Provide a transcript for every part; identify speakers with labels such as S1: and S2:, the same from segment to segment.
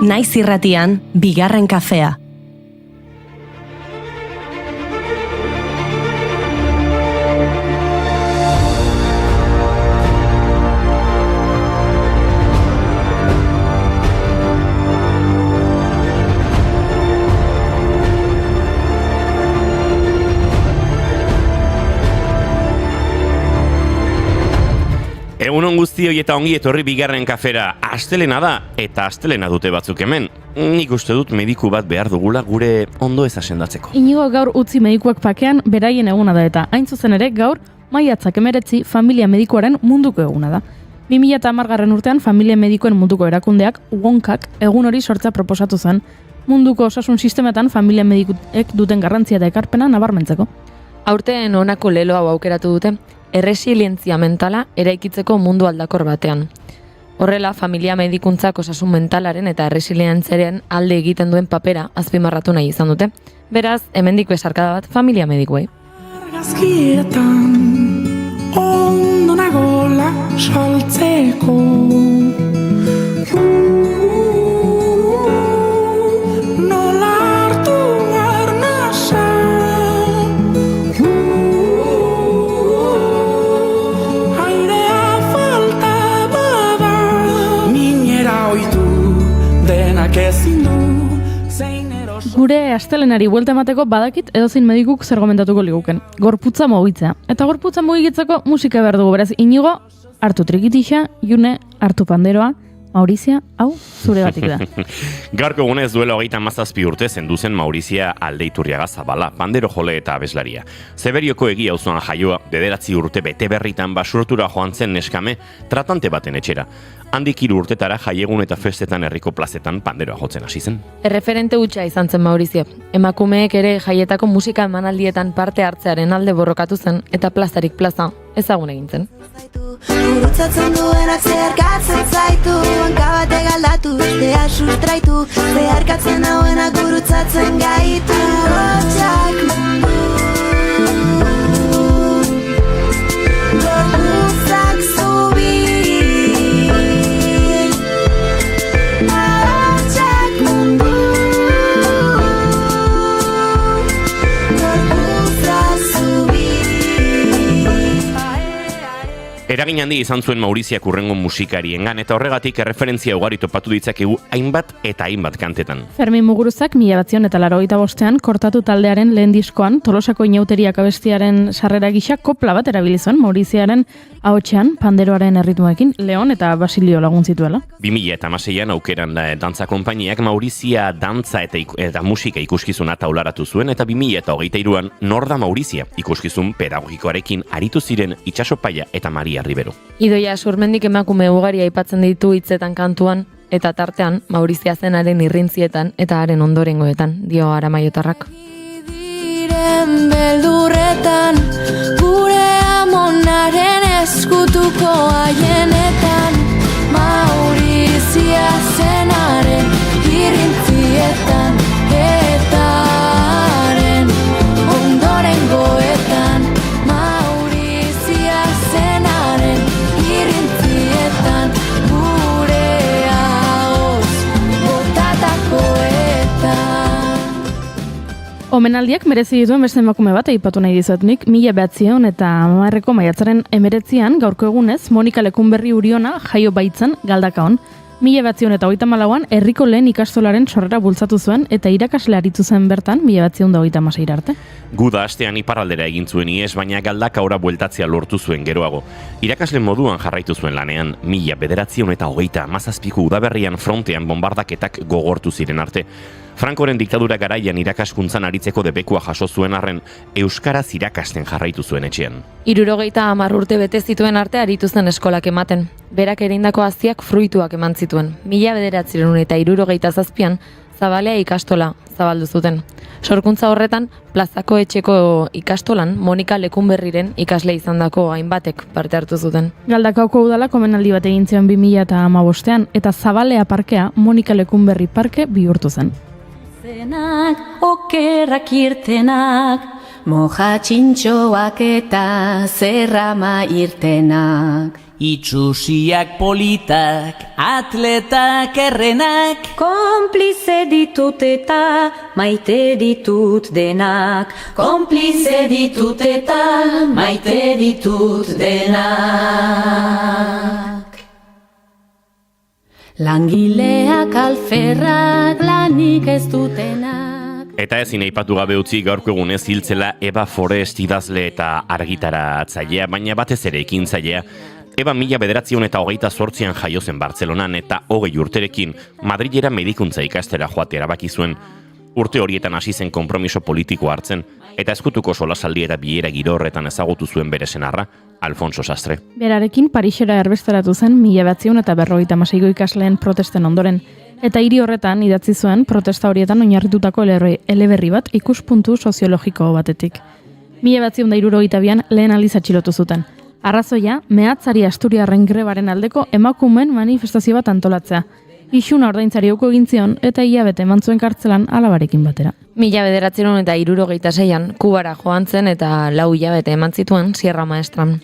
S1: Naiz irratian, bigarren kafea.
S2: Egunon guztioi eta ongi etorri bigarren kafera. Astelena da, eta astelena dute batzuk hemen. Nik uste dut mediku bat behar dugula gure ondo ez asendatzeko.
S3: Inigo gaur utzi medikuak pakean beraien eguna da eta hain zuzen ere gaur maiatzak 19 familia medikuaren munduko eguna da. 2010 urtean familia medikuen munduko erakundeak WONKak egun hori sortzea proposatu zen. Munduko osasun sistemetan familia medikuek duten garrantzia eta ekarpena nabarmentzeko.
S4: Aurten honako lelo hau aukeratu dute. Erresilientzia mentala eraikitzeko mundu aldakor batean. Horrela, familia medikuntzak osasun mentalaren eta erresilientziaren alde egiten duen papera azpimarratu nahi izan dute. Beraz, hemendik besarkada bat familia medikuei.
S5: Argazkietan ondo nagola saltzeko nola hartu arnasa ezin du zein eroso.
S3: Gure astelenari buelta emateko badakit edozein medikuk zer gomendatuko liguken. Gorputza mugitzea. Eta gorputza mugitzeko musika behar dugu. Beraz, Inigo, hartu trikitixa, June, hartu panderoa, Maurizia, hau, zure batik da.
S2: Gaurko egunez duela 37 urte zendu zen Maurizia Aldeiturriaga Zabala, pandero jole eta abeslaria. Zeberioko egia auzoan jaioa, 9 urte bete berritan basurtura joan zen neskame, tratante baten etxera. Handik 3 urtetara jaiegun eta festetan herriko plazetan panderoa jotzen hasi zen.
S4: Erreferente hutsa izan zen Maurizio. Emakumeek ere jaietako musika emanaldietan parte hartzearen alde borrokatu zen eta plazarik plaza ezagun egin zen.
S6: Gurutzatzen duenak zeharkatzen zaitu, hanka batek aldatu, bestea sustraitu, zeharkatzen hauenak gurutzatzen gaitu. Hotxak mundu, gorputzak zubi. Hotxak mundu, gorputzak zubi.
S2: Eragin handi izan zuen Mauriziak hurrengo musikariengan eta horregatik erreferentzia ugari topatu ditzakegu hainbat eta hainbat kantetan.
S3: Fermin Muguruzak 1985 kortatu taldearen lehen diskoan Tolosako inauteriak abestiaren sarrera gisa kopla bat erabili zuen Mauriziaren ahotsean panderoaren erritmoekin Leon eta Basilio lagun zituela.
S2: 2016an aukeran dantza konpainiak Maurizia dantza eta musika ikuskizuna taularatu zuen eta 2023an Norda Maurizia ikuskizun pedagogikoarekin aritu ziren Itxaso Paia eta Maria Ribero.
S4: Idoia Surmendik emakume ugari aipatzen ditu hitzetan kantuan eta tartean Maurizia zenaren irrintzietan eta haren ondorengoetan, dio Aramaiotarrak.
S6: Diren beldurretan, gure amonaren eskutuko haienetan, Maurizia zenaren irrintzietan, eta haren ondorengoetan, Maurizia zenaren irrintzietan, gure ahoz botatakoetan.
S3: Omenaldiak merezi dituen beste emakume bat aipatu nahi dizuet nik, 1910 maiatzaren 19an gaurko egunez Monika Lekunberri Uriona jaio baitzen Galdakaon. 1934an herriko lehen ikastolaren sorrera bultzatu zuen eta irakasle aritu zen bertan 1936 arte.
S2: Guda astean iparraldera egin zuen ies, baina Galdakaora bueltatzea lortu zuen geroago. Irakasle moduan jarraitu zuen lanean, 1937ko udaberrian frontean bombardaketak gogortu ziren arte. Frankoren diktadura garaian irakaskuntzan aritzeko debekua jaso zuen arren, euskaraz irakasten jarraitu zuen etxean.
S4: 70 urte bete zituen arte aritu zen eskolak ematen. Berak erindako haziak fruituak eman zituen. 1967an Zabalea ikastola zabaldu zuten. Sorkuntza horretan, plazako etxeko ikastolan Monika Lekunberriren ikasle izandako hainbatek parte hartu zuten.
S3: Galdakaoko udalak omenaldi bat egin zion 2015an eta Zabalea parkea Monika Lekunberri parke bihurtu zen.
S7: Zenak, okerrak irtenak, moja txintxoak eta zerrama irtenak.
S5: Itxusiak politak, atletak errenak,
S7: Konplize ditut eta maite ditut denak. Konplize ditut eta maite ditut denak. Langileak alferrak lanik ez dutenak.
S2: Eta ezin aipatu gabe utzi gaurko egunez hiltzela Eba Forest idazle eta argitaratzailea, baina batez ere ekintzailea. Eba 1928an jaio zen Bartzelonan eta 20 urterekin Madrilera medikuntza ikastera joatea erabaki zuen. Urte horietan hasi zen konpromiso politiko hartzen eta ezkutuko solasaldi eta bilera giro horretan ezagutu zuen bere senarra, Alfonso Sastre.
S3: Berarekin Parisera erbesteratu zen 1956ko ikasleen protesten ondoren, eta hiri horretan idatzi zuen protesta horietan oinarritutako eleberri bat ikuspuntu soziologiko batetik. 1962an lehen aldiz atxilotu zuten. Arrazoia, mehatzari Asturiarren grebaren aldeko emakumeen manifestazio bat antolatzea. Isuna ordaintzari uko egin zion eta hilabete eman zuen kartzelan alabarekin batera.
S4: 1976an Kubara joan zen eta 4 hilabete eman zituen Sierra Maestran.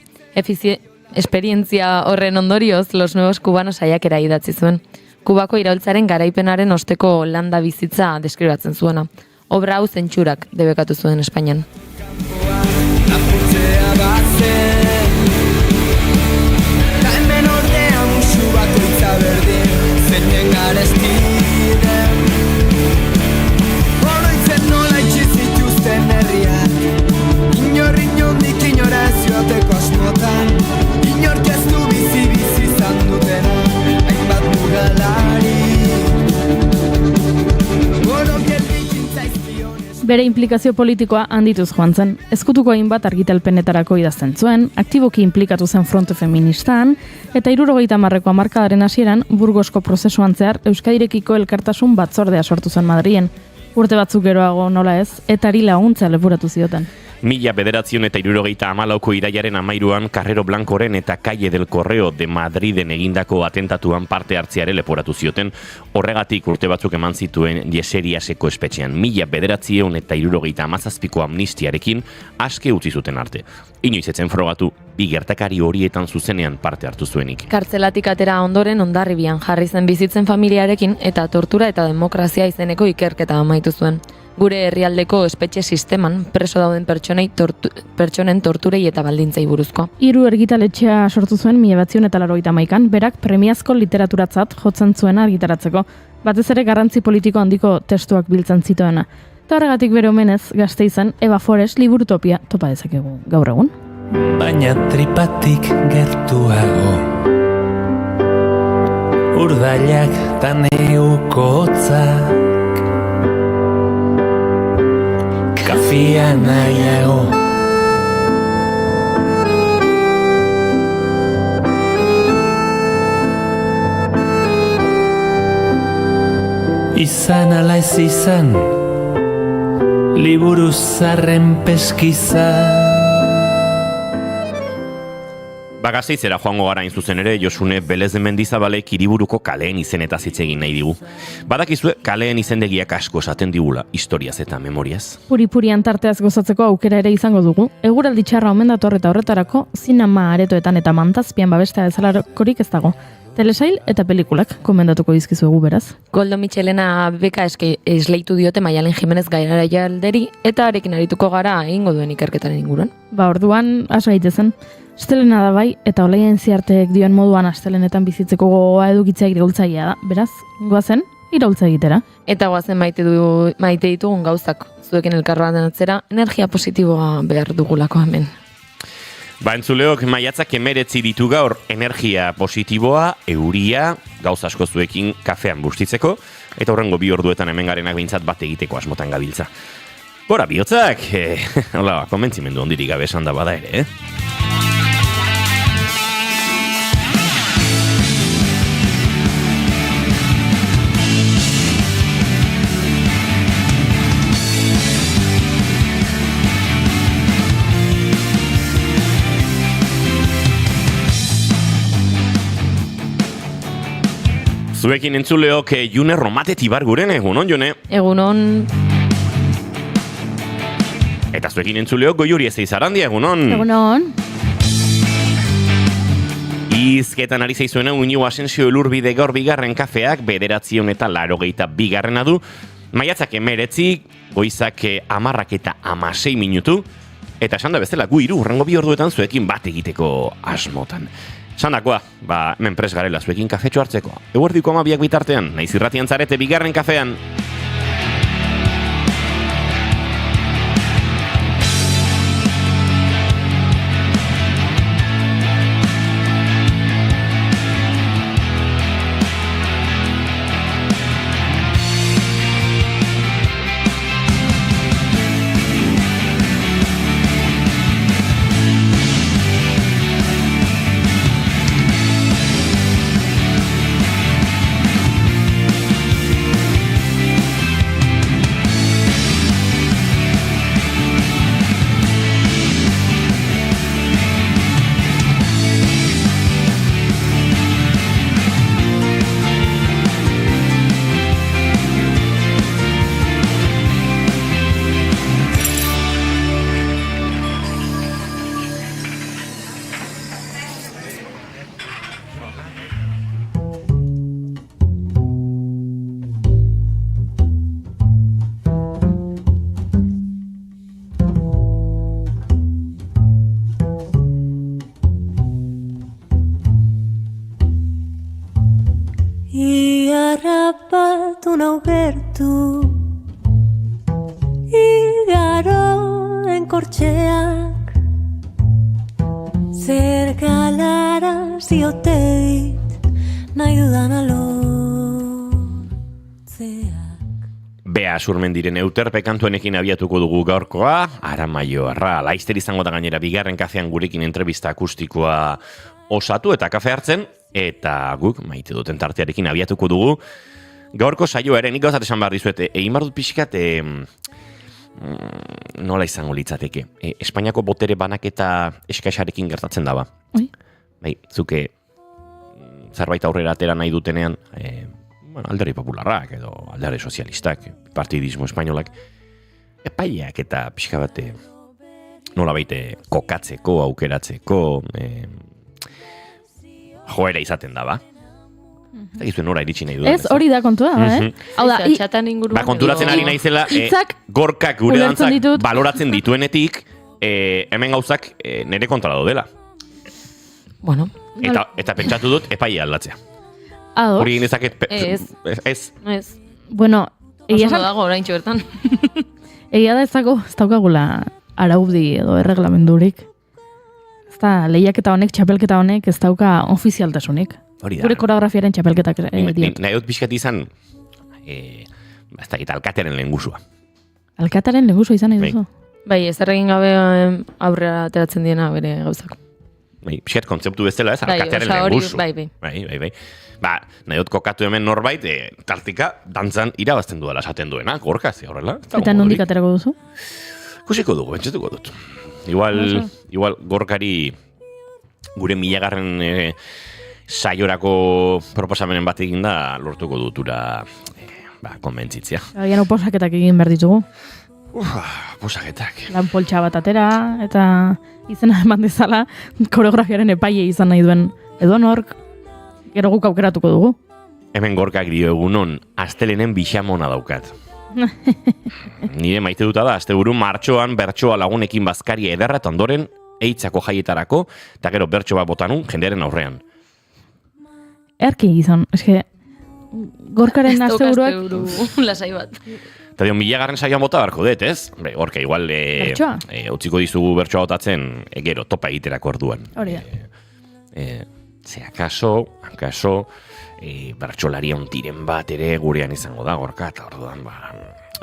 S4: Esperientzia horren ondorioz, Los Nuevos Cubanos saiakera idatzi zuen. Kubako iraultzaren garaipenaren osteko landa bizitza deskribatzen zuena. Obra hau zentsurak debekatu zuen Espainian.
S5: lapurtzea bazen. Ta hemen ordea musu bakoitza berdin, zeinen garestiren. Oroitzen nola itxizituzten herriak, inondik inora ez joateko asmotan, inork ez du bizi izan dutena, hainbat mugalari.
S3: Bere implikazio politikoa handituz joan zen. Ezkutuko hainbat argitalpenetarako idazten zuen, aktiboki implikatu zen fronte feministan, eta 70ko hamarkadaren hasieran Burgosko prozesuan zehar Euskadirekiko elkartasun batzordea sortu zen Madrilen. Urte batzuk geroago nola ez, etari laguntzea leporatu zioten.
S2: 1974ko iraiaren 13an Carrero Blancoren eta Calle del Correo de Madriden egindako atentatuan parte hartzeare leporatu zioten, horregatik urte batzuk eman zituen Yeseriaseko espetxean. 1977ko amnistiarekin aske utzi zuten arte. Inoiz etzen frogatu, bi gertakari horietan zuzenean parte hartu zuenik.
S4: Kartzelatik atera ondoren Hondarribian jarri zen bizitzen familiarekin eta tortura eta demokrazia izeneko ikerketa amaitu zuen. Gure herrialdeko espetxe sisteman preso dauden pertsonen torturei eta baldintzei buruzko.
S3: 3 argitaletxea sortu zuen 1981an, berak premiazko literaturatzat jotzen zuen argitaratzeko, batez ere garrantzi politiko handiko testuak biltzen zituena. Eta horregatik bere omenez, Gasteizen Eba Forest liburutopia topa dezakegu gaur egun.
S8: Baina tripatik gertuago urdailak taneuko hotzak kafia nahiago izan ala ez izan liburu zarren peskiza.
S2: Gasteizera joango gara zuzen ere, Josune Belez de Mendizabalek Hiriburuko kaleen izenetaz hitz egin nahi digu. Badakizue, kaleen izendegiak asko esaten digula, historiaz eta memoriaz.
S3: Puri-purian tarteaz gozatzeko aukera ere izango dugu, eguraldi txarra omen dator eta horretarako, zinema aretoetan eta mantazpian babestea bezalakorik ez dago. Telesail eta pelikulak komendatuko dizkizuegu beraz.
S4: Goldo Michelena beka esleitu diote Maialen Jimenez Garaialderi eta arekin arituko gara egingo duen ikerketaren inguruan.
S3: Orduan, asa gaitezen. Astelena da bai, eta olaien ziartek dioen moduan astelenetan bizitzeko gogoa edukitzea iraultzailea da. Beraz, goazen, iraultza egitera.
S4: Eta goazen maite ditugun gauzak zuekin elkarroan atzera, energia positiboa behar dugulako hemen.
S2: Entzuleok, maiatzak 19 ditu gaur, energia positiboa, euria, gauz asko zuekin kafean bustitzeko, eta horrengo 2 orduetan hemen garenak behintzat bat egiteko asmotan gabiltza. Gora bihotzak, hola, konbentzimendu ondirik gabe esan da bada ere, Zuekin entzuleok June Romatet Ibarguren, egunon, Jone?
S4: Egunon.
S2: Eta zuekin entzuleok Goiuri Ezeizarandia, egunon?
S3: Egunon.
S2: Hizketan ari zaizuena Uño Asensio Elurbide gaur bigarren kafeak 982 du. Maiatzak 19, goizak 10:16 minutu. Eta esan da bezala gu 3 hurrengo 2 orduetan zuekin bat egiteko asmotan. Sandakoa, hemen pres garela zuekin kafetxo hartzeko. Eguerdiko 12 bitartean, naiz irratian zarete bigarren kafean.
S7: Iarrapatu nau gertu igaroen kortxeak zer galara ziote dit nahi dudan alotzeak.
S2: Bea Surmendiren Euterpe kantuenekin abiatuko dugu gaurkoa, Aramaio Arra, laizter izango da gainera bigarren kafean gurekin entrevista akustikoa osatu eta kafe hartzen, eta guk maite duten tartearekin abiatuko dugu. Gaurko saioa ere, nik gauzat esan behar dizuet, egin behar dut pixkat, nola izango litzateke. Espainiako botere banaketa eskaixarekin gertatzen daba. Bai, zuke zerbait aurrera atera nahi dutenean, alderdi popularrak edo alderdi sozialistak, partidismo espainolak, epaileak eta pixka bate nola baite kokatzeko, aukeratzeko, joera izaten da, ba? Eta gizuen nora iritsi nahi dudan.
S3: Ez, hori da kontua, Hau da,
S4: txatan inguruan.
S2: Konturatzen ari naizela, gorkak gure dantzak baloratzen dituenetik, hemen gauzak nire kontra daudela.
S4: Bueno.
S2: Eta pentsatu dut epaia aldatzea.
S3: Ados.
S2: Hori egin dezaket...
S4: Ez.
S3: Bueno, egia
S4: Oso dago orain txuertan.
S3: Egia da ez daukagula araudi edo erreglamendurik. Ez da, lehiaketa honek, txapelketa honek ez dauka ofizialtasunik.
S2: Hori da.
S3: Gure koreografiaren txapelketak diot.
S2: Nahi dut pixkat izan, ez da, alkatearen lehengusua.
S3: Alkatearen lehengusua izan nahi duzu?
S4: Bai, ez egin gabe aurrera ateratzen diena bere gauzak.
S2: Bai, pixkat kontzeptu bezala ez, alkatearen lehengusu.
S4: Bai.
S2: Nahi dut kokatu hemen norbait, tartika, dantzan irabazten duela esaten duena, gorka, horrela.
S3: Eta nondik aterako duzu?
S2: Kusiko dugu, bentsatuko dut. Igual gorkari gure 1000. Saiorako proposamenen bat egin da lortuko dutura konbentzitzia.
S3: Agian oposaketak egin behar ditugu.
S2: Oposaketak.
S3: Lan poltsa bat atera, eta izena eman dezala koreografiaren epaile izan nahi duen edo nork, gero guk aukeratuko dugu.
S2: Hemen gorkak dio egunon, astelenen bixamona daukat. Nire maite duta da, asteburu martxoan bertsoa lagunekin bazkaria ederra eta ondoren eitzako jaietarako, eta gero bertso bat botanun jendearen aurrean.
S3: Erki izan, eske gorkaren asteburuak...
S4: Lasai bat.
S2: Eta dio, 1000. Saioan bota barko dut, ez? Gorka, igual, utziko dizugu bertsoa botatzen, gero, topa egiterako orduan.
S3: Hori da.
S2: Ze, akaso, bertsolari ontiren bat ere gurean izango da, gorka, eta orduan,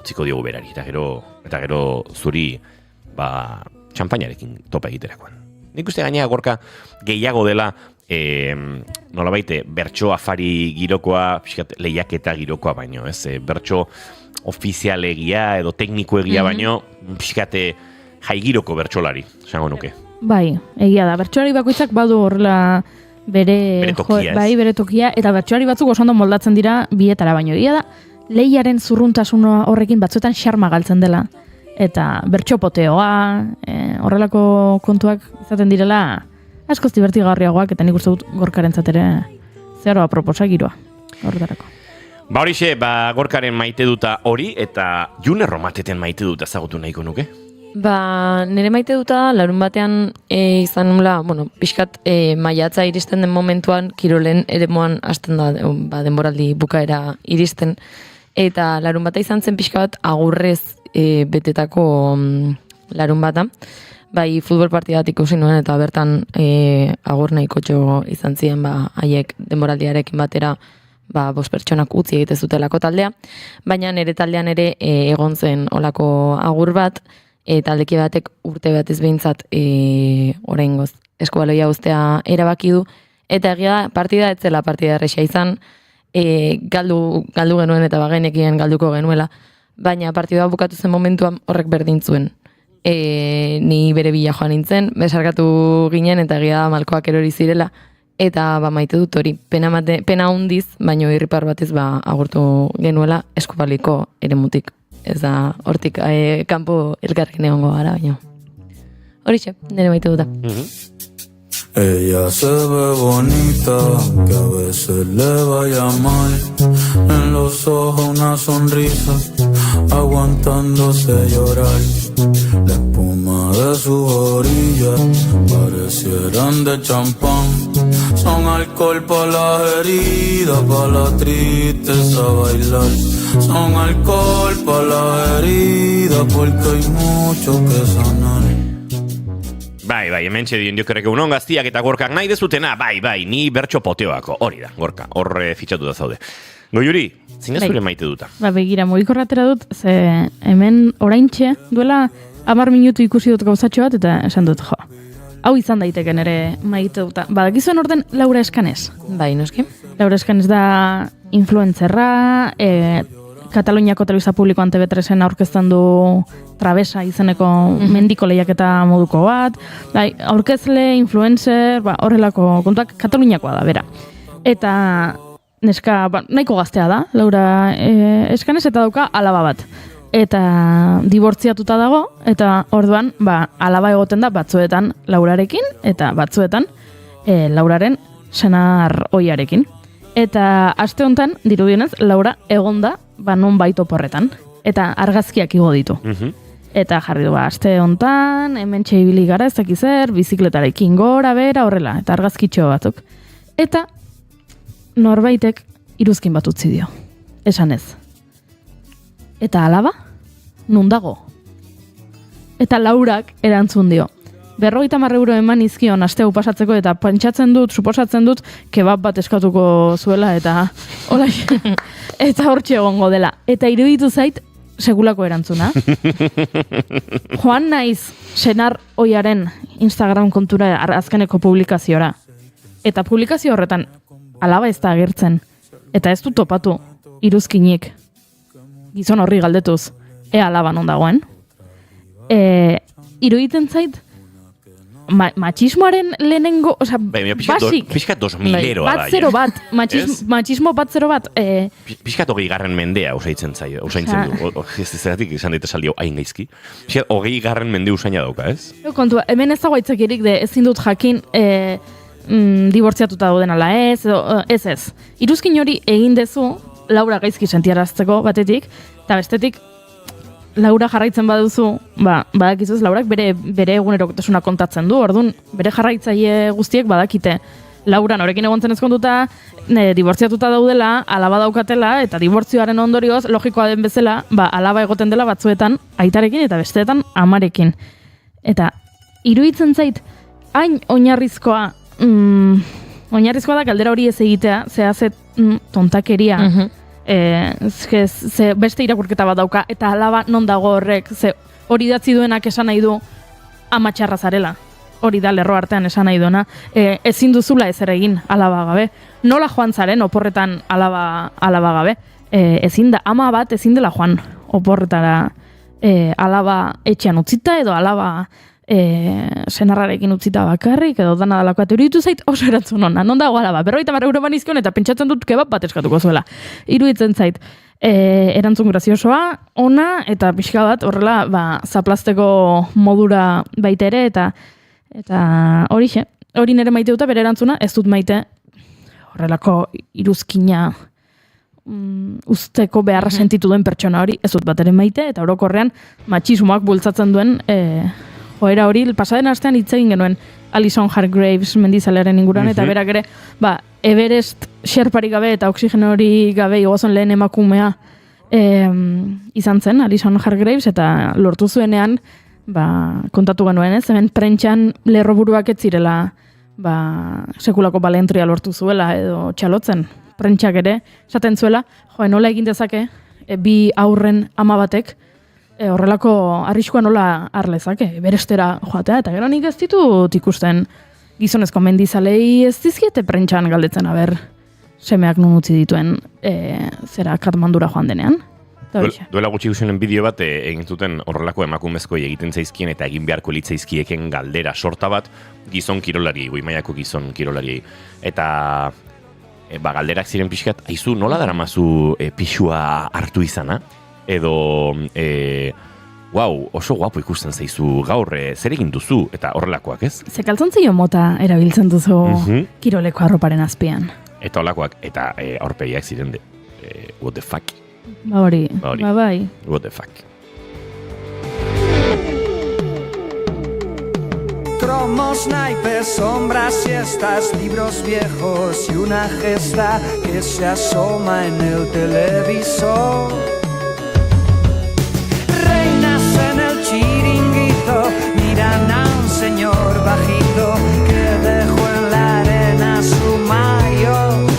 S2: utziko diogu berari, eta gero zuri, txampainarekin topa egiterakoan. Nik uste gainea, gorka, gehiago dela, nolabaite, bertso afari girokoa, lehiaketa girokoa baino, ez? Bertso ofizialegia edo teknikoegia baino, pixkate jaigiroko bertsolari, esango nuke.
S3: Bai, egia da. Bertsolari bakoitzak badu horrela bere tokia, eta bertsolari batzuk oso ondo moldatzen dira bietara baino. Egia da, lehiaren zurruntasun horrekin batzuetan xarma galtzen dela. Eta bertsopoteoa, horrelako kontuak izaten direla, askoz divertigarriagoak, eta nik uste dut Gorkarentzat ere zero aproposa giroa horretarako.
S2: Ba horixe, Gorkaren maite duta hori, eta June Romateten maite duta ezagutu nahiko nuke?
S4: Ba, nire maite duta, larun batean izan nula, pixkat maiatza iristen den momentuan, kirolen eremuan hasten da, denboraldi bukaera iristen, eta larun bata izan zen pixkat agurrez betetako larun bata, bai futbol partidat ikusi nuen, eta bertan agur nahikotxo izan ziren, haiek denboraldiarekin batera, 5 pertsonak utzi egite zutelako taldea, baina nire taldean ere egon zen olako agur bat, taldeki batek urte batez behintzat oraingoz eskubaloia uztea erabaki du, eta egia partida etzela partida erresa izan, galdu genuen eta bagenekien galduko genuela, baina partida bukatu zen momentuan horrek berdin zuen. Ni bere bila joan nintzen, besarkatu ginen eta egia malkoak erori zirela, eta maite dut hori, pena hundiz, baino irripar batez agurtu genuela eskubaliko eremutik. Ez da, hortik kanpo elkarrekin egongo gara, baina. Horixe, nire maite duta.
S5: Ella se ve bonita, que a veces le vaya mal. En los ojos una sonrisa, aguantándose llorar. La espuma de sus orillas parecieran de champán. Son alcohol para las heridas, para la tristeza bailar. Son alcohol para las heridas, porque hay mucho que sanar.
S2: Bai, hementxe diokerrek unon gaztiak eta Gorkak nahi dezutena, bai, ni bertso poteoako, hori da, Gorka, horre fitxatu da zaude. Goiuri, zinezure maite duta?
S3: Begira, mugikorratera dut, ze hemen oraintxe, duela 10 minutu ikusi dut gauzatxo bat, eta esan dut, hau izan daiteken ere maite duta. Badakizuen orden Laura Escanes?
S4: Bai, noski.
S3: Laura Escanes da influencerra, Kataluniako telebista publikoan TV3-en aurkezten du Travesa izeneko mendiko lehiaketa moduko bat, aurkezle, influencer, horrelako kontuak Kataluniakoa da, bera. Eta neska, nahiko gaztea da, Laura Escanes, eta dauka alaba bat. Eta dibortziatuta dago, eta orduan, alaba egoten da batzuetan Laurarekin, eta batzuetan Lauraren senar ohiarekin. Eta aste hontan, dirudienez, Laura egonda non baito porretan, eta argazkiak igo ditu. Eta jarri du, aste hontan, hemen txeibili gara ez dakizer, bizikletarekin gora, bera, horrela, eta argazkitxo batzuk. Eta norbaitek iruzkin bat utzi dio, esan ez. Eta alaba, nun dago? Eta Laurak erantzun dio, 50 euro eman izkion aste hau pasatzeko, eta suposatzen dut, kebab bat eskatuko zuela, eta hola, eta hortxe egongo dela. Eta iruditu zait, segulako erantzuna. Joan naiz senar ohiaren Instagram kontura azkeneko publikaziora. Eta publikazio horretan, alaba ez da agertzen. Eta ez du topatu, iruzkinik. Gizon horri galdetuz, alaba non dagoen. Iruditzen zait, machismoaren lehenengo, basik.
S2: Piskat 2000
S3: bat zero bat, machismo bat zero bat.
S2: Piskat 20. mendea usaitzen du. Zeratik izan daite saldio hain gaizki. Piskat 20. mende usaina dauka, ez?
S3: Kontua, hemen ez dago aitzakirik de ezin dut jakin dibortziatuta dauden ala ez. Iruzkin hori egin dezu, Laura gaizki sentiarazteko batetik, eta bestetik, Laura jarraitzen baduzu, badakizuz, Laurak bere egunerokotasuna kontatzen du, orduan, bere jarraitzaile guztiek badakite. Laura norekin egontzen ezkonduta, dibortziatuta daudela, alaba daukatela, eta dibortzioaren ondorioz, logikoa den bezala, alaba egoten dela batzuetan aitarekin eta besteetan amarekin. Eta, iruditzen zait, hain oinarrizkoa da galdera hori ez egitea, zehazet tontakeria, beste irakurketa bat dauka, eta alaba non dago horrek, hori datzi duenak esan nahi du amatxarra zarela. Hori da lerro artean esan nahi duena. Ezin duzula ezer egin alaba gabe. Nola joan zaren oporretan alaba gabe. Ama bat ezin dela joan oporretara alaba etxean utzita edo alaba senarrarekin utzita bakarrik edo dana dalako iruditu zait oso erantzun ona. Non dago alaba? 50 euro banizkion eta pentsatzen dut kebab bat eskatuko zuela. Iruditzen zait erantzun graziosoa, ona eta pixka bat horrela zaplasteko modura baita ere eta horixe. hori nire maite duta, bere erantzuna, ez dut maite horrelako iruzkina usteko beharra sentitu duen pertsona hori, ez dut bat ere maite, eta orokorrean matxismoak bultzatzen duen joera hori, pasaden astean hitz egin genuen Alison Hargraves mendizalearen inguruan, eta berak ere, Everest xerpari gabe eta oxigeno hori gabe igozon lehen emakumea izan zen, Alison Hargraves, eta lortu zuenean, kontatu genuen ez, hemen prentxan lerroburuak ez zirela sekulako balentria lortu zuela edo txalotzen. Prentxak ere, esaten zuela, nola egin dezake, bi aurren ama batek, horrelako arriskua nola harlezake, berestera joatea, eta gero nik ez ditut ikusten gizonezko mendizalei ez dizkiete prentxan galdetzen, semeak nun utzi dituen zera Katmandura joan denean.
S2: Duela gutxi guzunen bideo bat egin zuten horrelako emakumezkoi egiten zaizkien eta egin beharko litzaizkieken galdera sorta bat gizon kirolari, goimaiako gizon kirolari. Eta galderak ziren pixkat, aizu nola daramazu pixua hartu izana? Edo, oso guapo ikusten zaizu gaur, zer egin duzu? Eta horrelakoak, ez?
S3: Ze kaltzontzio mota erabiltzen duzu kiroleko arroparen azpian.
S2: Eta horrelakoak, eta aurpegiak ziren what the fuck?
S3: Bai.
S2: What the fuck?
S9: Cromos, naipes, sombras, siestas, libros viejos y una gesta que se asoma en el televisor. Reinas en el chiringuito miran a un señor bajito que dejó en la arena su maillot.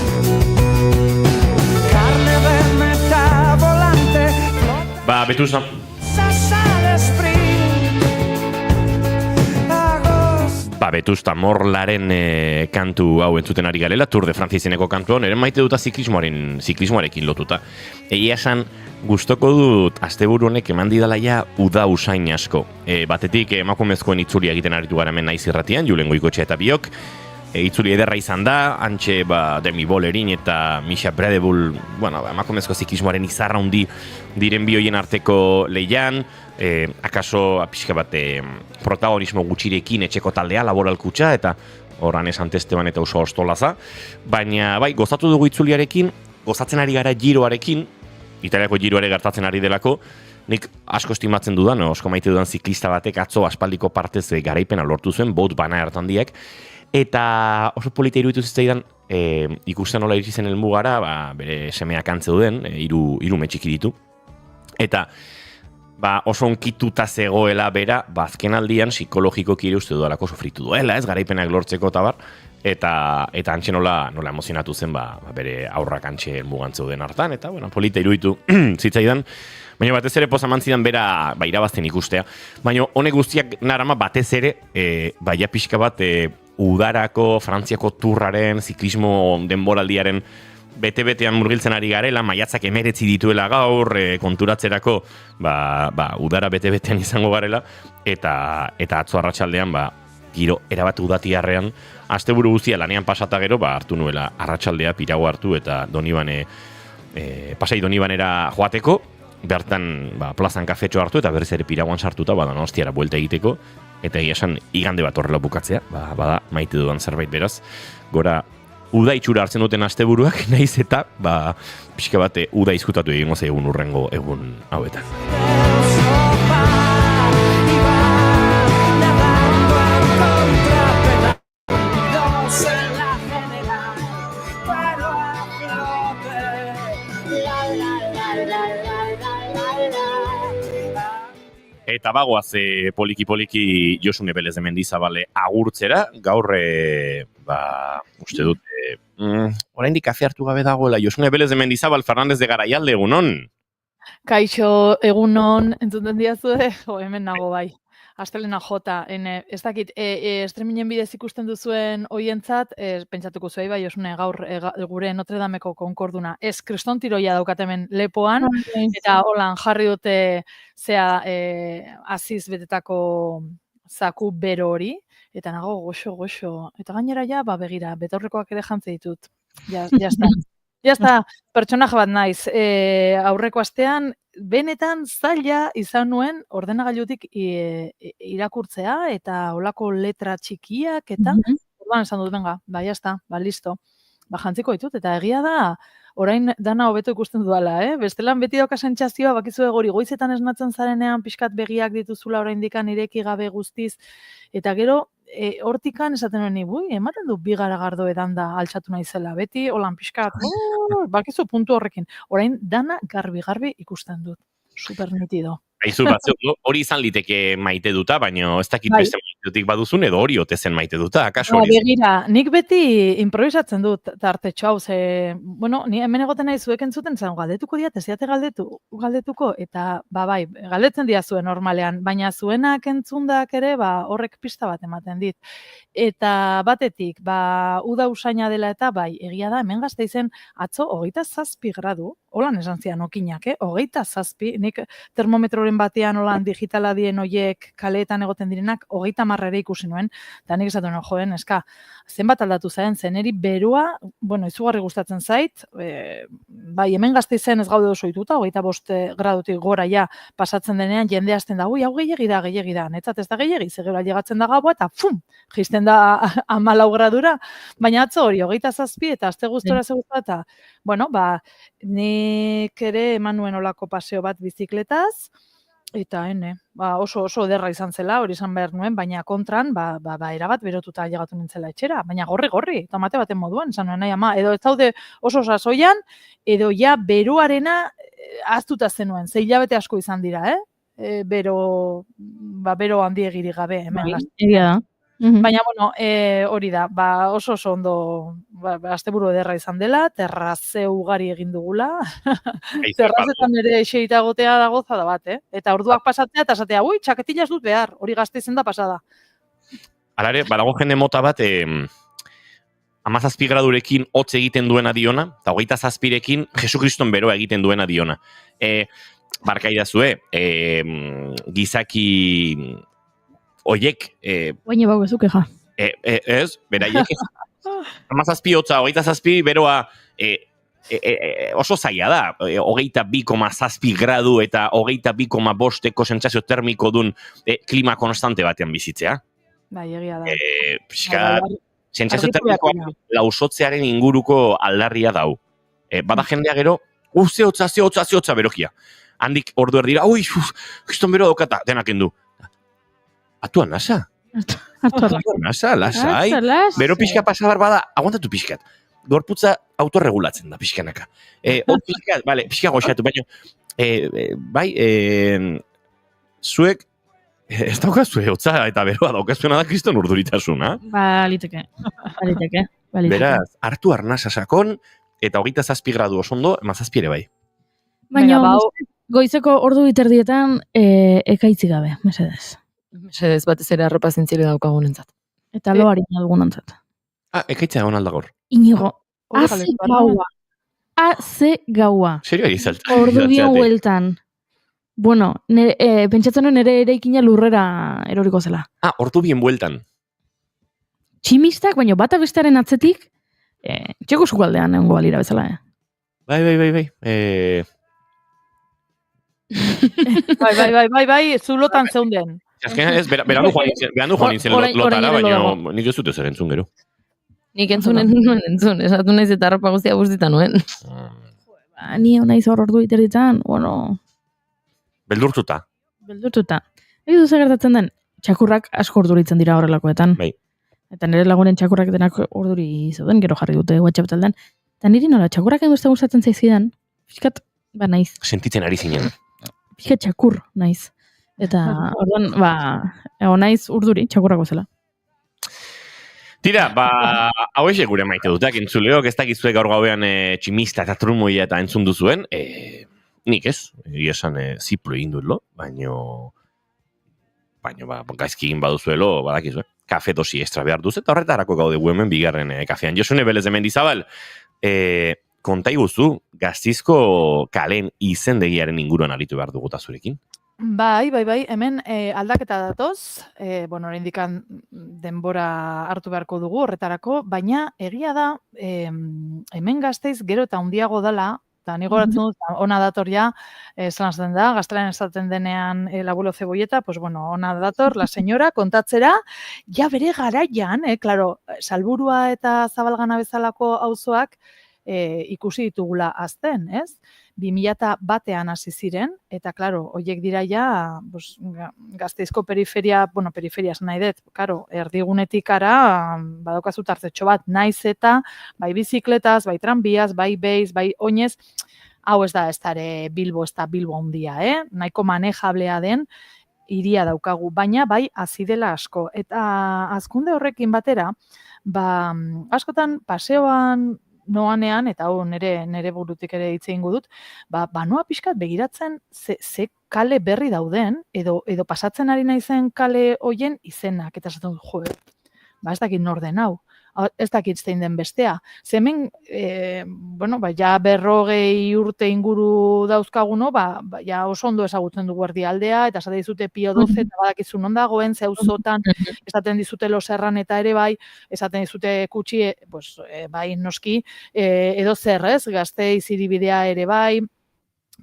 S9: Carne de meta volante.
S2: Betusa. Betusta Morlaren kantu hau entzuten ari garela, Tour de France izeneko kantua, nire maite duta ziklismoarekin lotuta. Egia esan, gustoko dut asteburu honek eman didalaia uda usain asko. Batetik emakumezkoen itzuli egiten aritu gara hemen naiz irratian, Julen Goikoetxea eta biok. Itzuli ederra izan da, antxe Demi Bollerin eta Misha Bradbull, emakumezko ziklismoaren izarra hundi diren bioien arteko lehian, akaso pixka bat protagonismo gutxirekin etxeko taldea, laboralkutxa, eta horran esan Esteban eta oso ostolaza, baina gozatu dugu itzuliarekin, gozatzen ari gara giroarekin, Italiako giroare gertatzen ari delako, nik asko estimatzen dudan, osko maite dudan ziklista batek atzo aspaldiko partez garaipena lortu zuen, bot bana hartandiak, eta oso polita iruditu zitzaidan ikusten nola iritsi zen helmugara, bere semeak antzeuden, hiru metxiki ditu. Eta oso onkituta zegoela bera, azken aldian psikologikoki ere uste dudalako sofritu duela, ez garaipenak lortzeko eta bar, eta antxe nola emozionatu zen bere aurrak antxe helmugan zeuden hartan, eta polita iruditu zitzaidan. Baina batez ere pozaman zidan bera irabazten ikustea. Baina honek guztiak narama batez ere, ja pixka bat udarako, Frantziako turraren, ziklismo denboraldiaren bete-betean murgiltzen ari garela, maiatzak 19 dituela gaur, konturatzerako udara bete-betean izango garela, eta atzo arratsaldean giro erabat udatiarrean, asteburu guztia lanean pasata gero, hartu nuela arratsaldea pirago hartu eta Pasai Donibanera joateko, bertan plazan kafetxo hartu eta berriz ere piragoan sartuta, Donostiara buelta egiteko, eta egia esan igande bat horrela bukatzea, bada maite dudan zerbait beraz, gora uda itxura hartzen duten asteburuak, naiz eta pixka bat uda izkutatu egingo egun urrengo egun hauetan. Eta bagoaz poliki-poliki Josune Belez de Mendizabale agurtzera, gaur, uste dut, oraindik kafe hartu gabe dagoela, Josune Belez de Mendizabal, Fernandez de Garaialde, egunon?
S10: Kaixo, egunon, entzuten diazu, hemen nago bai. Astelena jota, ez dakit, estreminen bidez ikusten duzuen hoientzat, pentsatuko zuei bai, Josune, gaur gure Notre Dameko konkorduna, ez kriston tiroia daukat hemen lepoan, eta holan jarri dute aziz betetako zaku bero hori, eta nago goxo, eta gainera begira, betaurrekoak ere jantze ditut, jazta. Jazta, pertsonaje bat naiz, aurreko astean, benetan zaila izan nuen ordenagailutik irakurtzea eta olako letra txikiak eta orduan esan dut, venga, ba, jazta, ba, listo. Ba, jantziko ditut, eta egia da, orain dana hobeto ikusten dudala, Bestelan beti dauka sentsazioa, bakizu gori goizetan esnatzen zarenean pixkat begiak dituzula oraindikan ireki gabe guztiz, eta gero, hortikan esaten nuen, ematen du bi garagardo edanda altxatu naizela, beti holan pixkat, bakizu puntu horrekin. Orain dana garbi ikusten dut, super nitido.
S2: Aizu batzuk, hori izan liteke maite duta, baina ez dakit beste maite dutik baduzun, edo hori ote zen maite duta, akaso hori.
S10: Begira, nik beti improvisatzen dut tartetxo hau, bueno, ni hemen egoten nahi zuek entzuten, galdetuko diat, ez diate galdetuko, eta, bai, galdetzen diazue normalean, baina zuenak entzundak ere, horrek pista bat ematen dit. Eta batetik, uda usaina dela eta, bai, egia da, hemen Gasteizen atzo 27 gradu, holan esan zian okinak, 27, nik termometroren batean holan digitala dien oiek kaleetan egoten direnak, 30 ere ikusi nuen, eta nik esatu joen, zenbat aldatu zaen, zeneri berua, bueno, izugarri gustatzen zait, bai, hemen Gasteizen ez gaude oso ituta, 25 gradutik gora ja pasatzen denean, jende hasten da, hau gehiegi da, netzat ez da gehiegi, zegero ailegatzen da gaua, eta jisten da 14 gradura, baina atzo hori, 27 eta aste guztora zeguzta, eta, bueno, nik ere eman nuen olako paseo bat bizikletaz, eta oso derra izan zela, hori izan behar nuen, baina kontran, erabat berotuta ailegatu nintzela etxera, baina gorri, tomate baten moduan, izan nuen nahi ama, edo ez daude oso sasoian, edo ja beruarena aztuta zenuen, 6 hilabete asko izan dira, bero handiegirik gabe, hemen.
S3: Egia da.
S10: Baina, bueno, hori da, oso ondo, asteburu ederra izan dela, terraze ugari egin dugula, terrazetan ere eserita egotea da goza da bat, Eta orduak pasatzea, eta esatea, txaketila ez dut behar, hori Gasteizen da pasada.
S2: Alare, badago jende mota bat, 17 gradurekin hotz egiten duena diona, eta 27rekin Jesukriston beroa egiten duena diona. Barkaidazue, gizaki... Oiek...
S3: Baina bau ezuke ja.
S2: Ez, beraiek 17 hotza, 27 beroa oso zaila da. 22,7 gradu eta 22,5 sentsazio termiko dun klima konstante batean bizitzea.
S10: Bai, egia da.
S2: Sentsazio termikoa lausotzearen inguruko aldarria dau. Bada jendea gero, ze hotza berokia. Handik ordu erdira, kriston bero daukata, denak endu. Atuan nasa. Atuan nasa, lasai. Bero pixka pasadar bada, aguantatu pixkat. Gorputza autorregulatzen da pixkanaka. Pixkat, bale, pixka goxatu, baina, bai, zuek, ez daukazue hotza eta beroa daukazuena da kriston urduritasuna.
S3: Baliteke.
S2: Beraz, hartu arnasa sakon, eta 27 gradu osondo, 17 ere bai.
S3: Baina, goizeko ordu biterdietan ekaitzi gabe, mesedez.
S4: Mesedez, batez ere arropa zintzile daukagunentzat.
S3: Eta lo harina dugunentzat.
S2: Ekaitza egon aldagor.
S3: Inigo, haze gaua. Haze gaua.
S2: Serio ari zalta.
S3: Ordu bien hueltan. Bueno, pentsatzen nuen ere eraikina lurrera eroriko zela.
S2: Ordu bien bueltan.
S3: Tximistak, baina bata bestearen atzetik, txeko sukaldean egongo balira bezala,
S2: Bai.
S10: Bai, zulotan zeunden.
S2: Azkenean ez, berandu joan nintzen lotara, baina nik ez dut ez entzun gero.
S4: Nik entzunen esatu naiz eta arropa guztia guztita nuen.
S3: Ni hau naiz ordu iterditan, bueno...
S2: Beldurtuta.
S3: Egi duze gertatzen den, txakurrak asko orduritzen dira horrelakoetan.
S2: Bai.
S3: Eta nire lagunen txakurrak denak orduri zauden, gero jarri dute WhatsApp taldean. Eta niri nola, txakurrak egin gustatzen zaizkidan, pixkat, naiz.
S2: Sentitzen ari zinen.
S3: Pixkat txakur, naiz. Eta, orduan, egon naiz urduri, txakurrako zela.
S2: Tira, hau eze gure maite dutak, entzuleok, ez dakizue gaur gauean tximista eta trumoia eta entzun duzuen, nik ez, esan ziplo egin duelo, baina gaizki egin baduzuelo, badakizue, kafe dosi extra behar duz, eta horretarako gaude hemen bigarren kafean. Josune Belez de Mendizabal, konta iguzu, Gasteizko kalen izendegiaren inguruan aritu behar dugu zurekin?
S10: Bai, hemen aldaketa datoz, oraindikan denbora hartu beharko dugu horretarako, baina egia da, hemen Gasteiz gero eta handiago dela, Eta ni goratzen dut, ona dator ja, zelan zen da, gaztelan esaten denean el abuelo cebolleta, pues bueno, ona dator, la señora, kontatzera, ja bere garaian, claro, Salburua eta Zabalgana bezalako auzoak ikusi ditugula azten, ez? 2001ean hasi ziren, eta claro, hoiek dira ja, pues, Gasteizko periferia, bueno, periferia esan nahi dut, claro, erdigunetik ara, badaukazu tartetxo bat, naiz eta, bai bizikletaz, bai tranbiaz, bai beiz, bai oinez, hau ez da ere Bilbo, ez da Bilbo handia, nahiko manejablea den, hiria daukagu, baina bai hazi dela asko. Eta hazkunde horrekin batera, ba, askotan paseoan noanean, eta hau nere burutik ere hitz egingo dut, ba noa pixkat begiratzen ze kale berri dauden, edo pasatzen ari naizen kale hoien izenak, eta esaten dut, jo, ba ez dakit nor den hau, ez dakit zein den bestea. Hemen, bueno, ba, ja 40 urte inguru dauzkaguno, ba, ja oso ondo ezagutzen dugu erdialdea, eta esaten dizute Pio XII, eta badakizu non dagoen, ze auzotan, esaten dizute Los Erraneta ere bai, esaten dizute Kutxi, pues, bai noski, edo zer, ez, Gasteiz hiribidea ere bai,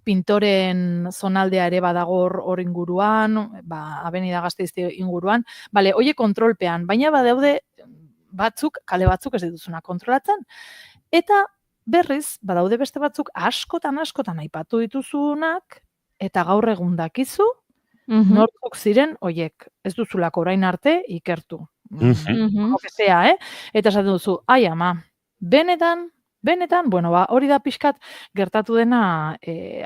S10: Pintoren zonaldea ere badago hor inguruan, ba, Avenida Gasteiz inguruan, bale, hoiek kontrolpean, baina badaude batzuk, kale batzuk ez dituzuna kontrolatzen, eta berriz, badaude beste batzuk askotan aipatu dituzunak, eta gaur egun dakizu, nortzuk ziren hoiek, ez duzulako orain arte ikertu. Eta esaten duzu, ai ama, benetan, bueno, ba, hori da pixkat gertatu dena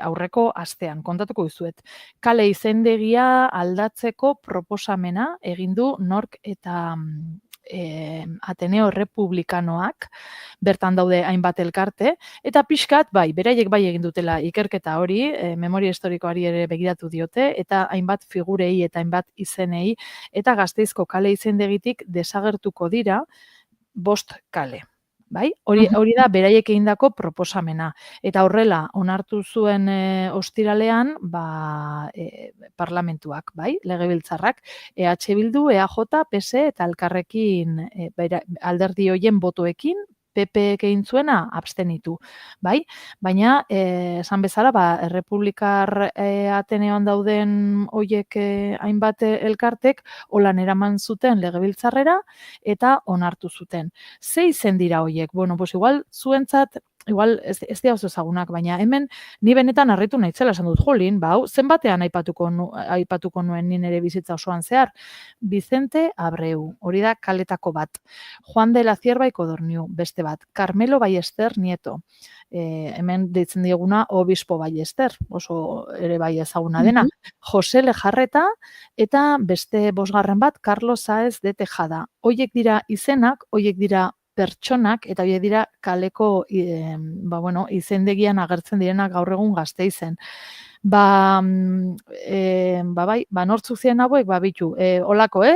S10: aurreko astean, kontatuko dizuet. Kale izendegia aldatzeko proposamena egin du nork eta Ateneo Republikanoak, bertan daude hainbat elkarte, eta pixkat, bai, beraiek bai egin dutela ikerketa hori, memoria historikoari ere begiratu diote, eta hainbat figurei eta hainbat izenei, eta Gasteizko kale izendegitik desagertuko dira 5 kale. Bai? Hori da beraiek egindako proposamena. Eta horrela, onartu zuen ostiralean, ba, parlamentuak, bai? Legebiltzarrak, EH Bildu, EAJ, PSE eta Elkarrekin alderdi hoien botoekin, PP egin zuena abstenitu, bai? Baina, esan bezala, ba, Errepublikar Ateneoan dauden hoiek hainbat elkartek holan eraman zuten legebiltzarrera eta onartu zuten. Ze izen dira hoiek? Bueno, pues igual zuentzat, igual ez dira oso ezagunak, baina hemen ni benetan harritu naitzela esan dut, jolin, ba, zenbatean aipatuko nuen ni nere bizitza osoan zehar. Vicente Abreu, hori da kaletako bat. Juan de la Cierva y Codorniu, beste bat. Carmelo Ballester Nieto, hemen deitzen dieguna Obispo Ballester, oso ere bai ezaguna dena. Jose Lejarreta eta beste 5. bat, Carlos Sáez de Tejada. Hoiek dira izenak, hoiek dira pertsonak, eta horiek dira kaleko izendegian agertzen direnak gaur egun Gasteizen. Bai, nortzuk ziren hauek, bitu, olako,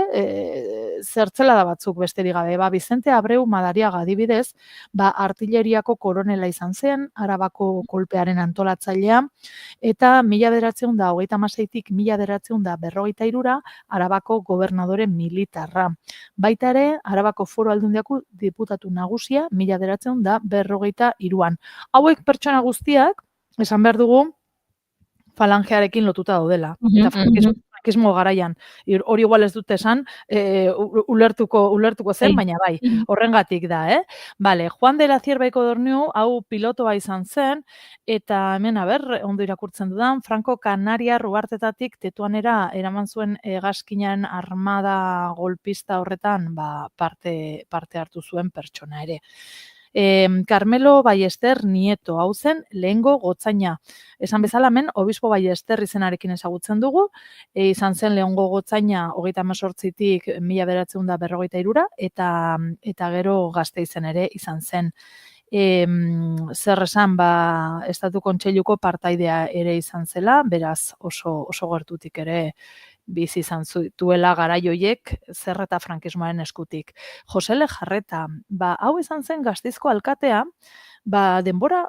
S10: zertzela da batzuk besterik gabe, Vicente Abreu Madariaga adibidez, artilleriako koronela izan zen, Arabako kolpearen antolatzailea, eta 1936tik 1943 Arabako gobernadore militarra. Baita ere, Arabako Foru Aldundiako diputatu nagusia 1943an. Hauek pertsona guztiak, esan behar dugu, falangearekin lotuta daudela. Eta frankismo garaian. Hori igual ez dute esan, ulertuko zen, baina bai, horrengatik da, Bale, Juan de la Cierva y Codorniu, hau pilotoa izan zen, eta hemen, ondo irakurtzen dudan, Franco Kanariar uhartetatik Tetuanera eraman zuen hegazkinaren armada golpista horretan parte hartu zuen pertsona ere. Carmelo Ballester Nieto, hau zen lehengo gotzaina. Esan bezala hemen, Obispo Ballester izenarekin ezagutzen dugu, izan zen lehengo gotzaina 38tik 1943 eta gero Gasteizen ere izan zen. Zer esan, Estatu Kontseiluko partaidea ere izan zela, beraz oso gertutik ere bizi izan zuela garaioiek zer eta frankismoaren eskutik. Jose Lejarreta, hau izan zen Gasteizko alkatea, denbora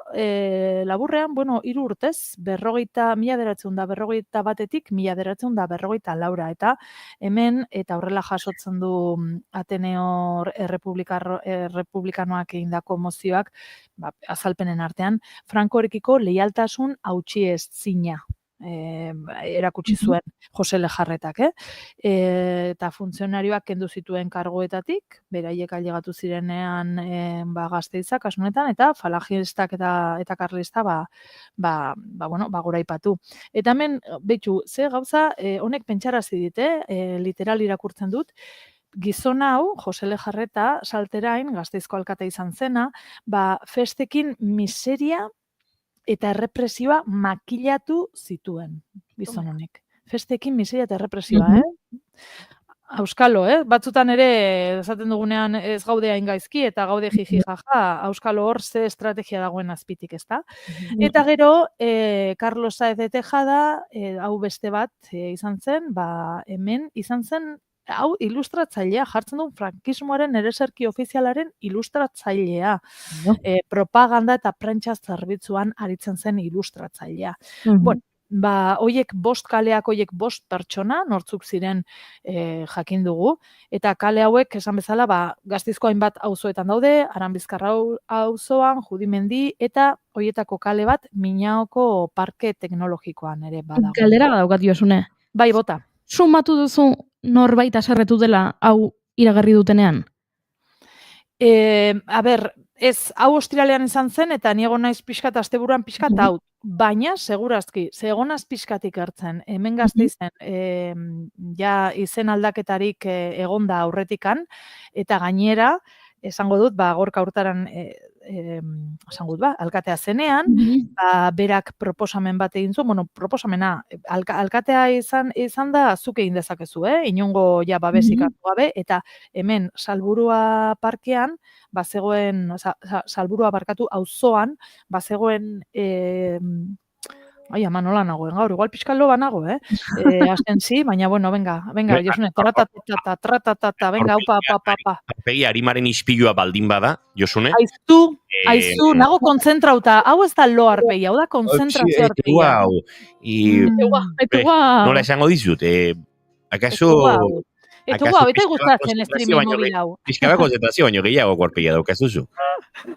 S10: laburrean, 3 urtez, 1941-etik 1944 eta hemen, eta horrela jasotzen du Ateneo Errepublikanoak egindako mozioak, azalpenen artean, Frankorekiko leialtasun hautsiezina erakutsi zuen Jose Lejarretak, eta funtzionarioak kendu zituen kargoetatik, beraiek ailegatu zirenean Gasteizak kasunetan, eta falangistak eta karlista goraipatu. Eta hemen, betxu, ze gauza, honek pentsarazi dit, literal irakurtzen dut, gizon hau, Jose Lejarreta, Salterain, Gasteizko alkate izan zena, festekin miseria eta errepresioa makilatu zituen, gizon honek. Festekin miseria eta errepresioa, Auskalo, batzutan ere, esaten dugunean ez gaude hain gaizki, eta gaude jiji jaja, auskalo hor ze estrategia dagoen azpitik, ezta? Eta gero, Carlos Sáez de Tejada, hau beste bat izan zen, hemen izan zen, hau ilustratzailea, jartzen du frankismoaren ereserki ofizialaren ilustratzailea. Propaganda eta prentsa zerbitzuan aritzen zen ilustratzailea. Hoiek 5 kaleak, hoiek 5 pertsona, nortzuk ziren jakin dugu, eta kale hauek, esan bezala, Gasteizko hainbat auzoetan daude, Aranbizkarra auzoan, Judimendi, eta hoietako kale bat Minaoko Parke Teknologikoan ere badago.
S3: Galdera badaukat Josune.
S10: Bai, bota.
S3: Sumatu duzu norbait haserretu dela hau iragarri dutenean?
S10: Ez, hau ostiralean izan zen, eta niego naiz pixkat, asteburuan pixkat hau. Baina, segurazki, segonaz pixkatik hartzen, hemen Gasteizen, ja izen aldaketarik egonda aurretikan, eta gainera, esango dut, Gorka Hurtaran, esango dut, alkatea zenean, berak proposamen bat egin zuen, proposamena, alkatea izan da, zuk egin dezakezu, inongo babesik hartu gabe, eta hemen Salburua parkean, Salburua barkatu auzoan, zegoen, nola nagoen gaur, igual pixka loba nago, azten baina, venga, Josune, tratatata, venga, upa.
S2: Arpegi harimaren ispilua baldin bada, Josune?
S10: Aizu, nago kontzentrauta, hau ez da lo arpegi, hau da kontzentrazio arpegi.
S2: Nola esango dizut, akaso...
S10: Eta gustatzen streaming mobil hau.
S2: Pixkaba konzentrazio baino gehiago arpegia daukazuzu.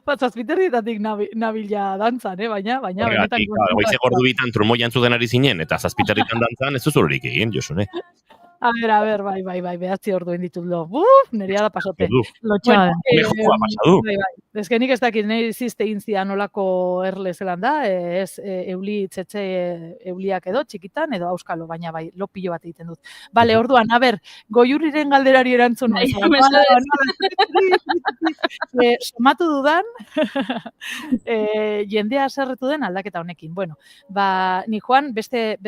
S10: Zazpiterrietatik nabila dantzan, baina benetan...
S2: Goize gordu bitan trumo jantzuten ari zinen, eta zazpiterritan dantzan ez zuzururik egin, Josune.
S10: A ver, bai, behatzi orduen ditut lo. Nerea da pasote.
S3: Lotxada.
S2: Mejokoa pasadu.
S10: Ez que nik ez dakit, nahi zizte intzia nolako erle zelan da, ez euliak edo txikitan, edo auskalo, baina bai, lo pilo bat egiten dut. Bale, orduan, Goiurriren galderari erantzun nahi. Somatu dudan, jendea haserretu den aldaketa honekin. Bueno, ni joan beste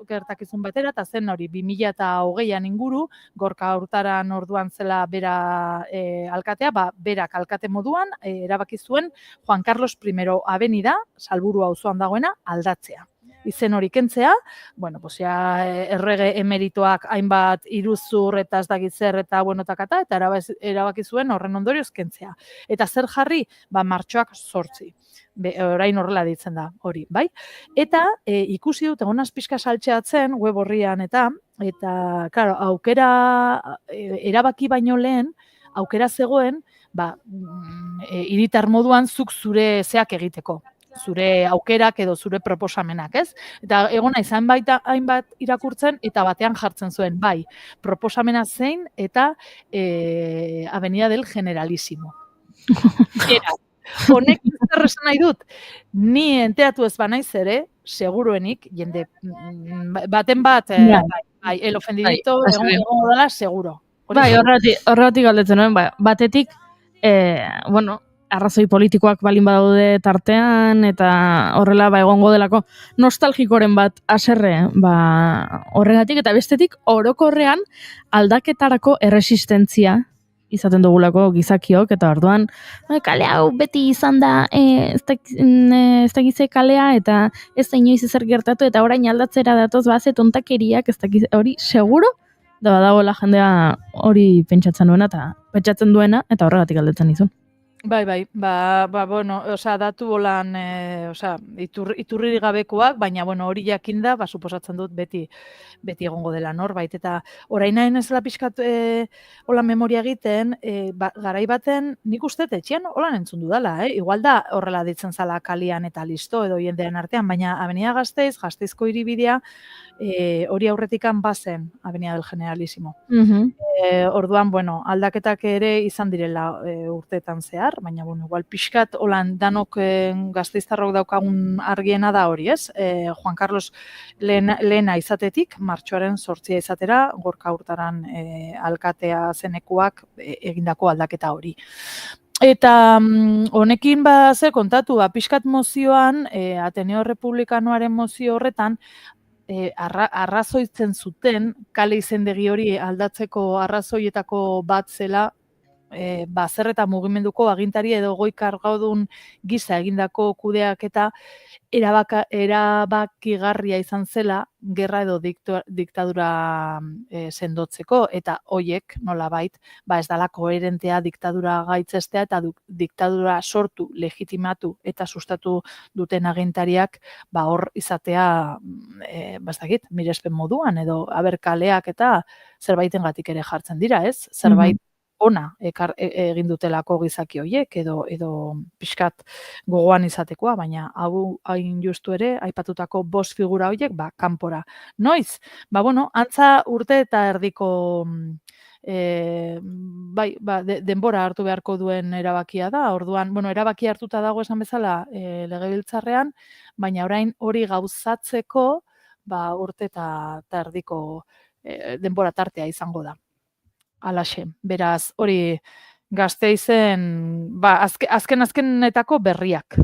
S10: gertakizun batera, eta zen hori, 2020an inguru, Gorka Hurtaran orduan zela bera alkatea, berak alkate moduan, erabaki zuen Juan Carlos I avenida, Salburu auzoan dagoena, aldatzea. Izen hori kentzea, errege emeritoak hainbat iruzur eta ez dakit zer eta eta erabaki zuen horren ondorioz kentzea. Eta zer jarri? Martxoak 8. Orain horrela ditzen da, hori, bai? Eta ikusi dut, egonaz pixka saltxeatzen, web horrian eta, claro, aukera, erabaki baino lehen, aukera zegoen, hiritar moduan zuk zure zeak egiteko. Zure aukerak edo zure proposamenak, ez? Eta egona izan hainbat irakurtzen, eta batean jartzen zuen, bai, proposamena zein eta Avenida del Generalísimo. Honek zer esan nahi dut, ni enteratu ez banaiz ere, seguruenik, jende baten bat, el ofendidito, egon dela, seguro.
S3: Bai, horregatik galdetzen nuen, batetik, arrazoi politikoak balin badaude tartean, eta horrela egongo delako nostalgikoren bat haserre horregatik, eta bestetik orokorrean aldaketarako erresistentzia izaten dugulako gizakiok, eta orduan kale hau beti izan da ez dakize kalea, eta ez da inoiz ezer gertatu, eta orain aldatzera datoz ze tontakeriak, ez dakize hori seguro, da badagoela jendea hori pentsatzen duena, eta horregatik aldetzen izun.
S10: Bai, bueno, datu holan, iturririk gabekoak, baina, bueno, hori jakinda, suposatzen dut beti egongo dela norbait, eta orain nahi nezela pixkat hola memoria egiten, garai baten, nik uste etxean holan entzun dudala, igual da horrela ditzen zala kalian eta listo edo jendean artean, baina Avenida Gasteizko hiribidea, hori aurretikan bazen Avenida del Generalísimo. Orduan, bueno, aldaketak ere izan direla urteetan zehar, baina, bueno, igual pixkat, holan danok gasteiztarrok daukagun argiena da hori, ez? Juan Carlos lehena izatetik, martxoaren 8 izatera, Gorka Hurtaran alkatea zenekuak egindako aldaketa hori. Eta honekin ze kontatu, pixkat mozioan, Ateneo Republikanoaren mozio horretan, arrazoitzen zuten, kale izendegi hori aldatzeko arrazoietako bat zela, baser eta mugimenduko agintari edo goi kargaudun gisa egindako kudeaketa erabakigarria izan zela gerra edo diktadura sendotzeko, eta hoiek nolabait ez dela koherentea diktadura gaitzestea eta diktadura sortu, legitimatu eta sustatu duten agintariak hor izatea mirespen moduan edo kaleak eta zerbaitengatik ere jartzen dira, ez? Zerbait ona egin dutelako gizaki horiek edo pixkat gogoan izatekoa, baina hau hain justu ere aipatutako 5 figura horiek kanpora. Noiz? Bueno, antza urte eta erdiko denbora hartu beharko duen erabakia da. Orduan, bueno, erabaki hartuta dago esan bezala legebiltzarrean, baina orain hori gauzatzeko urte eta erdiko denbora tartea izango da. Alaxe, beraz, hori Gasteizen, azkenetako berriak.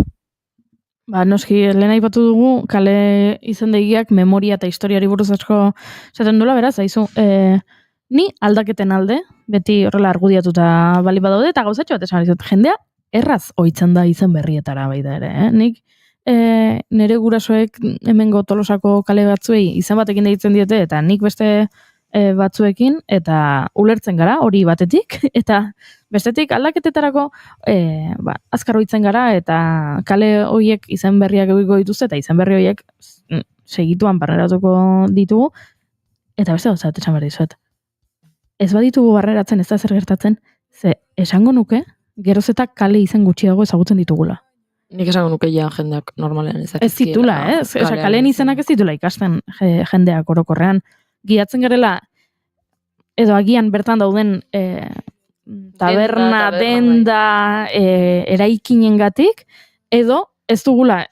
S3: Noski, lehen aipatu dugu, kale izendegiak memoria eta historiari buruz asko zaten duela, beraz, haizu, ni aldaketen alde, beti horrela argudiatuta bali badaude, eta gauzatxo bat esan dizut, jendea erraz ohitzen da izen berrietara baita ere, Nik nire gurasoek hemengo Tolosako kale batzuei izen batekin deitzen diete, eta nik beste batzuekin, eta ulertzen gara, hori batetik, eta bestetik aldaketetarako azkar ohitzen gara, eta kale horiek izen berriak egiko dituzte, eta izen berri horiek segituan barreratuko ditugu, eta beste gauzat esan behar dizuet. Ez baditugu barreratzen, ez da zer gertatzen, ze esango nuke, geroz eta kale izen gutxiago ezagutzen ditugula.
S4: Nik esango nuke ja jendeak normalean ezakizkiela.
S3: Ez zitula, ez? Kaleen izenak ez zitula ikasten jendeak orokorrean. Giatzen garela, edo agian bertan dauden taberna, denda, eraikinengatik, edo ez dugula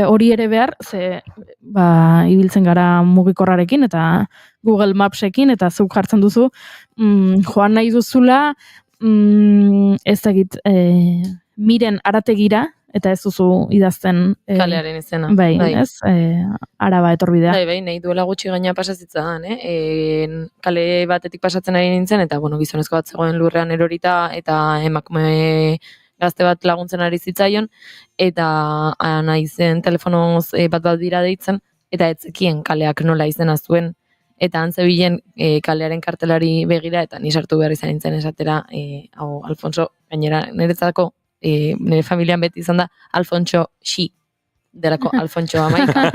S3: hori ere behar, ze ibiltzen gara mugikorrarekin eta Google Mapsekin, eta zuk jartzen duzu, joan nahi duzula, ez dakit, miren arategira, eta ez duzu idazten
S4: kalearen izena.
S3: Bai. Ez? Araba etorbidea.
S4: Bai, nahi duela gutxi gaina pasazitza da, kale batetik pasatzen ari nintzen, eta, bueno, gizonezko bat zegoen lurrean erorita, eta emakume gazte bat laguntzen ari zitzaion, eta nahi zen telefonoz bat dira deitzen, eta etzekien kaleak nola izena zuen, eta antzebilen kalearen kartelari begira, eta ni sartu behar izan nintzen esatera, hau, Alfonso, gainera, niretzako, nire familian beti izan da Alfonso Xi, delako Alfonso Amaika,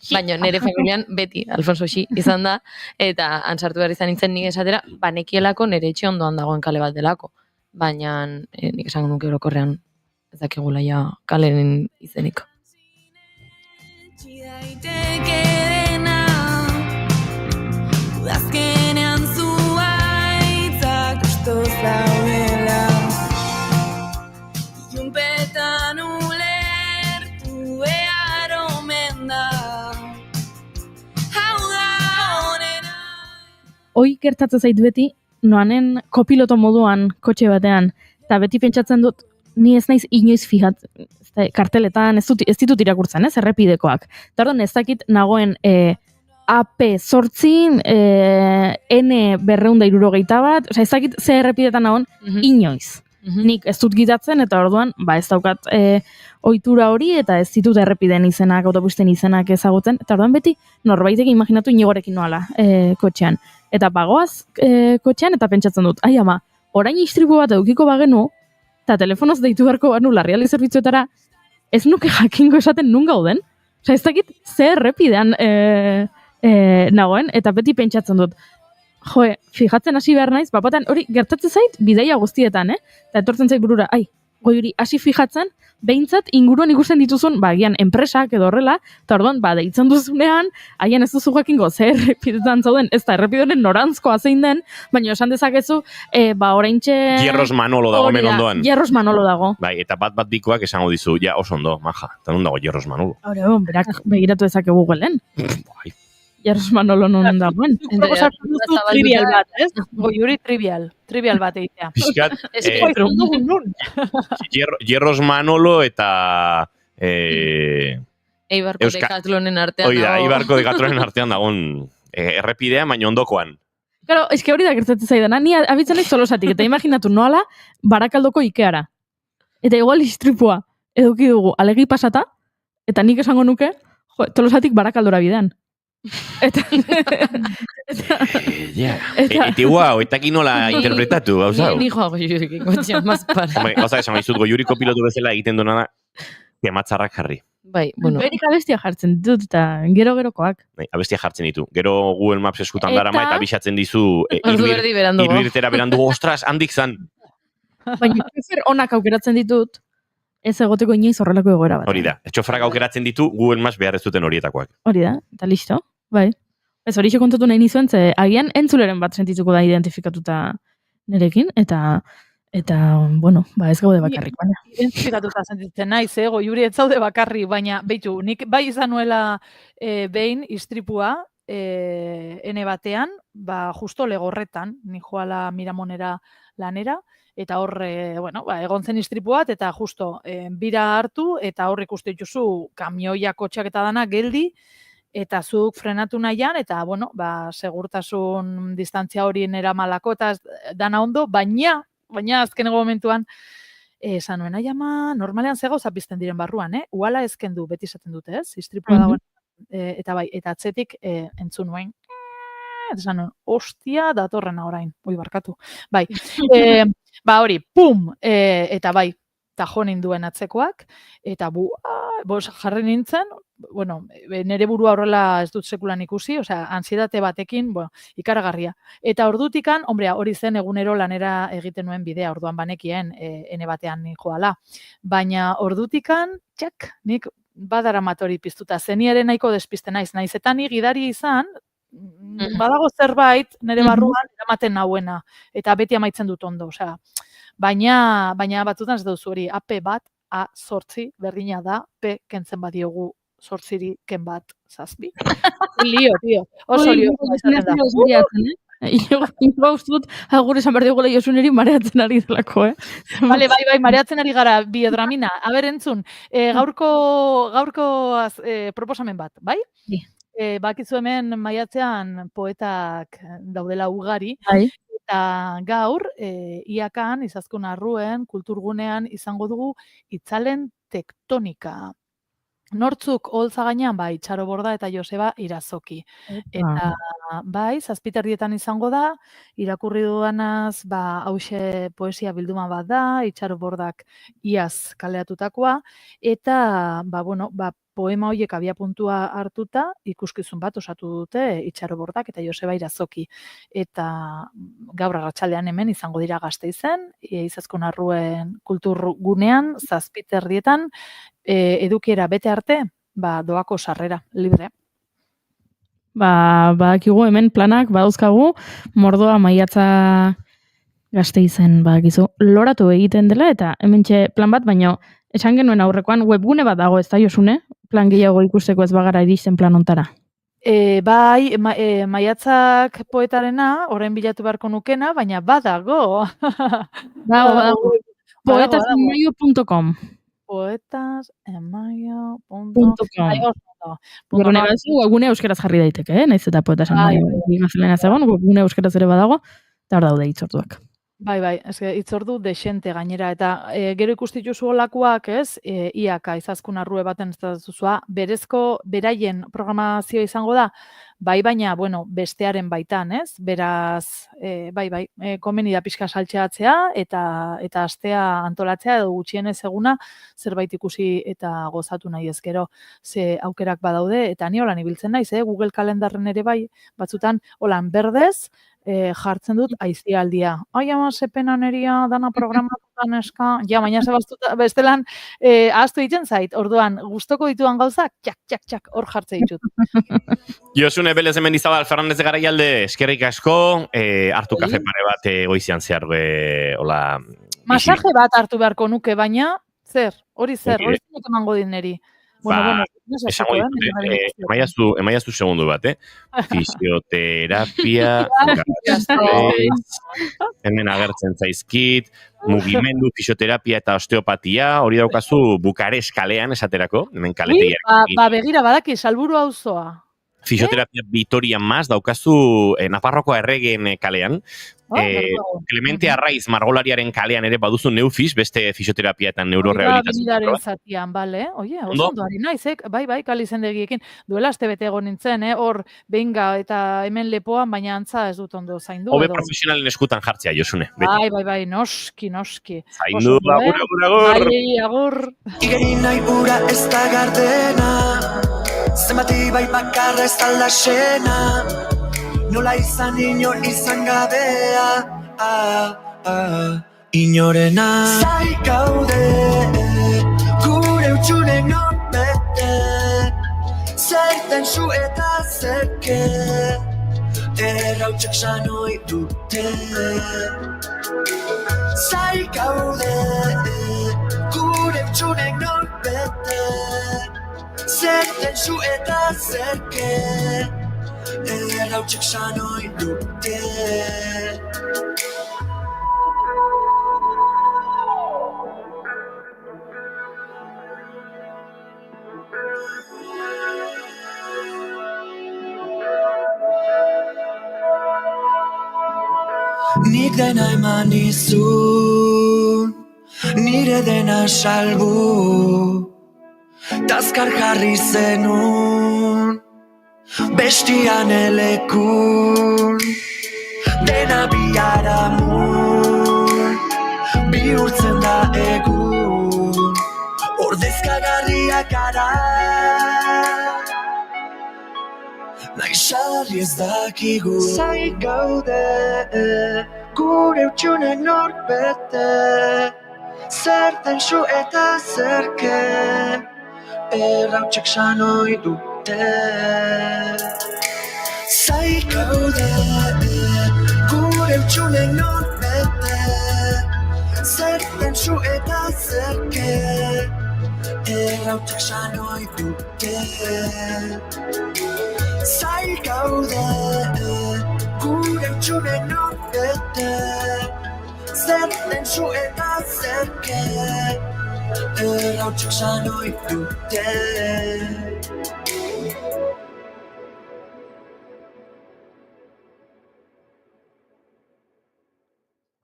S4: baina nire familian beti Alfonso Xi izan da, eta ansartu behar izan nintzen nik esatera, banekielako nire etxe ondoan dagoen kale bat delako, baina nik esango nuke orokorrean ez dakigula ja kaleren izenik.
S6: Azkenean zuaitzak ustoz daudela Iunpetan ulertu behar omen da Hau da honena
S3: Hoi gertatzen zait beti, noanen kopiloto moduan kotxe batean, eta beti pentsatzen dut, ni ez naiz inoiz fijat, karteletan ez ditut irakurtzen, errepidekoak. Eta orduan ez dakit nagoen AP8, N271, ez dakit ze errepidetan nagoen inoiz. Nik ez dut gidatzen, eta orduan, ez daukat ohitura hori, eta ez ditut errepiden izenak, autobusten izenak ezagutzen, eta orduan beti norbaitek imaginatu inigorekin noala kotxean. Eta bagoaz kotxean, eta pentsatzen dut, ai ama, orain istripu bat edukiko bagenu, eta telefonoz deitu beharko banu larrialdi zerbitzuetara, ez nuke jakingo esaten nun gauden. Osea, ez dakit ze errepidean nagoen, eta beti pentsatzen dut, fijatzen hasi behar naiz, bapatean hori gertatzen zait bidaia guztietan, eta etortzen zait burura, Goiuri, hasi fijatzen, behintzat inguruan ikusten dituzun, agian enpresak edo horrela, eta orduan, deitzen duzunean, haien ez duzu jakingo, ze errepidetan zauden, ez da errepidoren norantzkoa zein den, baina esan dezakezu, oraintxe...
S2: Hierros Manolo dago men ondoan.
S3: Hierros Manolo dago.
S2: Bai, eta bat dikoak esango dizu, ja, oso ondo, maja, eta non dago Hierros Manolo.
S3: Hore, berak begiratu ezake Googleen.
S2: Bai.
S3: Hierros Manolo non dagoen.
S10: Proposatu duzu trivial bat, ez? Goiuri trivial bat egitea.
S2: Piskat,
S10: Nun.
S2: Hierros Manolo eta...
S4: Eibarko Decatlonen artean
S2: Oida,
S4: dago.
S2: Eibarko Decatlonen artean dagoen errepidea, baina ondokoan.
S3: Claro, eske hori da gertatzen zaidana. Ni abitzen naiz Tolosatik, eta imaginatu noala Barakaldoko Ikeara. Eta igual istripua eduki dugu alegi pasata, eta nik esango nuke, Tolosatik Barakaldora bidean. Eta
S2: Oetaki nola interpretatu, gauza?
S4: Ni joago Goiuriko kotxean mazpara.
S2: Gauza, esan izut, Goiuriko pilotu bezala egiten duena da, tematzarrak jarri.
S4: Bai, bueno.
S3: Berik abestia jartzen ditut, eta gero-gerokoak.
S2: Bai, abestia jartzen ditu. Gero Google Maps eskutan darama eta bisatzen dizu
S4: Ordu erdi berandugo.
S2: irritera berandugo, ostras, handik zan.
S3: Baina, txofer onak aukeratzen ditut, ez egoteko inoiz horrelako egoera bat.
S2: Hori da, txoferrak aukeratzen ditu Google Maps behar ez duten horietakoak.
S3: Hori da, eta listo, bai. Ez hori kontatu nahi nizuen, ze agian entzuleren bat sentituko da identifikatuta nerekin, eta bueno, ez gaude bakarrik, baina.
S10: Identifikatuta sentitzen naiz, Goiuri ez zaude bakarri, baina beitu, nik bai izan nuela behin istripua, ene batean, justo legorretan, ni joala Miramonera lanera, eta hor, egon zen istripu bat, eta justo bira hartu, eta hor ikuste dituzu kamioiak kotxeak eta dana geldi, eta zuk frenatu nahian, eta, segurtasun distantzia hori eramalako, eta dana ondo, baina azkeneko momentuan, esan nuen, normalean ze gauza pizten diren barruan, uala ezkendu beti esaten dute, ez? Istripua dagoen, eta atzetik entzun nuen, eta esan nuen, ostia, datorrena orain, barkatu. Bai, hori, pum, eta bai, tajo ninduen atzekoak, eta jarri nintzen, nire burua horrela ez dut sekulan ikusi, ansiedate batekin, ikaragarria. Eta ordutikan, hori zen egunero lanera egiten nuen bidea, orduan banekien, ene batean joala. Baina ordutikan, nik badaramat hori piztuta, zeniaren nahiko despiste naiz eta ni gidari izan, badago zerbait nire barruan eramaten nauena, eta beti amaitzen dut ondo, baina batzutan ez duzu hori, AP bat, A8 berdina da, P kentzen badiogu 8 ken bat 7. Lio, tío. Oso lio.
S3: Igo ustut, agur esan behar digula Josuneri mareatzen ari delako,
S10: Bai, mareatzen ari gara biodramina. Aber entzun, gaurko proposamen bat, bai? Bakizu hemen maiatzean poetak daudela ugari, eta gaur, iakan, Izaskun Arruen, kulturgunean izango dugu itzalen tektonika. Nortzuk holtza gainean, Itxaro Borda eta Joseba Irazoki. Eta, 7:30 izango da, irakurri dudanaz, hauxe poesia bilduma bat da, Itxaro Bordak iaz kaleatutakoa, eta, poema horiek abiapuntua hartuta, ikuskizun bat osatu dute Itxaro Bordak eta Joseba Irazoki. Eta gaur arratsaldean hemen izango dira Gasteizen, Izaskun Arruen kulturgunean, 7:30, edukiera bete arte, doako sarrera, libre.
S3: Badakigu hemen planak, badauzkagu, mordoa maiatza Gasteizen, badakizu, loratu egiten dela, eta hementxe plan bat, baino, esan genuen aurrekoan, webgune bat dago, ez da Josune? Plan gehiago ikusteko ez bagara iristen plan ontara.
S10: Maiatzak poetarena, orain bilatu beharko nukena, baina badago.
S3: Poetasemaio.com Webgune euskeraz jarri daiteke, naiz eta poetasen gaztelena zegoen, webgune euskeraz ere badago, eta hor daude hitzortuak.
S10: Bai, eske hitzordu dexente gainera, eta gero ikusti duzu olakoak, ez? Iaka izaskun arrue baten ez da zuzua, berezko beraien programazioa izango da, bai, baina, bueno, bestearen baitan, ez? Beraz, komeni da pixka saltxeatzea, eta astea antolatzea, edo gutxienez eguna, zerbait ikusi eta gozatu nahi ez gero, ze aukerak badaude, eta ni holan ibiltzen naiz, Google kalendarren ere bai, batzutan, holan berdez, jartzen dut aizialdia. Ai, ama, sepena neria, dana programatutan eska. Ja, baina bestelan ahaztu egiten zait. Orduan, gustoko ditudan gauzak, txak, hor jartzen ditut.
S2: Josune Belez Mendizabal, Fernandez de Garaialde, eskerrik asko, hartu kafe pare bat goizian zehar, hola...
S10: Masaje bat hartu beharko nuke, baina, hori zinek emango dit neri. Bueno,
S2: esango ditut, emaiaztu segundu bat, Fisioterapia, hemen agertzen zaizkit, mugimendu, fisioterapia eta osteopatia, hori daukazu Bukares kalean esaterako, hemen kaletegiak.
S10: Begira, badaki, Salburu auzoa.
S2: Fisioterapia Vitoria Mas daukazu Nafarroko erregen kalean. Clemente Arraiz margolariaren kalean ere baduzu Neufis, beste fisioterapia eta neurorehabilitazio.
S10: Bidaren zatian, bale? Oie, oso ondo ari naizek, bai, kalizendegiekin. Duela aste bete egon nintzen, hor benga eta hemen lepoan, baina antza ez dut ondo zaindu.
S2: Hobe profesionalen eskutan jartzea, Josune.
S10: Bai, noski.
S2: Zaindu, agur.
S10: Bai, agur.
S9: Igeri nahi ura ez da gardena, zenbati bai bakarra ez aldasena, nola izan inor izan gabea, inorena. Zai gaude, gure utxunek non bete, zerten zu eta zerke, errautxek sanoi dute. Zai gaude, gure utxunek non bete, zerten zu eta zerke, errautxek sanoi dute. Nik dena eman izun, nire dena salbu, tazkar jarri zenun, bestian elekun, dena biharamun, bihurtzen da egun, ordezkagarriak gara. Naixarri ez dakigu, zai gaude, gure utxunek nork bete, zerten zu eta zerke, errautxek sanoi dute. Zai gaude, gure utxunek nork bete, zerten zu eta zerke, errautxek sanoi dute. Zai gaude, gure utxunek nork bete, zerten zu eta zerke, errautxek sanoi dute.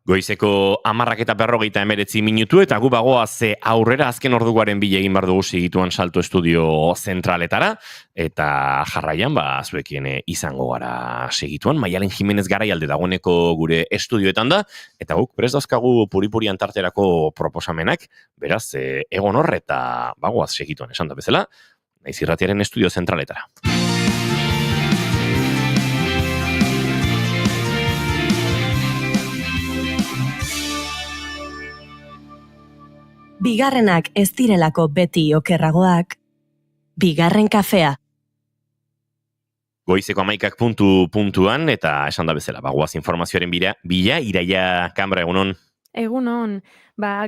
S2: Goizeko 10:40 minutu eta gu bagoaz aurrera azken orduaren bila egin behar dugu segituan Salto Estudio zentraletara eta jarraian zuekin izango gara segituan. Maialen Jimenez Garaialde dagoeneko gure estudioetan da eta guk prest dauzkagu puri-purian tarterako proposamenak, beraz egon hor eta bagoaz segituan esan da bezala, Naiz Irratiaren estudio zentraletara.
S1: Bigarrenak ez direlako beti okerragoak. Bigarren kafea.
S2: Goizeko 11 puntuan eta esan da bezala, bagoaz informazioaren bila, Iraia Kambra, egunon.
S11: Egunon,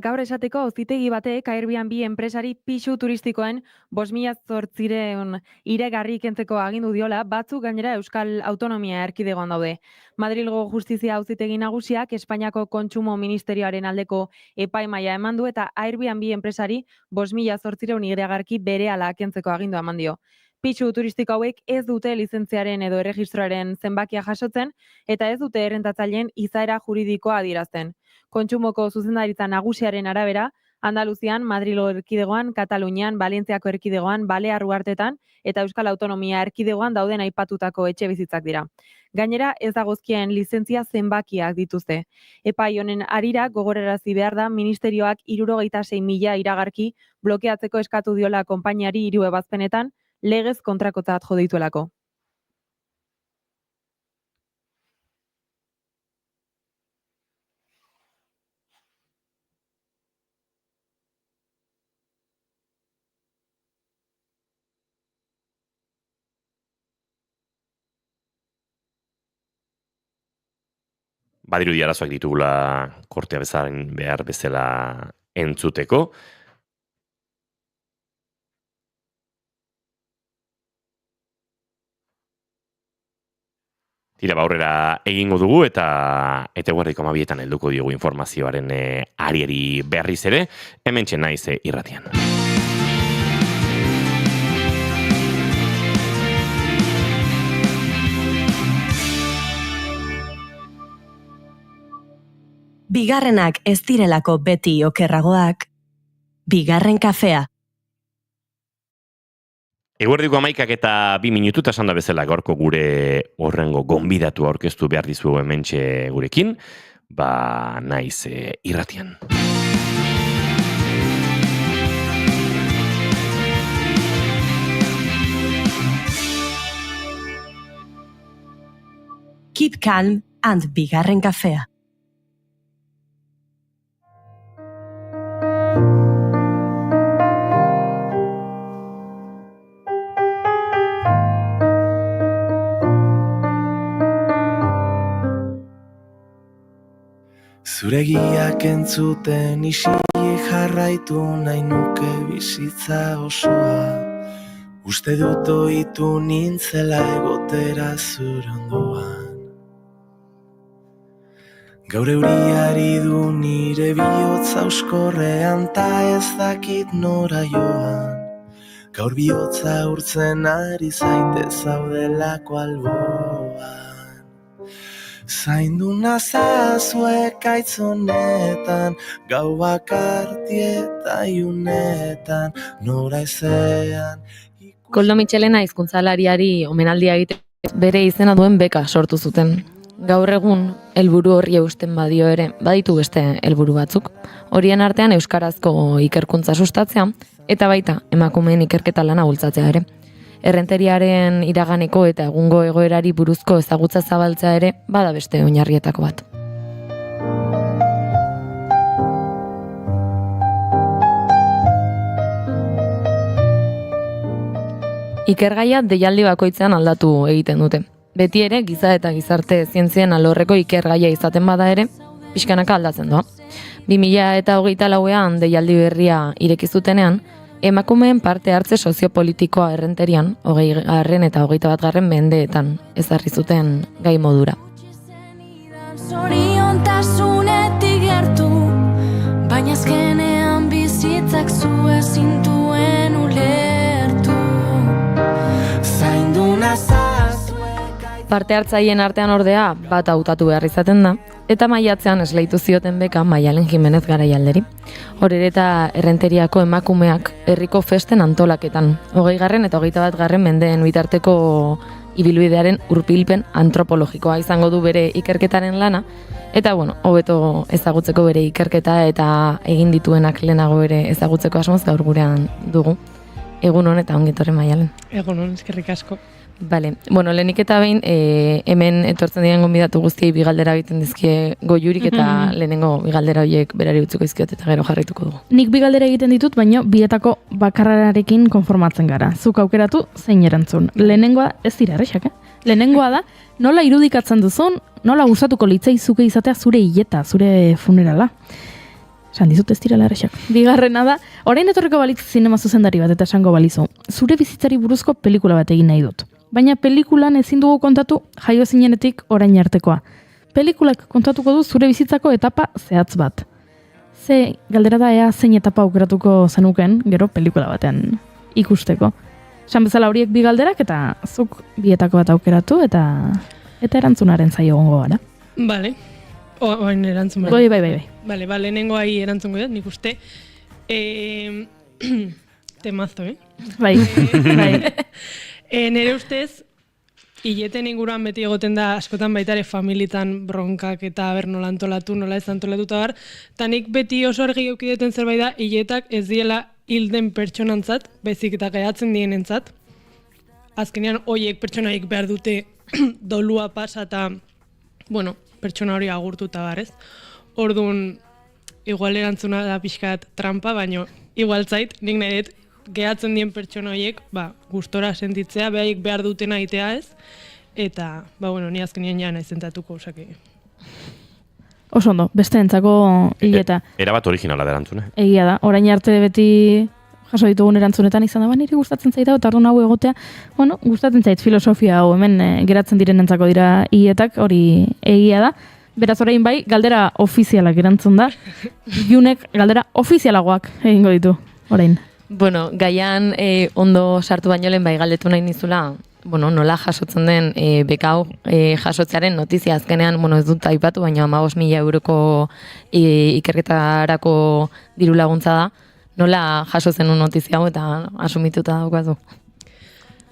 S11: gaur esateko auzitegi batek Airbnb enpresari pisu turistikoen 5.800 iragarri kentzeko agindu diola, batzuk gainera Euskal Autonomia Erkidegoan daude. Madrilgo Justizia Auzitegi Nagusiak Espainiako Kontsumo Ministerioaren aldeko epaimaila eman du eta Airbnb enpresari 5.800 iragarki berehala kentzeko agindua eman dio. Pisu turistiko hauek ez dute lizentziaren edo erregistroaren zenbakia jasotzen eta ez dute errentatzaileen izaera juridikoa adierazten. Kontsumoko zuzendaritza nagusiaren arabera, Andaluzian, Madrilo erkidegoan, Katalunian, Valentziako erkidegoan, Balear uhartetan eta Euskal Autonomia erkidegoan dauden aipatutako etxebizitzak dira. Gainera, ez dagozkien lizentzia zenbakiak dituzte. Epai honen harira gogorarazi behar da ministerioak 76.000 iragarki blokeatzeko eskatu diola konpainiari 3 ebazpenetan, legez kontrakotzat jo dituelako.
S2: Badirudi arazoak ditugula kortea behar bezala entzuteko. Tira, aurrera egingo dugu eta eguerdiko 12etan helduko diogu informazioaren arieri berriz ere, hementxe naiz irratian.
S1: Bigarrenak ez direlako beti okerragoak, bigarren kafea.
S2: Eguerdiko 11 eta 2 minutu eta esan da bezala gaurko gure horrengo gonbidatu aurkeztu behar dizugu hementxe gurekin, naiz irratian.
S1: Keep calm and bigarren kafea.
S8: Zuregiak entzuten isilik jarraitu nahi nuke bizitza osoa. Uste dut ohitu nintzela egotera zure ondoan. Gaur euriari du nire bihotza euskorrean ta ez dakit nora joan. Gaur bihotza urtzen ari zaite zaudelako alboan. Zaindu nazazue kaitzonetan, gau bakarti eta iunetan, nora ezean.
S4: Koldo Mitxelena hizkuntzalariari omenaldia egite bere izena duen beka sortu zuten. Gaur egun, helburu horri eusten badio ere, baditu beste helburu batzuk. Horien artean euskarazko ikerkuntza sustatzea, eta baita emakumeen ikerketa lana bultzatzea ere. Errenteriaren iraganeko eta egungo egoerari buruzko ezagutza zabaltzea ere bada beste oinarrietako bat. Ikergaia deialdi bakoitzean aldatu egiten dute. Beti ere giza eta gizarte zientzien alorreko ikergaia izaten bada ere, pixkanaka aldatzen doa. 2024ean deialdi berria ireki zutenean, emakumeen parte hartze soziopolitikoa errenterian, 20. eta 21. mendeetan ezarri zuten gai modura.
S6: Zoriontasunetik gertu, baina azkenean bizitzak zu ezin duen ulertu.
S8: Zaindu nazazue.
S4: Parte hartzaileen artean ordea bat hautatu behar izaten da, eta maiatzean esleitu zioten beka Maialen Jimenez Garaialderi. Horere eta errenteriako emakumeak herriko festen antolaketan, 20. eta 21. mendeen bitarteko ibilbidearen hurbilpen antropologikoa izango du bere ikerketaren lana, eta hobeto ezagutzeko bere ikerketa eta egin dituenak lehenago ere ezagutzeko asmoz gaur gurean dugu. Egun hon eta ongi etorri Maialen.
S3: Egun hon, eskerrik asko.
S4: Bale, lehenik eta behin, hemen etortzen diren gonbidatu guztiei bigaldera egiten dizkie goiurik eta lehenengo bigaldera horiek berari utziko izkiot eta gero jarrituko dugu.
S3: Nik bigaldera egiten ditut, baina bietako bakarrarekin konformatzen gara. Zuk aukeratu zein erantzun. Lehenengoa ez dira errexak, Lehenengoa da, nola irudikatzen duzun, nola gustatuko litzaizuke izatea zure hileta, zure funerala. Esan dizut ez direla errexak. Bigarrena da, orain etorriko balitz zinema zuzendari bat eta esango balizu. Zure bizitzari buruzko pelikula bat egin nahi dut. Baina pelikulan ezin dugu kontatu jaio zinenetik orain artekoa. Pelikulak kontatuko du zure bizitzako etapa zehatz bat. Ze galdera da ea zein etapa aukeratuko zenuken, gero pelikula batean ikusteko. Esan bezala horiek bi galderak eta zuk bietako bat aukeratu eta erantzunaren zaio gongo gara.
S12: Vale. Oain erantzun behar.
S3: Bai.
S12: Vale, lehenengo ahi erantzungo dut, nik uste. Temazo,
S3: Bai.
S12: Nere ustez, hileten inguruan beti egoten da askotan baitare familitan bronkak eta ber nola antolatu, nola ez antolatuta bar. Ta nik beti oso argi eukideten zerbait da, hiletak ez diela hilden pertsonantzat, bezik eta gehatzen dienentzat. Azkenean, hoiek pertsonaiek behar dute dolua pasa eta, pertsona hori agurtuta barez. Orduan, igual erantzuna da pixkat trampa, baino igual zait, nik nahi dut, gehatzen dien pertsona horiek, gustora sentitzea, behaiek behar dutena egitea ez, eta, ni azkenean ja nahi zentatuko osake.
S3: Oso ondo, beste entzako hileta.
S2: Erabat originala da erantzune.
S3: Egia da, orain arte beti jaso ditugun erantzunetan izan da, niri gustatzen zaita, eta orduan hau egotea, gustatzen zait filosofia hau hemen geratzen direnentzako dira hiletak, hori egia da. Beraz orain bai, galdera ofizialak erantzun da. Junek galdera ofizialagoak egingo ditu, orain.
S4: Gaian ondo sartu baino lehen bai galdetu nahi nizula, nola jasotzen den bekau jasotzearen notizia azkenean, ez dut aipatu, baina 15.000 euroko ikerketarako diru laguntza da. Nola jaso zen notizia hau eta asumituta daukazu?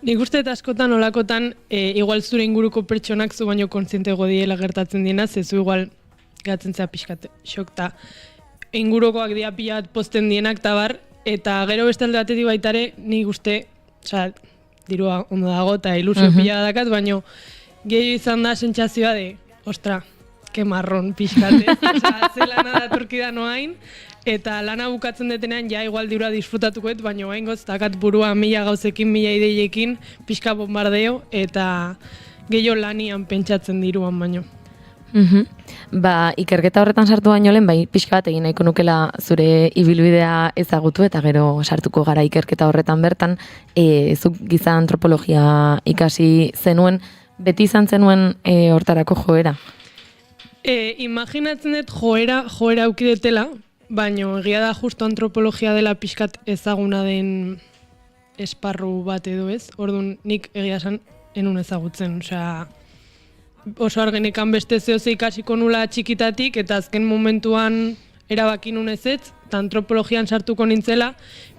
S12: Nik uste eta askotan olakotan igual zure inguruko pertsonak zu baino kontzientego diela gertatzen diena, zezu igual gatzen zea pixkat xokta ingurukoak dia pila bat posten dienak tabar, eta gero beste alde batetik baitare nik uste, dirua ondo dago eta ilusio pila dakat, baino gehiago izan da sentsazioa de, ostra, ke marron pixkate, zelana da turkida noain, eta lana bukatzen detenean ja igual dirua disfrutatukoet, baina baingoz, dakat burua 1000 gauzekin, 1000 ideiekin, pixka bombardeo, eta gehiago lanian pentsatzen diruan baino.
S4: Ikerketa horretan sartu baino lehen, pixka bat egin nahiko nukela zure ibilbidea ezagutu, eta gero sartuko gara ikerketa horretan bertan, zuk giza antropologia ikasi zenuen, beti izan zenuen hortarako joera?
S12: Imaginatzen dut joera aukidetela, baina egia da justo antropologia dela pixkat ezaguna den esparru bat edo ez. Orduan nik egia esan enun ezagutzen. Oso argenekan beste zehoze ikasiko nula txikitatik eta azken momentuan erabaki nun ez, eta antropologian sartuko nintzela,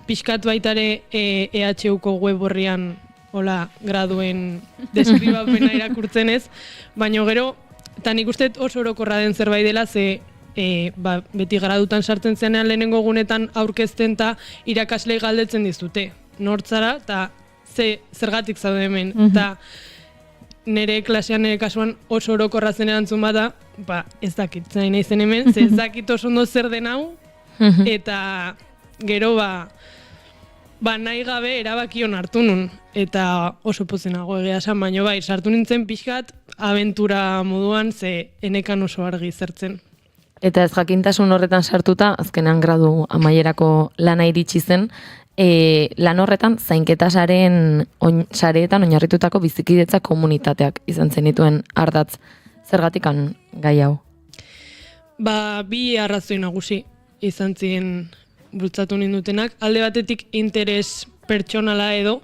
S12: pixkat baitare EHUko web horrian graduen deskribapena irakurtzen ez, baina gero, eta nik uste oso orokorra den zerbait dela, ze beti gradutan sartzen zenean lehenengo gunetan aurkezten eta irakaslei galdetzen dizute. Nortzara eta zergatik zaude hemen. Eta nire klasean, nire kasuan oso orokorra zen erantzun bada, ez dakit zain nahi zen hemen, ez dakit oso ondo zer den hau, eta gero nahi gabe erabakion hartu nun, eta oso pozenago egia esan, baina sartu nintzen pixkat abentura moduan, ze enekan oso argi zertzen.
S4: Eta ez jakintasun horretan sartuta, azkenean gradu amaierako lana iritsi zen, lan horretan zainketa sareetan oinarritutako bizikidetza komunitateak izan zenituen ardatz. Zergatikan gai hau?
S12: Bi arrazoi nagusi izan ziren bultzatu nindutenak. Alde batetik interes pertsonala edo,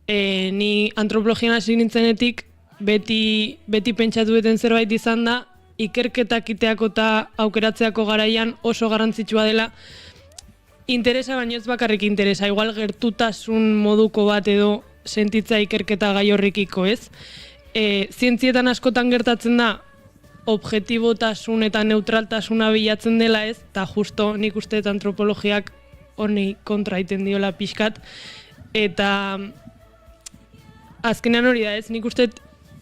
S12: ni antropologian hasi nintzenetik beti pentsatu duten zerbait izan da, ikerketak iteako eta aukeratzeako garaian oso garrantzitsua dela, interesa baino ez bakarrik interesa, igual gertutasun moduko bat edo sentitza ikerketa gai horrekiko ez. Zientzietan askotan gertatzen da, objetibotasun eta neutraltasuna bilatzen dela ez, eta justo nik uste antropologiak honi kontra iten diola pixkat, eta azkenean hori da ez, nik uste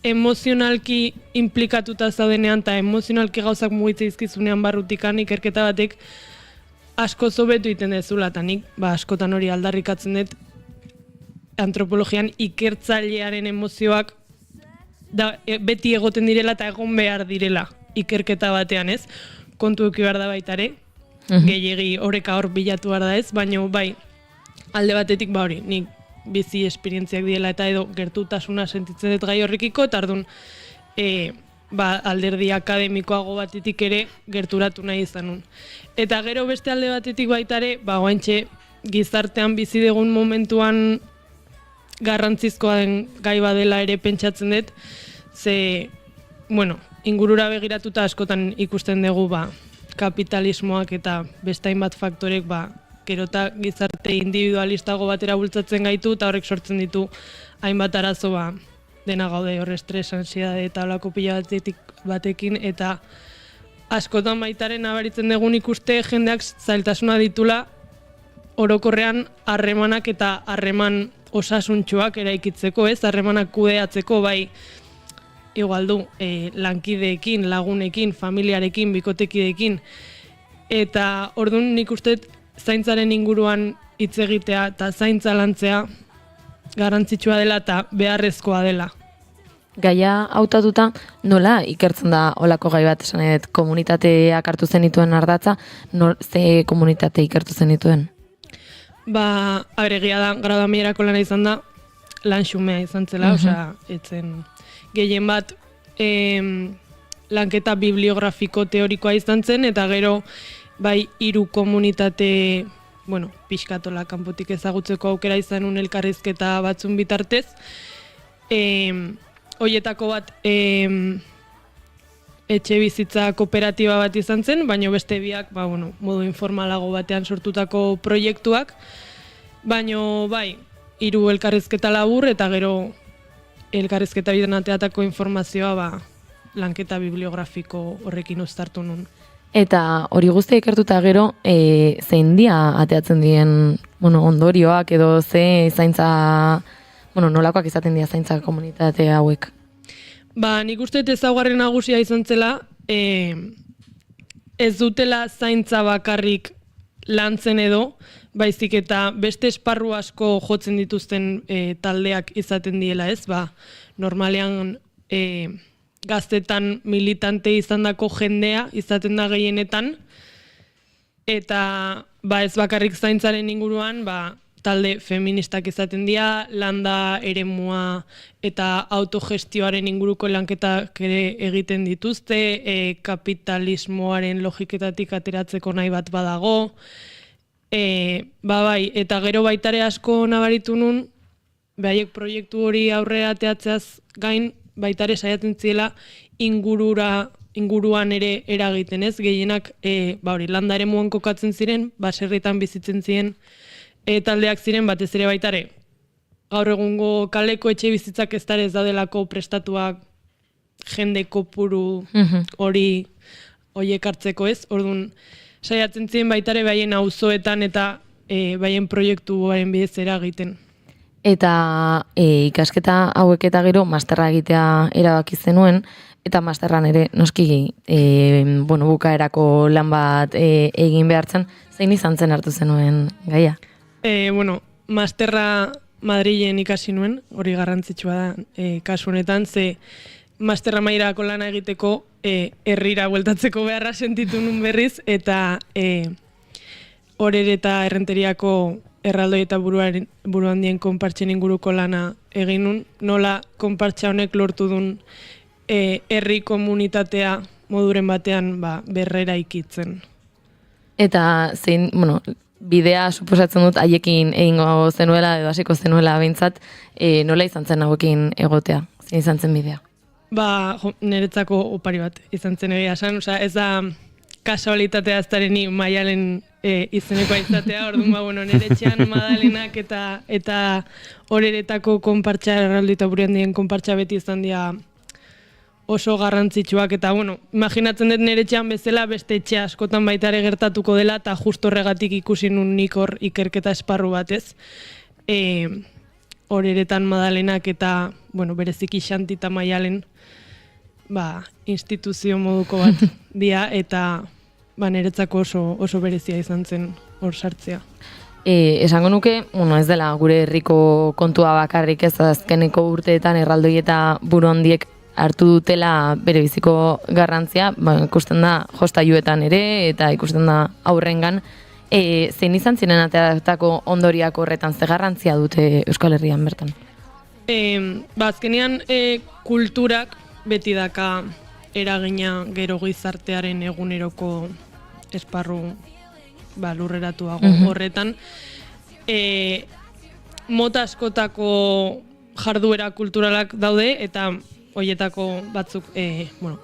S12: emozionalki implikatuta zaudenean eta emozionalki gauzak mugitze izkizunean barrutikan ikerketa batek asko zobetu iten dezula, eta nik askotan hori aldarrikatzen dut antropologian ikertzailearen emozioak beti egoten direla eta egon behar direla ikerketa batean ez, kontu eki behar da baitare, gehiegi oreka hor bilatu behar da ez, baina alde batetik hori, nik bizi esperientziak diela eta edo gertutasuna sentitzen dut gai horrekiko, eta ardun alderdi akademikoago batetik ere gerturatu nahi izanun. Eta gero beste alde batetik baitare, guaintxe gizartean bizi dugun momentuan garrantzizkoa den gai badela ere pentsatzen dut, ze, ingurura begiratuta askotan ikusten dugu, kapitalismoak eta beste hainbat faktorek, gerota gizarte individualistago batera bultzatzen gaitu, eta horrek sortzen ditu hainbat arazo, dena gaude hor estres, ansiedade eta holako pila batekin, eta askotan baitaren nabaritzen dugun ikuste jendeak zailtasuna ditula orokorrean harremanak eta harreman osasuntsuak eraikitzeko, harremanak kudeatzeko, bai igual du, lankideekin, lagunekin, familiarekin, bikotekideekin, eta orduan nik uste zaintzaren inguruan hitz egitea eta zaintza lantzea garrantzitsua dela eta beharrezkoa dela.
S4: Gaia hautatuta, nola ikertzen da olako gai bat, esan edo komunitateak hartu zenituen ardatza, ze komunitate ikertu zenituen?
S12: Egia da, gradu amierako lana izan da, lan xumea izan zela, etzen gehien bat lanketa bibliografiko teorikoa izan zen, eta gero bai 3 komunitate, pixkatola kanpotik ezagutzeko aukera izan elkarrizketa batzun bitartez. Hoietako bat etxe bizitza kooperatiba bat izan zen, baina beste biak modu informalago batean sortutako proiektuak, baina bai, 3 elkarrizketa labur eta gero elkarrizketa bidean ateatako informazioa lanketa bibliografiko horrekin uztartu nun.
S4: Eta hori guztia ikertuta gero, zein dia ateatzen dien ondorioak edo ze zaintza, nolakoak izaten dira zaintza komunitate hauek?
S12: Nik uste ezaugarri nagusia izan zela, ez dutela zaintza bakarrik lantzen edo, baizik eta beste esparru asko jotzen dituzten taldeak izaten diela, ez? Normalean gaztetan militante izandako jendea izaten da gehienetan, eta ez bakarrik zaintzaren inguruan, talde feministak izaten dira, landa eremua eta autogestioaren inguruko lanketak ere egiten dituzte, kapitalismoaren logiketatik ateratzeko nahi bat badago, eta gero baitare asko nabaritu nun, behaiek proiektu hori aurrera ateatzeaz gain, baitare saiatzen ziela inguruan ere eragiten, ez? Gehienak landa eremuan kokatzen ziren, baserritan bizitzen ziren, taldeak ziren batez ere baitare. Gaur egungo kaleko etxe bizitzak ez dara ez daudelako prestatuak jende kopuru hori horiek hartzeko, ez? Orduan, saiatzen ziren baitare baien auzoetan eta baien proiektuaren bidez eragiten.
S4: Eta ikasketa hauek eta gero masterra egitea erabaki zenuen, eta masterran ere noski bukaerako lan bat egin behartzen, zein izan zen hartu zenuen gaia?
S12: Masterra Madrilen ikasi nuen, hori garrantzitsua da kasu honetan, ze masterra mairako lana egiteko herrira bueltatzeko beharra sentitu nun berriz, eta horere eta errenteriako erraldoi eta buru handien konpartxen inguruko lana egin nun, nola konpartxa honek lortu duen herri komunitatea moduren batean berrera ikitzen.
S4: Eta zein, bidea suposatzen dut haiekin egingo zenuela edo hasiko zenuela behintzat, nola izan zen hauekin egotea? Zein izan zen bidea?
S12: Niretzako opari bat izan zen egia esan, ez da kasualitatea ez dareni Maialen izenekoa izatea, orduan nire etxean Madalenak eta horeretako konpartxa, erraldo eta buru handien konpartxa beti izan dira oso garrantzitsuak, eta imaginatzen dut nire etxean bezala beste etxe askotan baita ere gertatuko dela, eta justo horregatik ikusi nun nik hor ikerketa esparru batez. Horeretan Madalenak eta, bereziki Xanti eta Maialen, instituzio moduko bat dia, eta niretzako oso berezia izan zen hor sartzea.
S4: Esango nuke, ez dela gure herriko kontua bakarrik, ez azkeneko urteetan erraldoi eta buru handiek hartu dutela bere biziko garrantzia, ikusten da jostailuetan ere, eta ikusten da aurrengan. Zein izan ziren ateratako ondoriak horretan, ze garrantzia dute Euskal Herrian bertan?
S12: Azkenean kulturak beti daka eragina gero gizartearen eguneroko esparru lurreratuago horretan. mota askotako jarduera kulturalak daude, eta horietako batzuk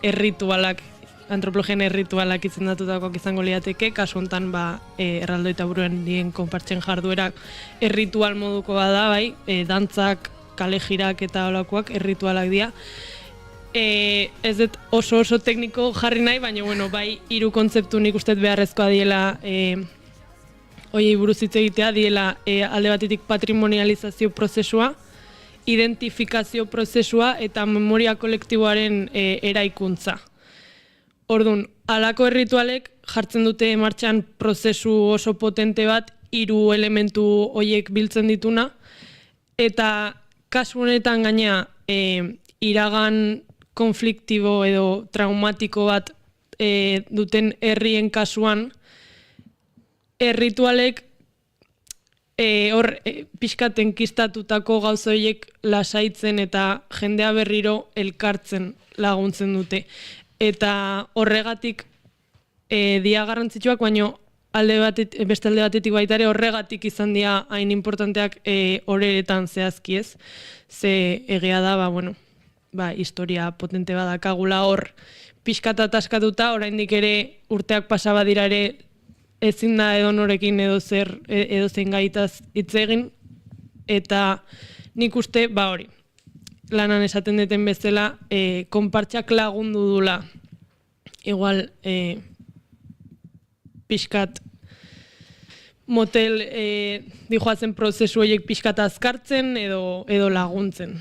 S12: erritualak, antropologian erritualak izendatutakoak izango liateke, kasu honetan erraldoi eta buruen dien konpartzen jarduerak erritual moduko bada, bai, dantzak, kalejirak eta holakoak erritualak dira. Ez dut oso tekniko jarri nahi, baina bai, 3 kontzeptu nik uste beharrezkoa diela hoiei buruz hitz egitea, diela alde batetik patrimonializazio prozesua, identifikazio prozesua eta memoria kolektiboaren eraikuntza. Orduan, halako erritualek jartzen dute martxan prozesu oso potente bat, 3 elementu horiek biltzen dituna, eta kasu honetan gaina iragan konfliktibo edo traumatiko bat duten herrien kasuan, erritualek pixkat enkistatutako gauzoiek lasaitzen eta jendea berriro elkartzen laguntzen dute. Eta horregatik dia garrantzitsuak, baina beste alde batetik baita ere horregatik izan dira hain importanteak horeretan zehazki ez. Ze egia da, historia potente badakagula hor pixkat ataskatuta, oraindik ere urteak pasaba dira ere ezin da edonorekin edo zein gaitaz hitz egin, eta nik uste, hori, lanan esaten deten bezala, konpartxak lagundu dula, igual, pixkat motel dijoazen prozesu horiek pixkat azkartzen edo laguntzen.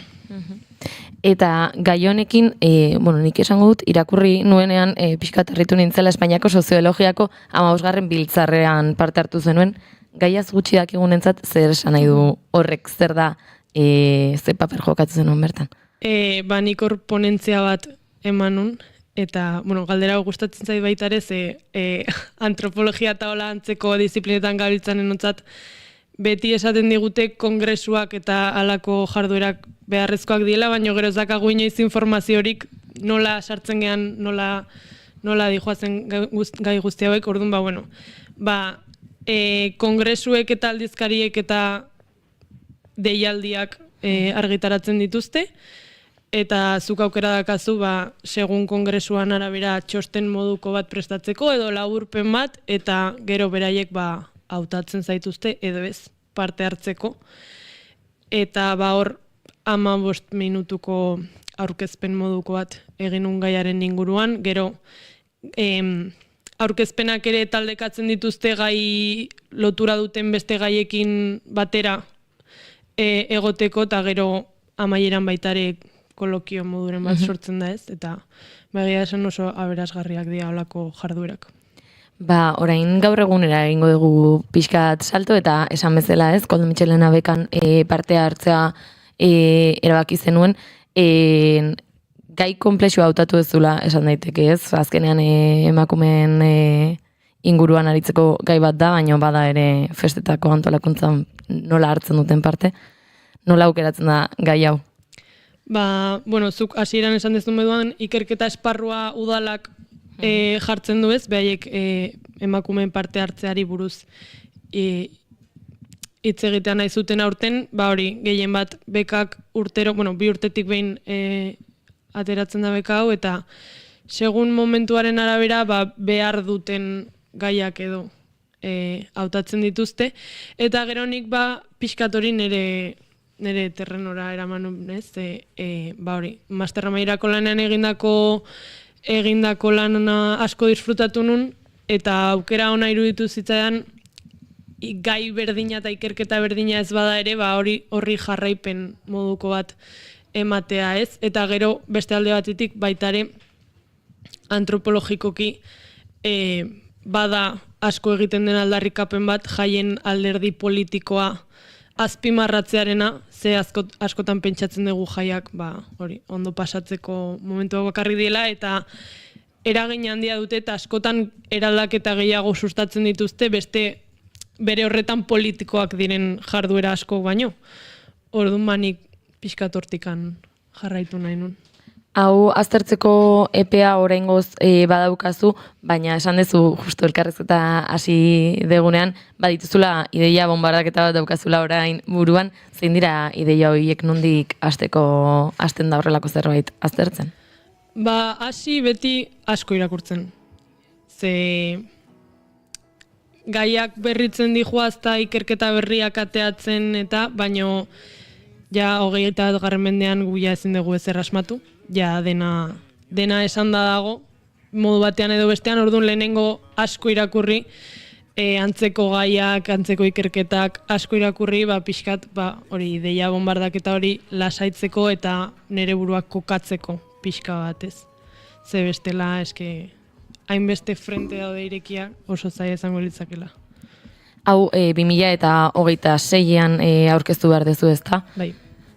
S4: Eta gai honekin, nik esango dut, irakurri nuenean pixkat harritu nintzela Espainiako soziologiako 15. biltzarrean parte hartu zenuen, gaiaz gutxi dakigunentzat zer esan nahi du horrek, zer da, ze paper jokatu zenuen bertan?
S12: Nik hor ponentzia bat emanun, eta galdera gustatzen zait baita ere, ze antropologia eta hola antzeko disiplinetan gabiltzanen ontzat, beti esaten digute kongresuak eta halako jarduerak beharrezkoak diela, baina gero ez dakagu inoiz informaziorik nola sartzen gean, nola dijoazen gai guzti hauek, orduan kongresuek eta aldizkariek eta deialdiak argitaratzen dituzte, eta zuk aukera dakazu, segun kongresuan arabera txosten moduko bat prestatzeko, edo laburpen bat, eta gero beraiek hautatzen zaituzte, edo ez, parte hartzeko. Eta hor, 15 minutuko aurkezpen moduko bat eginun gaiaren inguruan, gero aurkezpenak ere taldekatzen dituzte gai lotura duten beste gaiekin batera egoteko, eta gero amaieran baitare kolokio moduren bat sortzen da ez, eta begia esan oso aberasgarriak dira holako jarduerak.
S4: Orain gaur egunera egingo dugu pixkat salto, eta esan bezala ez, Koldo Mitxelena bekan parte hartzea erabaki zenuen, gai konplexua hautatu ez zula esan daiteke ez, azkenean emakumeen inguruan aritzeko gai bat da, baina bada ere festetako antolakuntzan nola hartzen duten parte, nola aukeratzen da gai hau?
S12: Zuk hasieran esan dezun beduan, ikerketa esparrua udalak jartzen du ez, behaiek emakumeen parte hartzeari buruz hitz egitea nahi zuten aurten, hori, gehien bat bekak urtero, 2 urtetik behin ateratzen da beka hau, eta segun momentuaren arabera behar duten gaiak edo hautatzen dituzte, eta gero nik pixkat hori nire terrenora eraman ez, hori, masterra mairako lanean egindako lan asko disfrutatu nun, eta aukera ona iruditu zitzaidan gai berdina eta ikerketa berdina ez bada ere, horri jarraipen moduko bat ematea ez, eta gero beste alde batetik baitare antropologikoki bada asko egiten den aldarrikapen bat jaien alderdi politikoa azpimarratzearena, ze askotan pentsatzen dugu jaiak ondo pasatzeko momentua bakarri diela, eta eragin handia dute, eta askotan eraldaketa gehiago sustatzen dituzte beste bere horretan politikoak diren jarduera asko baino. Orduan nik pixkat hortikan jarraitu nahi nun.
S4: Hau aztertzeko EPA oraingoz badaukazu, baina esan duzu justu elkarrizketa hasi degunean, badituzula ideia bombardaketa bat daukazula orain buruan, zein dira ideia horiek nondik hasten da horrelako zerbait aztertzen?
S12: Ba, hasi beti asko irakurtzen. Ze gaiak berritzen dijoazta ikerketa berriak ateatzen eta, baino ja 21. mendean gu ja ezin dugu ezer asmatu. Ja dena esan da dago, modu batean edo bestean, orduan lehenengo asko irakurri, antzeko gaiak, antzeko ikerketak asko irakurri, pixkat, hori ideia bombardaketa hori lasaitzeko eta nere buruak kokatzeko pixka batez. Ze bestela, eske, hainbeste frente daude irekiak oso zaila izango litzakela.
S4: Hau, 2026an aurkeztu behar dezu ezta?
S12: Bai.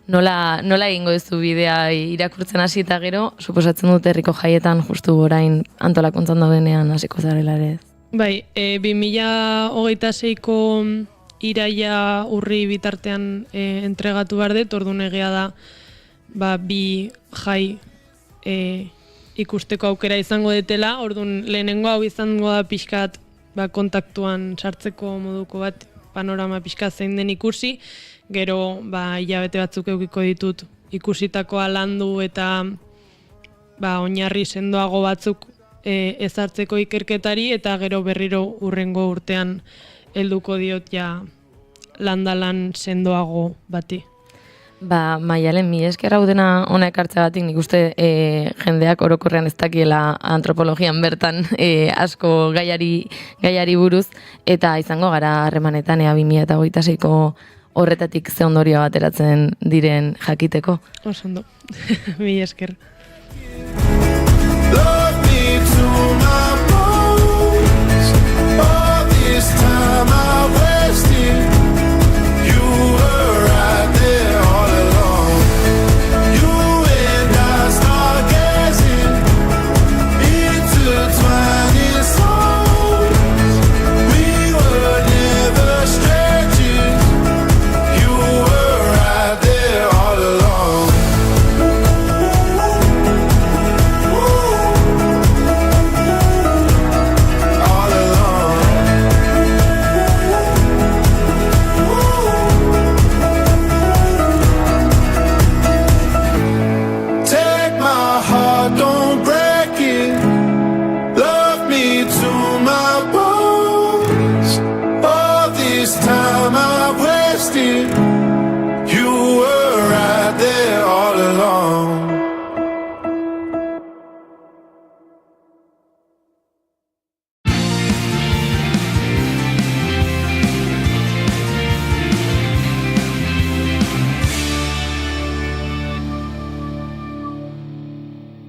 S4: Nola egingo duzu bidea irakurtzen hasi eta gero, suposatzen dut herriko jaietan justu orain antolakuntzan daudenean hasiko zarela ere.
S12: Bai, 2026ko iraia urri bitartean entregatu behar dut, orduan egia da bi jai ikusteko aukera izango detela, orduan lehenengo hau izango da pixkat kontaktuan sartzeko moduko bat panorama pixkat zein den ikusi, gero hilabete batzuk eukiko ditut ikusitakoa landu eta oinarri sendoago batzuk ezartzeko ikerketari eta gero berriro hurrengo urtean helduko diot ja landalan sendoago bati.
S4: Maialen, mi esker hau dena hona ekartzeagatik nik uste jendeak orokorrean ez dakiela antropologian bertan asko gaiari buruz eta izango gara harremanetan 2026ko horretatik ze ondorio ateratzen diren jakiteko.
S12: Oso ondo, mi esker.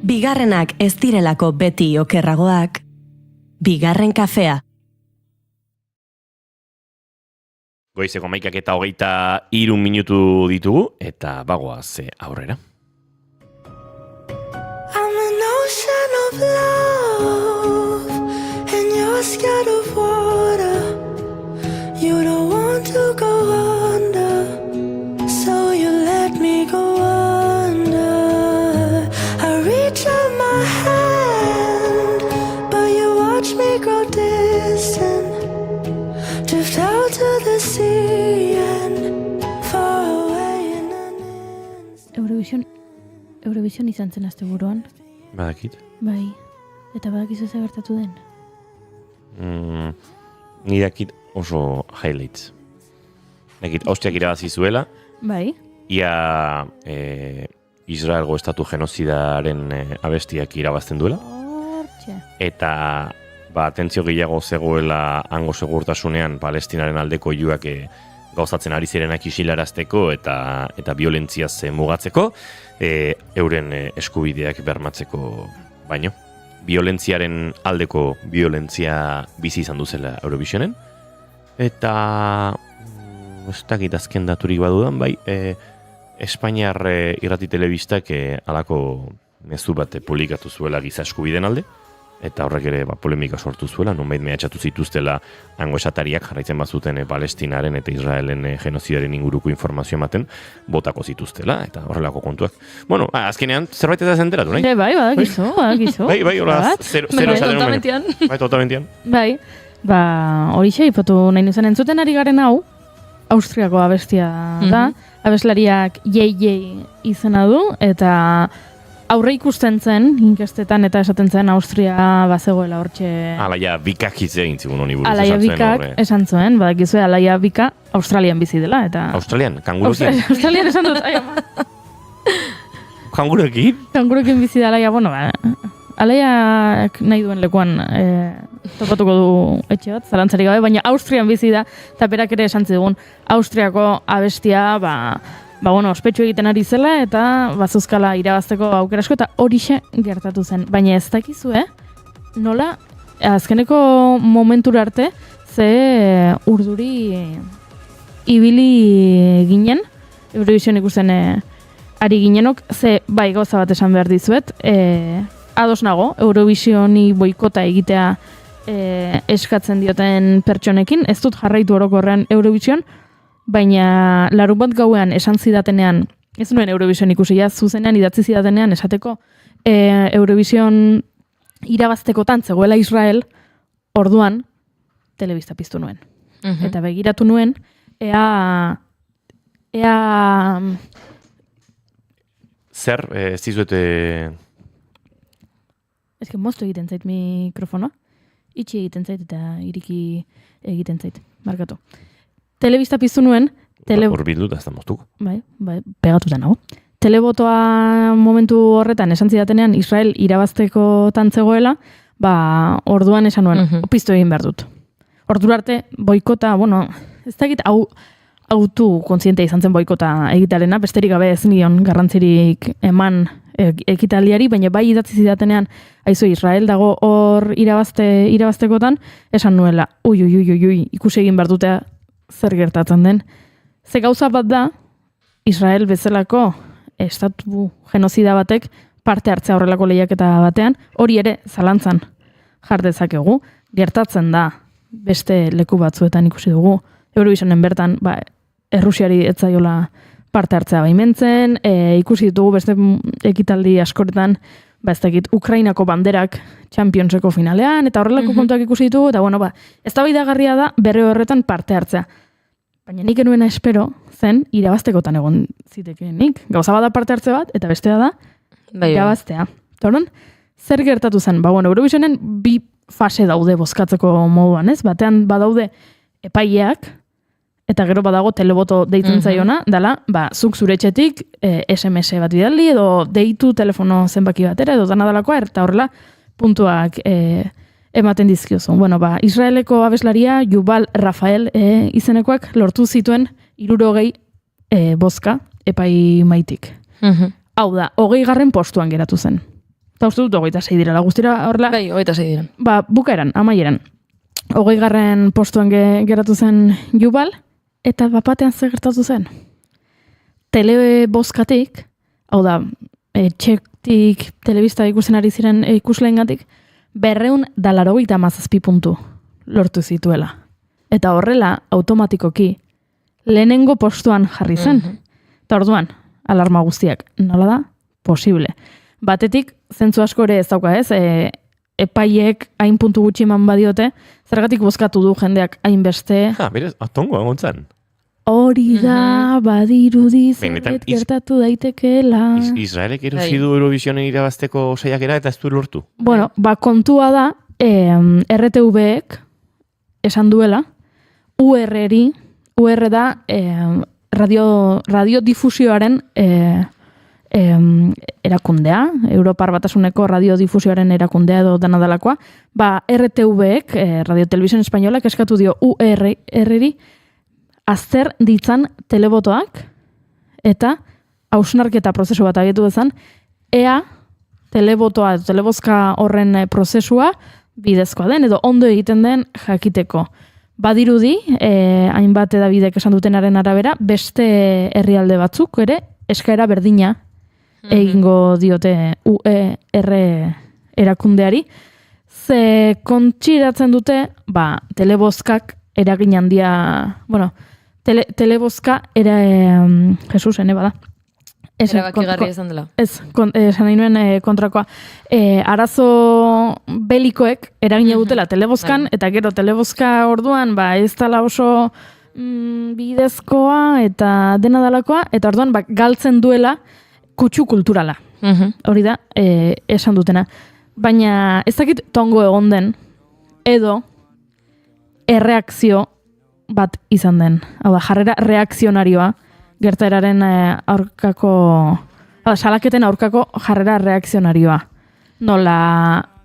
S1: Bigarrenak ez direlako beti okerragoak, bigarren kafea.
S2: Goizeko 11:23 minutu ditugu, eta bagoaz aurrera.
S6: I'm an ocean of love, and you're scared of water. You don't want to go under, so you let me go under. I reach out my hand, but you watch me grow distant. Drift out to the sea and far away in an instant.
S3: Eurovision izan zen asteburuan.
S2: Badakit.
S3: Bai, eta badakizu ze gertatu den.
S2: Ni dakit oso highlights. Dakit, Austriak irabazi zuela.
S3: Bai.
S2: Ia Israelgo estatu genozidaren abestiak irabazten duela.
S3: Hortxe.
S2: Eta atentzio gehiago zegoela hango segurtasunean Palestinaren aldeko iluak gauzatzen ari zirenak isilarazteko eta violentziaz mugatzeko, euren eskubideak bermatzeko baino. Violentziaren aldeko violentzia bizi izan duzela Eurovisionen. Eta ez dakit azken daturik badudan, bai, Espainiar irrati telebistak halako mezu bat publikatu zuela giza eskubideen alde. eta horrek ere polemika sortu zuela, nonbait mehatxatu zituztela hango esatariak jarraitzen bazuten Palestinaren eta Israelen genozidaren inguruko informazio ematen, botako zituztela, eta horrelako kontuak. Bueno, azkenean zerbait ez da zenteratu, nahi?
S3: Bai, badakizu.
S2: Bai, hola, zero esaten
S4: tontamentean.
S2: Bai, tontamentean.
S3: Bai, horixe, ipatu nahi nuzen entzuten ari garen hau, Austriako abestia da, abeslariak jei izena du, eta aurre ikusten zen, inkestetan eta esaten zen Austria bazegoela hortxe...
S2: Alaia Bikak hitz egin zigun honi buruz
S3: Alaia Bikak esan zuen, badakizue Alaia Bika Australian bizi dela, eta...
S2: Australian? Kanguruekin?
S3: Australian esan dut,
S2: Kanguruekin?
S3: Kanguruekin bizi da Alaia, bueno, Alaiak nahi duen lekuan topatuko du etxe bat, zalantzarik gabe, baina Austrian bizi da, eta berak ere esan zigun, Austriako abestia, ospetsu egiten ari zela, eta bazuzkala irabazteko aukera asko, eta horixe gertatu zen. Baina ez dakizu, nola, azkeneko momentura arte, ze urduri ibili ginen, Eurovision ikusten ari ginenok, ze bai gauza bat esan behar dizuet, ados nago, Eurovisioni boikota egitea eskatzen dioten pertsonekin, ez dut jarraitu orokorrean Eurovision, baina larun bat gauean esan zidatenean, ez nuen Eurovision ikusi, zuzenean idatzi zidatenean esateko Eurovision irabaztekotan zegoela Israel, orduan telebista piztu nuen. Eta begiratu nuen, ea
S2: zer, ez dizuete...
S3: Ez que moztu egiten zait mikrofonoa, itxi egiten zait eta iriki egiten zait, markatu. Telebista piztu nuen...
S2: Urbildu da ez da moztuko.
S3: Bai, pegatuta nago. Telebotoa momentu horretan esan zidatenean Israel irabazteko tantzegoela, orduan esan nuen, piztu egin behar dut. Ordura arte, boikota, ez dakit autu kontziente izan zen boikota egitarena, besterik gabe ez nion garrantzirik eman ekitaldiari, baina bai idatzi zidatenean, aizu Israel dago hor irabaztekotan, esan nuela, ui, ikusi egin behar dutea zer gertatzen den. Ze gauza bat da, Israel bezalako estatu genozida batek parte hartzea horrelako lehiaketa batean, hori ere zalantzan jar dezakegu, gertatzen da beste leku batzuetan ikusi dugu, Eurovisionen bertan, Errusiari ez zaiola parte hartzea baimentzen, ikusi ditugu beste ekitaldi askoretan, ez dakit, Ukrainako banderak Championseko finalean, eta horrelako kontuak ikusi ditugu, eta eztabaidagarria da berre horretan parte hartzea. Baina nik enuena espero zen irabaztekotan egon zitekeenik. Gauza bada parte hartze bat, eta bestea da irabaztea. Tauron, zer gertatu zen? Eurovisionen bi fase daude bozkatzeko moduan, ez? Batean badaude epaileak, eta gero badago teleboto deitzen zaiona, dala, zuk zure etxetik SMS bat bidaldi, edo deitu telefono zenbaki batera, edo dana dalakoa, eta horrela puntuak ematen dizkiozu. Israeleko abeslaria Yuval Rafael izenekoak lortu zituen 60 bozka epai maitik. Hau da, 20. postuan geratu zen. Eta uste dut 26 direla, guztira horrela...
S4: Bai, 26 dira.
S3: Bukaeran, amaieran. 20. postuan geratu zen Yuval, eta bapatean zer gertatu zen. Telebozkatik, hau da, txektik telebista ikusten ari ziren ikusleengatik, 287 puntu lortu zituela. Eta horrela, automatikoki, lehenengo postuan jarri zen. Eta orduan, alarma guztiak, nola da? Posible. Batetik, zentzu asko ere ez dauka ez, epaiek hain puntu gutxi eman badiote, zergatik bozkatu du jendeak hainbeste.
S2: Berez, atongo agontzan.
S3: Hori da, badirudi zerbait gertatu daitekeela.
S2: Israelek erosi du Eurovisionen irabazteko saiakera eta ez du lortu.
S3: Kontua da, RTV-ek esan duela, UR da radiodifusioaren erakundea, Europar Batasuneko radiodifusioaren erakundea edo dana dalakoa, RTV-ek, Radio Televisión Españolak eskatu dio UR-ri, azter ditzan telebotoak eta hausnarketa prozesu bat abiatu dezan, ea telebotoa, telebozka horren prozesua bidezkoa den, edo ondo egiten den jakiteko. Badirudi, hainbat edabidek esan dutenaren arabera, beste herrialde batzuk ere, eskaera berdina egingo diote UR erakundeari, Ze kontsideratzen dute, telebozkak eragin handia, telebozka Jesus, bada.
S4: Erabakigarria izan dela.
S3: Ez, esan nahi nuen kontrakoa. Arazo belikoek eragina dutela telebozkan, eta gero telebozka orduan, ez dela oso bidezkoa eta dena dalakoa, eta orduan galtzen duela kutsu kulturala. Hori da, esan dutena. Baina ez dakit tongo egon den, edo erreakzio bat izan den. Hau da, jarrera reakzionarioa, gertaeraren aurkako, salaketen aurkako jarrera reakzionarioa. Nola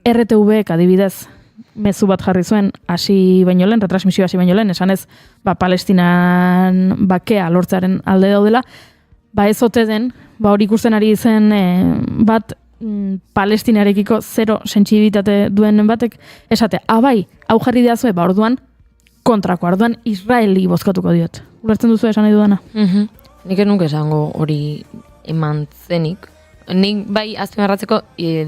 S3: RTVek adibidez, mezu bat jarri zuen, hasi baino lehen, retransmisio hasi baino lehen, esanez, Palestinan bakea lortzaren alde daudela, ez ote den, hori ikusten ari zen bat Palestinarekiko zero sentsibilitate duen batek, esate, hau jarri dazue, orduan kontrako, orduan Israeli bozkatuko diot. Ulertzen duzu esan nahi dudana?
S4: Nik nuke esango hori eman zenik. Nik azpimarratzeko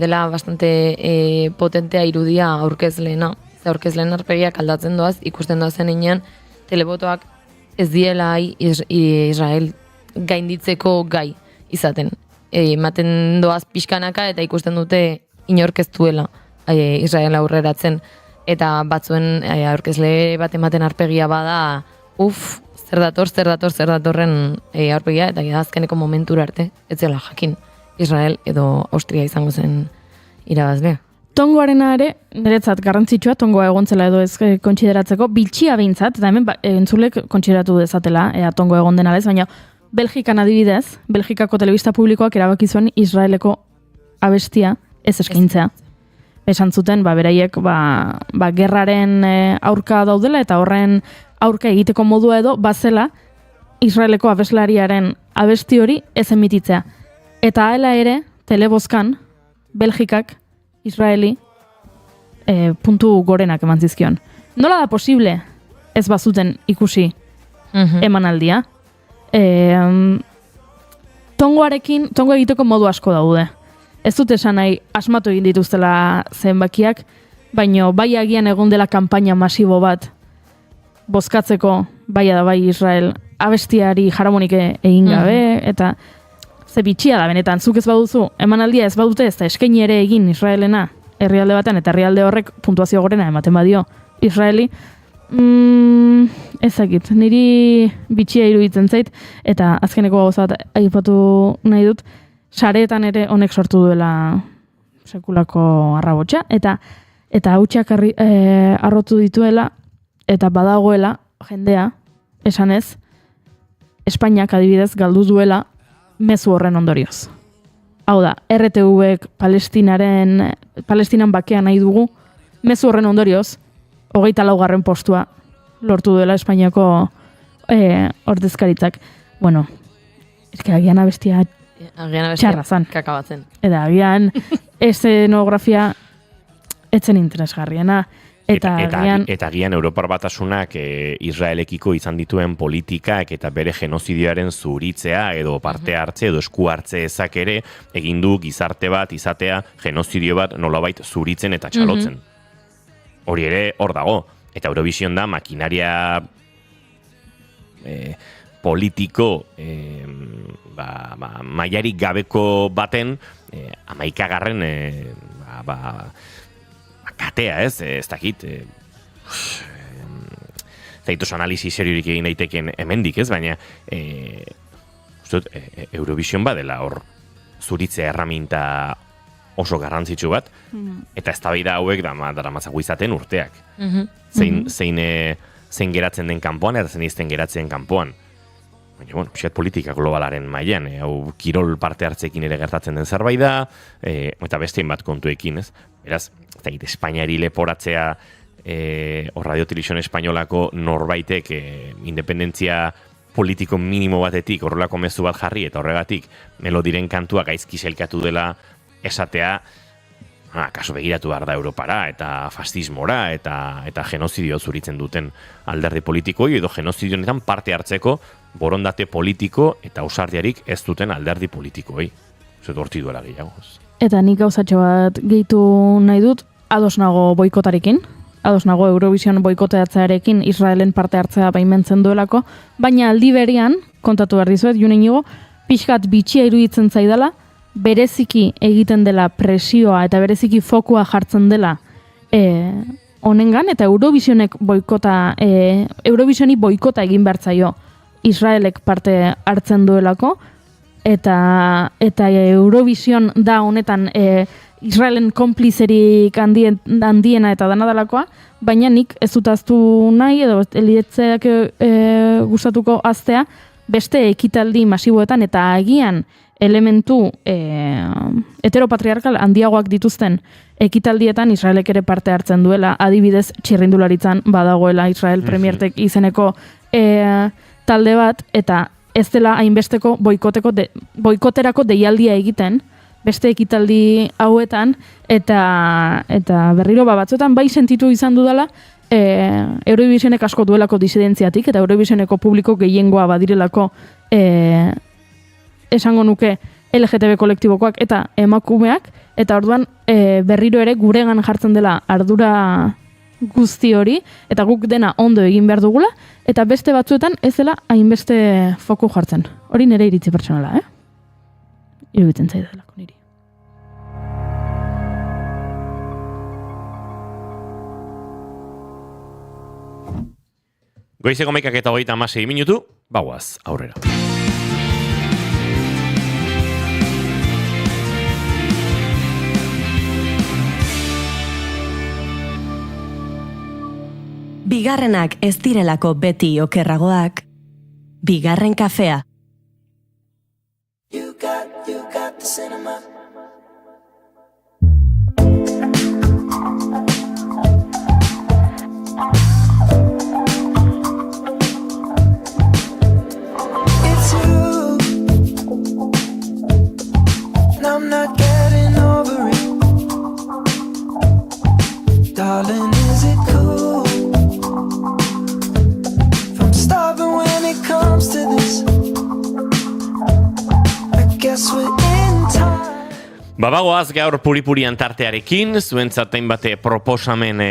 S4: dela bastante potentea irudia aurkezleena. Ze aurkezleen arpegiak aldatzen doaz, ikusten doazen inean, telebotoak ez diela Israel gainditzeko gai izaten. Ematen doaz pixkanaka eta ikusten dute inorkeztuela Israel aurreratzen. Eta batzuen aurkezle bat ematen arpegia bada, zer datorren aurpegia, eta azkeneko momentura arte, ez zela jakin Israel edo Austria izango zen irabazlea.
S3: Tongoarena ere, niretzat garrantzitsua, tongoa egontzela edo ez kontsideratzeko, biltxia behintzat, eta hemen entzulek kontsideratu dezatela, tongo egon dena ez, baina Belgikan adibidez, Belgikako telebista publikoak erabaki zuen Israeleko abestia ez eskaintzea. Esan zuten, beraiek, gerraren aurka daudela, eta horren aurka egiteko modua edo, bazela, Israeleko abeslariaren abesti hori ez emititzea. Eta hala ere, telebozkan, Belgikak, Israeli, puntu gorenak eman zizkion. Nola da posible ez bazuten ikusi emanaldia? Tongo egiteko modu asko daude. Ez dut esan nahi asmatu egin dituztela zenbakiak, baino bai agian egon dela kanpaina masibo bat bozkatzeko, bai Israel abestiari jaramonik egin gabe, eta ze bitxia da benetan, zuk ez baduzu, emanaldia ez badute ez da eskaini ere egin Israelena herrialde batean, eta herrialde horrek puntuazio gorena ematen badio Israeli, ezakit, niri bitxia iruditzen zait, eta azkeneko gauza bat aipatu nahi dut, sareetan ere honek sortu duela sekulako arrabotxa, eta hautsak arrotu dituela, eta badagoela jendea, esanez, Espainiak adibidez galdu duela mezu horren ondorioz. Hau da, RTVek Palestinan bakea nahi dugu, mezu horren ondorioz, 24. postua lortu duela Espainiako ordezkaritzak. Bueno, agian abestia txarra zan.
S4: Kakabatzen.
S3: Eta agian eszenografia etzen interesgarriena. Eta
S2: agian Europar Batasunak Israelekiko izan dituen politikak eta bere genozidioaren zuritzea edo parte hartze edo esku hartze ezak ere egin du gizarte bat izatea genozidio bat nolabait zuritzen eta txalotzen. Hori ere hor dago. Eta Eurovision da makinaria politiko mailarik gabeko baten 11. Katea, ez dakit, zaitos analizi seriorik egin daiteken hemendik, ez, baina Eurovision badela hor zuritzea erraminta oso garrantzitsu bat, eta eztabaida hauek daramatzagu izaten urteak. Zein geratzen den kanpoan, eta zein izten geratzen kanpoan. Baina, pixkat politika globalaren mailan, hau kirol parte hartzekin ere gertatzen den zerbait da, eta bestein bat kontuekin, ez? Beraz, Espainiari leporatzea Radio Televisión Espainolako norbaitek independentzia politiko minimo batetik horrelako mezu bat jarri, eta horregatik melodiren kantua gaizki sailkatu dela esatea, kaso begiratu behar da Europara, eta fascismora, eta genozidio zuritzen duten alderdi politikoi, edo genozidio honetan parte hartzeko borondate politiko eta ausardiarik ez duten alderdi politikoi. Zet horti duela gehiago.
S3: Eta nik gauzatxo bat gehitu nahi dut, ados nago boikotarekin, ados nago Eurovision boikoteatzearekin Israelen parte hartzea baimentzen duelako, baina aldi berean, kontatu behar dizuet, Jon Inigo, pixkat bitxia iruditzen zaidala, bereziki egiten dela presioa eta bereziki fokua jartzen dela honengan, eta Eurovisionek Eurovisioni boikota egin behar zaio Israelek parte hartzen duelako, eta Eurovision da honetan Israelen konplizerik handiena eta danadalakoa, baina nik ez dut aztu nahi, edo elietzeak gustatuko aztea, beste ekitaldi masiboetan eta agian elementu heteropatriarkal handiagoak dituzten ekitaldietan Israelek ere parte hartzen duela, adibidez txirrindularitzan badagoela Israel Premiertek izeneko talde bat, eta ez dela hainbesteko boikoterako deialdia egiten, beste ekitaldi hauetan, eta berriro batzuetan bai sentitu izan dudala, Eurovisionek asko duelako disidentziatik, eta Eurovisioneko publiko gehiengoa badirelako esango nuke LGTB kolektibokoak eta emakumeak, eta orduan berriro ere guregan jartzen dela ardura guzti hori, eta guk dena ondo egin behar dugula, eta beste batzuetan ez dela hainbeste foku jartzen. Hori nire iritzi pertsonala, iruditzen zaidalako niri.
S2: Goizeko 11:36 minutu, bagoaz, aurrera.
S1: Bigarrenak ez direlako beti okerragoak, bigarren kafea.
S6: You got the cinema. It's you, and I'm not getting over it. Darling, is it cool? From starving when it comes to this.
S2: Bagoaz gaur puri-purian tartearekin, zuentzat hainbate proposamen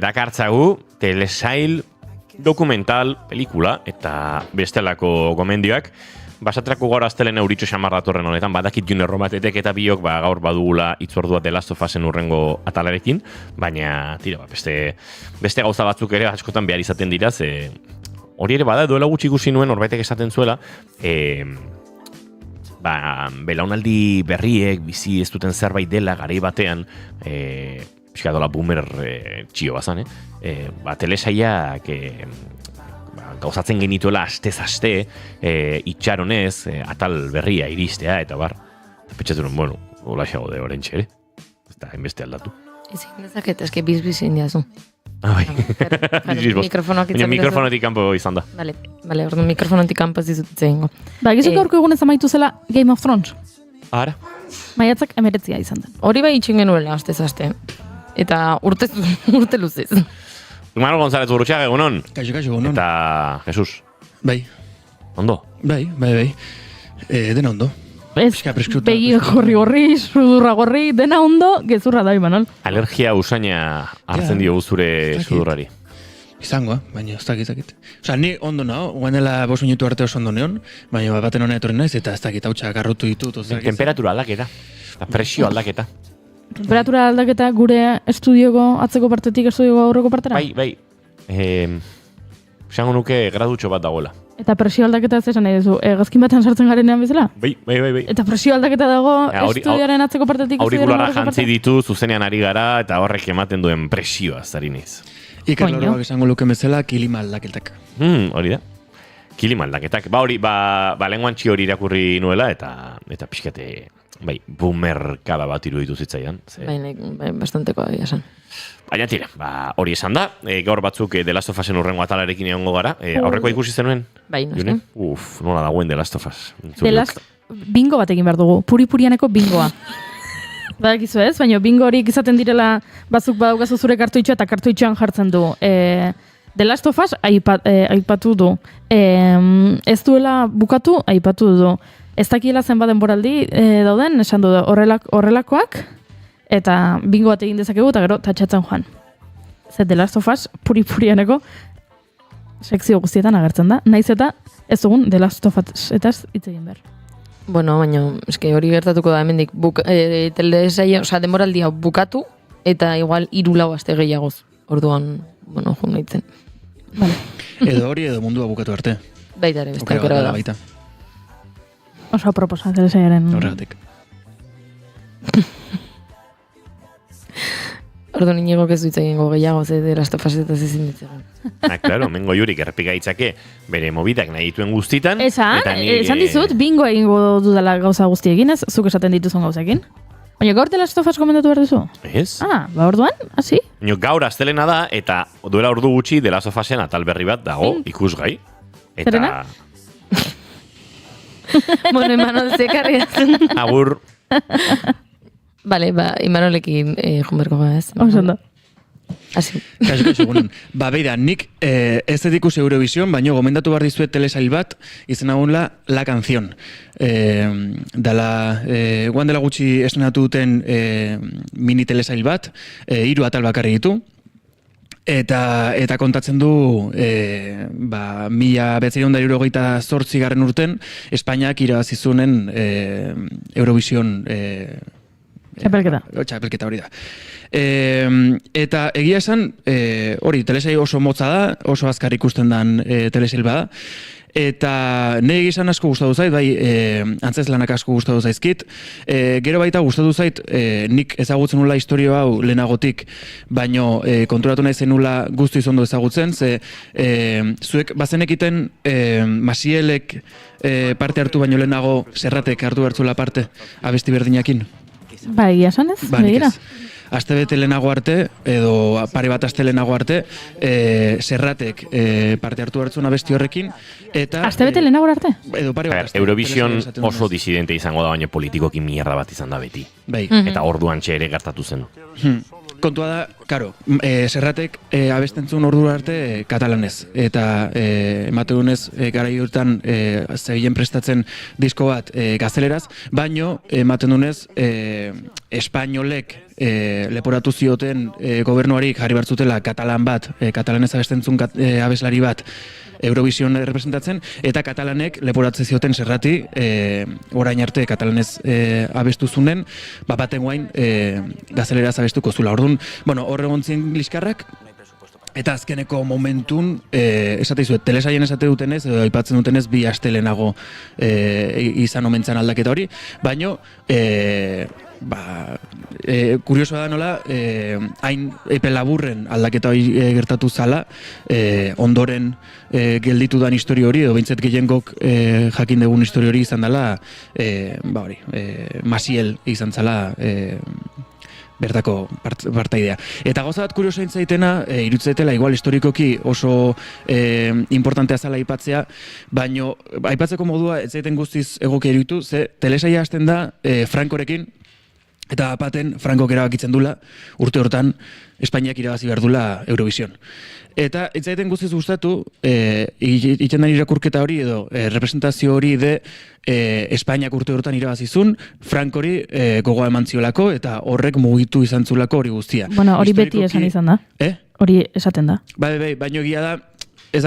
S2: dakartzagu, telesail, dokumental, pelikula eta bestelako gomendioak. Basatrako gaur aztelen euritxo xamarratorren honetan, badakit junerro batetek eta biok gaur badugula itzordua The Last of Usen urrengo atalarekin, baina tira, beste gauza batzuk ere askotan behar izaten dira, hori ere bada duela gutxi ikusi nuen horbaitek esaten zuela, belaunaldi berriek bizi ez duten zerbait dela garai batean, pixka dola boomer txio bazan, telesaiak gauzatzen genituela astez-aste, itxaronez, atal berria iristea, eta bar, petxatuen, bueno, hola xago de orentxe ere, ez da, enbeste aldatu.
S4: Ezin dezaket, eske biz-bizin diazu.
S2: Mikrofonotik kanpo izan da.
S4: Bale, orduan mikrofonotik kanpo ez dizutitze ingo.
S3: Gizuk gaurko egunez amaitu zela Game of Thrones.
S2: Ara?
S3: Maiatzak 19 izan den.
S4: Hori bai itxin genuela, astez-aste. Eta urte luzez.
S2: Manuel González Gurutxaga, egunon?
S13: Kaixo, egunon.
S2: Eta Jesus?
S13: Bai.
S2: Ondo?
S13: Bai. Dena ondo.
S3: Begi gorri, sudurra gorri, dena ondo, gezurra da, Imanol.
S2: Alergia usaina hartzen dio zure sudurrari.
S13: Izangoa, baina ez dakit. Osa, ni ondo nago, guanela 5 minutu arte oso ondo neon, baina baten hona etorri naiz, eta ez dakit hautsak arrotu ditut.
S2: Temperatura aldaketa, presio aldaketa.
S3: Temperatura aldaketa gure estudioko atzeko partetik estudioko aurreko partera?
S2: Bai. Esango nuke gradutxo bat dagoela.
S3: Eta presio aldaketa ez esan nahi duzu, gazkin batean sartzen garenean bezala?
S2: Bai.
S3: Eta presio aldaketa dago estudioaren atzeko partetik?
S2: Aurikularra jantzi ditu, zuzenean ari gara, eta horrek ematen duen presioa zari niz.
S13: Iker loroak esango luke bezala, kilima aldaketak.
S2: Hori da. Kilima aldaketak. Lenguan txi hori irakurri nuela, eta pixkate, boomerkada bat iruditu zitzaidan.
S4: Bai, bastantekoa dira esan.
S2: Baina tira, hori esan da, gaur batzuk The Last of Usen urrengo atalarekin egongo gara. Aurreko ikusi zenuen?
S4: Bai, noski.
S2: Nola dagoen The Last of Us.
S3: Bingo bat egin behar dugu, puri-purianeko bingoa. Badakizu ez, baina bingo horiek izaten direla batzuk badaukazu zure kartoitxoa eta kartoitxoan jartzen du. The Last of Us aipatu du. Ez duela bukatu, aipatu du. Ez dakiela zenbat denboraldi dauden, esan du horrelakoak, Eta bingo bat egin dezakegu, eta gero tatxatzen joan. Ze The Last of Us puri-purianeko sekzio guztietan agertzen da. Naiz eta ez dugun The Last of Us etaz hitz egin behar.
S4: Bueno, baina eske hori gertatuko da hemendik telesaila, osea denboraldia bukatu eta igual 3-4 aste gehiagoz. Orduan, bueno, jo naitzen.
S3: Vale.
S13: Edo hori edo mundua bukatu arte.
S4: Baita ere, beste
S13: Aukera
S4: aukera
S13: bat
S4: da.
S13: baita.
S3: Oso aproposa telesailaren.
S13: Horregatik.
S4: Orduan Iñigok ez du hitz egingo gehiago, ze The Last of Us ez ezin ditzegen.
S2: Claro, mengo jurik errepika ditzake bere mobitak nahi dituen guztitan.
S3: Esan
S2: nik,
S3: dizut, bingo egingo dudala gauza guztiekin, ez? Zuk esaten dituzun gauzekin. Baina gaur The Last of Us komentatu behar duzu?
S2: Ez?
S3: Ba orduan, hasi?
S2: Gaur astelena da, eta duela ordu gutxi The Last of Usen atal berri bat dago, ikusgai. Eta...
S3: Zerena?
S4: Bueno, Imanol zekarri
S2: Agur.
S4: Vale, Imanolekin junberko gara ez.
S3: Oso ondo.
S4: Así.
S13: Kaixo, egunon. Beira, nik ez dut ikusi Eurovision, baina gomendatu behar dizuet telesail bat, izan agunla La Canción. Guan dela gutxi estrenatu duten mini telesail bat, 3 atal bakarri ditu, eta kontatzen du 1978 urten Espainiak irabazizunen Eurovision Txapelketa hori da. Eta egia esan, hori, telesail oso motza da, oso azkar ikusten dan telesail bada, eta nire gizan asko gustatu zait, bai antzez lanak asko gustatu zaizkit, gero baita gustatu zait, nik ezagutzen nula historio hau lehenagotik, baino konturatu nahi zenula guztu izondo ezagutzen, ze zuek bazenekiten Masielek parte hartu baino lehenago Serratek hartu bertzula parte, abesti berdinakin.
S3: Ba, egia esan ez?
S13: Nik ez. Aste bete lehenago arte, edo pare bat aste lehenago arte, Serratek parte hartu hartzun abesti horrekin, eta...
S3: Aste bete lehenago arte?
S13: Edo pare bat aste.
S2: Eurovision oso disidente izango da, baina politikoki mierda bat izan da beti.
S13: Bai.
S2: Eta orduan ere gertatu zen.
S13: Kontua da, karo, Serratek abestentzun ordu arte katalanez. Eta emateunez garai urtan zebilen prestatzen disko bat gazteleraz, baino ematen dunez espainolek leporatu zioten gobernuari jarri bartzutela katalan bat, katalanez abestentzun abeslari bat Eurovision representatzen, eta katalanek leporatze zioten Serrati, orain arte katalanez abestu zunen, baten guain gazteleraz abestuko zula. Orduan, bueno, hor egon zien liskarrak, eta azkeneko momentun, esate izuet, telesaien esate dutenez, edo aipatzen dutenez, 2 aste lehenago izan omentzan aldaketa hori, baino, kuriosoa da nola, hain epe laburren aldaketa hori gertatu zala, ondoren gelditu dan historio hori, edo behintzet gehiengok jakin dugun historio hori izan dela, Masiel izan zala, bertako partaidea. Eta gauza bat kurioso intzaitena, irutzetela igual historikoki oso importantea zala aipatzea, baino aipatzeko modua ez zaiten guztiz egokia iruditu, ze telesaila hasten da Frankorekin, eta baten Frankok erabakitzen dula, urte hortan Espainiak irabazi behar dula Eurovision. Eta ez zaiten guztiz gustatu, itxendan irakurketa hori edo representazio hori de Espainiak urte hortan irabazizun, Frankori gogoa eman ziolako eta horrek mugitu izan zulako hori guztia.
S3: Bueno, hori beti esan izan da. Hori esaten da.
S13: Bai, baino egia da, ez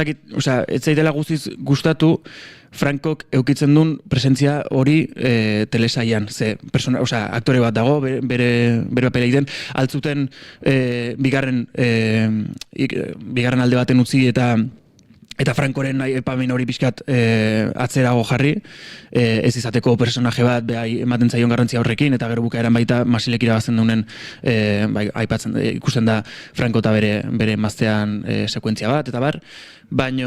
S13: zaitela guztiz gustatu Frankok eukitzen duen presentzia hori telesaian, ze aktore bat dago, bere papela egiten, altzuten bigarren alde baten utzi eta Frankoren epamen hori pixkat atzerago jarri, ez izateko personaje bat ematen zaion garrantzia horrekin, eta gero bukaeran baita Masilek irabazten duenen aipatzen ikusten da Franko eta bere emaztean sekuentzia bat, eta bar. Baina,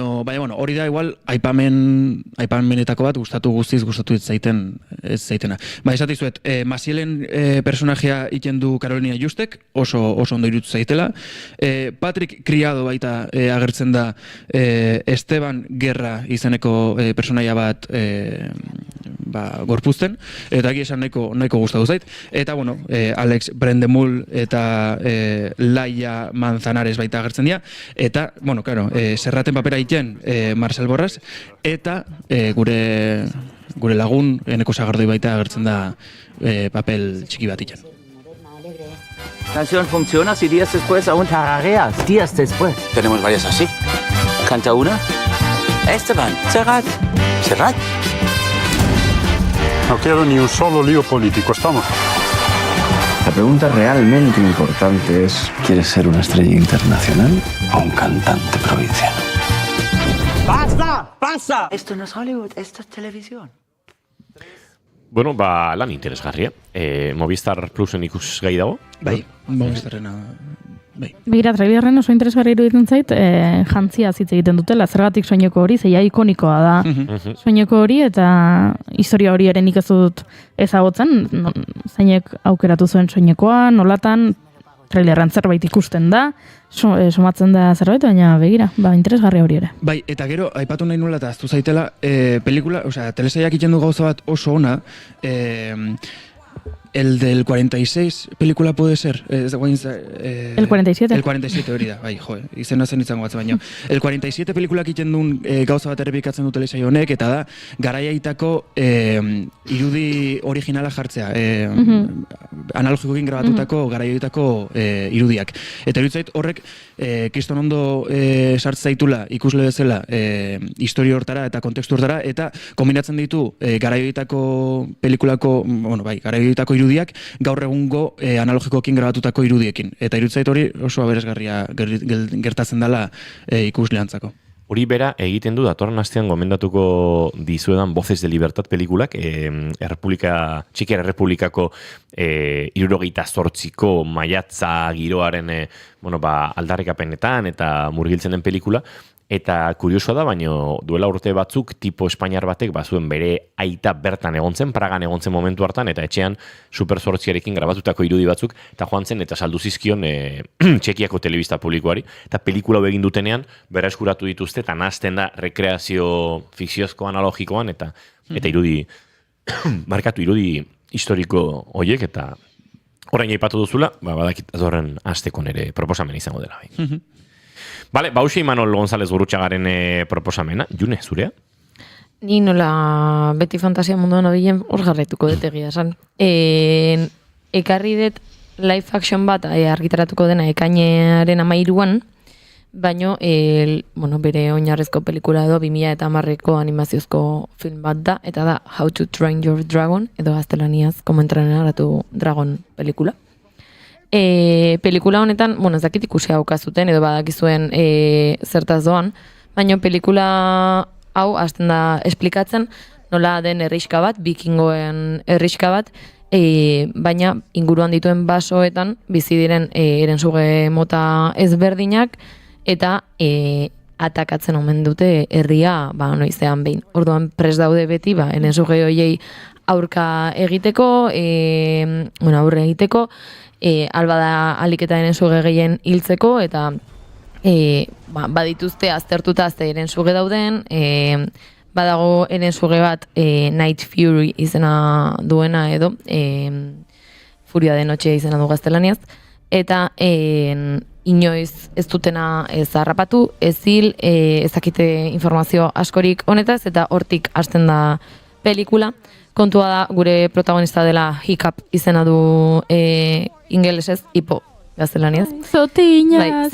S13: hori da igual aipamenetako bat gustatu ez zaitena. Esate izuet, Masielen personajea iten du Carolina Justek, oso ondo irutu zaitela. Patrick Criado baita agertzen da Esteban Guerra izeneko personaia bat gorpuzten, eta esan nahiko gustatu zait. Eta, Alex Brendemul eta Laia Manzanares baita agertzen dira, eta, Serraten papera egiten Marcel Borras, eta gure lagun Eneko Sagardoi baita agertzen da papel txiki bat egiten.
S14: canción funciona si días después aún tarareas. Días después. Tenemos varias así. Canta una. Esteban, Serrat. Serrat.
S15: No quiero ni un solo lío político, ¿estamos?
S16: La pregunta realmente importante es, ¿quieres ser una estrella internacional o un cantante provinciano?
S14: ¡Basta! ¡Basta! Esto no es Hollywood, esto es televisión.
S2: Bueno, lan interesgarria. Movistar Plusen ikusgai dago?
S13: Bai, Movistarrena. Bai.
S3: Begira, trailerren oso interesgarri iruditzen zait, jantzia hitz egiten dutela, zergatik soineko hori, zeia ikonikoa da soineko hori, eta historia hori ere nik ez dut ezagutzen, zeinek aukeratu zuen soinekoa, nolatan, trailerren zerbait ikusten da, somatzen da zerbait, baina begira, interesgarri hori ere.
S13: Bai, eta gero, aipatu nahi nula eta aztu zaitela, pelikula, telesaiak iten du gauza bat oso ona, el del 46 película puede ser. El
S3: 47.
S13: El 47 hori da, bai, izena zen izango batza baino. El 47 película egiten duen gauza bat errepikatzen du telesaio honek, eta da, garaiaitako irudi originala jartzea. Analogikoekin grabatutako garaiaitako irudiak. Eta iruditzait horrek, kriston ondo sartza zaitula ikusle bezala historia hortara eta kontekstu hortara, eta kombinatzen ditu garaiaitako pelikulako, garaiaitako irudiak gaur egungo analogikoekin grabatutako irudiekin. Eta iruditzait hori oso aberasgarria gertatzen dela ikusleantzako.
S2: Hori bera egiten du datorren astean gomendatuko dizuedan Voces de Libertad pelikulak, Txikiar Errepublikako 78ko maiatza giroaren aldarrikapenetan eta murgiltzen den pelikula. Eta kuriosoa da, baino duela urte batzuk tipo espainiar batek bazuen bere aita bertan egon zen, Pragan egon zen momentu hartan, eta etxean Super 8arekin grabatutako irudi batzuk, eta joan zen eta saldu zizkion Txekiako telebista publikoari, eta pelikula hau egin dutenean bera eskuratu dituzte, eta nahazten da rekreazio fikziozko analogikoan, eta irudi, markatu irudi historiko horiek, eta orain aipatu duzula, badakit horren hasteko nere proposamen izango dela. Bale, hauxe Imanol González Gurrutxagaren proposamena. June, zurea?
S4: Ni nola beti fantasia munduan horien hor jarraituko dut egia esan. Ekarri dut live action bat argitaratuko dena ekainearen 13an, baino bere oinarrezko pelikula edo 2010ko animaziozko film bat da, eta da How to Train Your Dragon, edo gaztelaniaz Como entrenaratu dragon pelikula. Pelikula honetan, ez dakit ikusi haukazuten, edo badakizuen zertaz doan, baina pelikula hau hasten da esplikatzen nola den herrixka bat, bikingoen herrixka bat, baina inguruan dituen basoetan bizi diren herensuge mota ezberdinak, eta atakatzen omen dute herria noizean behin. Orduan prest daude beti, herensuge horiei aurka egiteko, aurre egiteko, alba da aliketa herensuge gehien hiltzeko, eta badituzte aztertuta azte herensuge dauden, badago herensuge bat Night Fury izena duena edo, Furia de Noche izena du gaztelaniaz, eta inoiz ez dutena ez harrapatu, ez hil, ezakite informazio askorik honetaz, eta hortik hasten da pelikula. Kontua da, gure protagonista dela Hiccup izena du ingelesez, hipo gaztelaniaz.
S3: Zotina,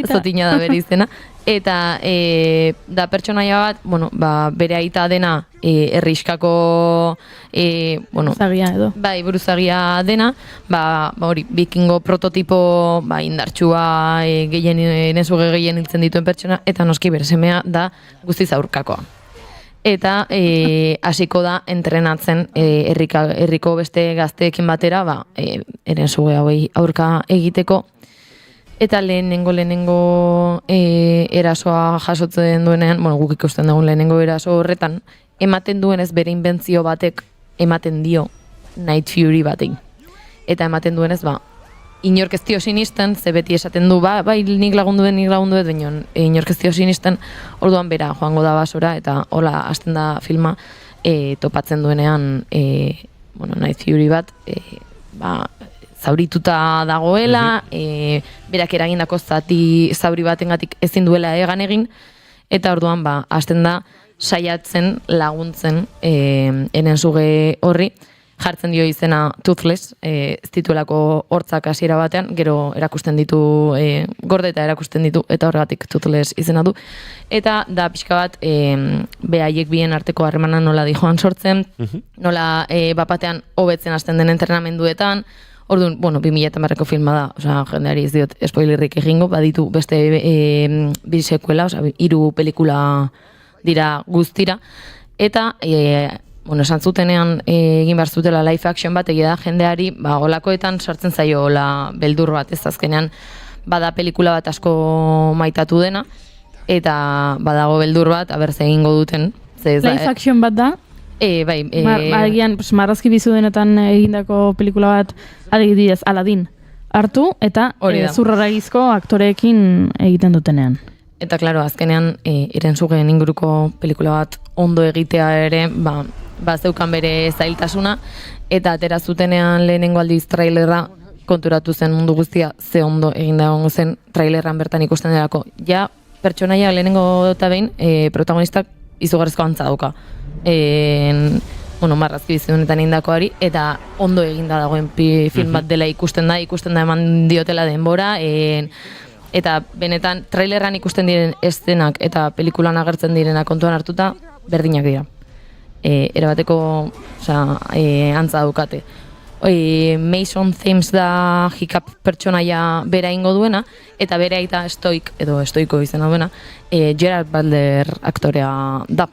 S4: zotina da bere izena. Eta da pertsonaia bat, bere aita dena herrixkako
S3: buruzagia edo.
S4: Buruzagia dena, hori, bikingo prototipo indartsua nesuge gehien hiltzen dituen pertsona, eta noski bere semea da guztiz aurkakoa. Eta hasiko da entrenatzen herriko beste gazteekin batera, herensuge hauei aurka egiteko. Eta lehenengo erasoa jasotzen duenean, guk ikusten dugun lehenengo eraso horretan, ematen duenez bere inbentzio batek ematen dio Night Fury batein. Eta ematen duenez, inork ez dio sinisten, ze beti esaten du, nik lagundu dut, baina inork ez dio sinisten, orduan bera joango da basora, eta hola hasten da filma topatzen duenean Night Fury bat, zaurituta dagoela, berak eragindako zauri batengatik ezin duela egan egin, eta orduan hasten da saiatzen laguntzen herensuge horri, jartzen dio izena Toothless, ez dituelako hortzak hasiera batean, gero erakusten ditu, gordeta erakusten ditu, eta horregatik Toothless izena du. Eta da pixka bat, behaiek bien arteko harremana nola dijoan sortzen, nola bapatean hobetzen hasten den entrenamenduetan, orduan, 2010ko filma da, osea, jendeari ez diot spoilerrik egingo, baditu beste bi sekuela, osea, 3 pelikula dira guztira, eta esan zutenean egin behar zutela live action bat, egia da jendeari, olakoetan sartzen zaio ola beldur bat, ez azkenean bada pelikula bat asko maitatu dena, eta badago beldur bat, ze egingo duten.
S3: Live action bat da?
S4: Bai.
S3: Agian, marrazki bizu denetan egindako pelikula bat, adibidez, Aladdin hartu, eta zurraragizko aktoreekin egiten dutenean.
S4: Eta, klaro, azkenean, Irenzugen inguruko pelikula bat ondo egitea ere, zeukan bere zailtasuna, eta atera zutenean lehenengo aldiz trailerra konturatu zen mundu guztia ze ondo eginda egongo zen trailerran bertan ikusten delako. Ja, pertsonaia lehenengo eta behin, protagonistak izugarrizko antza dauka. Marrazki bizidunetan indakoari, eta ondo eginda dagoen film bat dela ikusten da eman diotela denbora, eta benetan trailerran ikusten diren eszenak eta pelikulan agertzen direna kontuan hartuta berdinak dira. Erabateko antza daukate. Mason Thames da hikap pertsonaia bera ingo duena, eta bere aita estoiko izena duena, Gerard Butler aktorea da.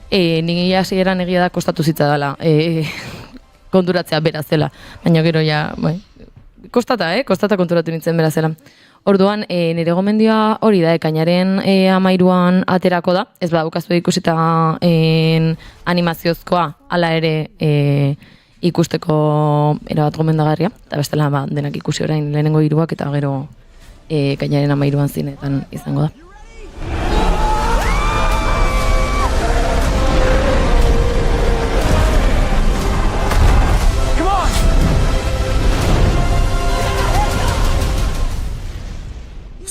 S4: Nire hasieran egia da kostatu zitza dela konturatzea bera zela, baina gero kostata konturatu nintzen bera zela. Orduan, nire gomendioa hori da, ekainaren 13an aterako da, ez badaukazu ikusita animaziozkoa, hala ere ikusteko erabat gomendagarria, eta bestela denak ikusi orain lehenengo 3 eta gero ekainaren 13an zinetan izango da.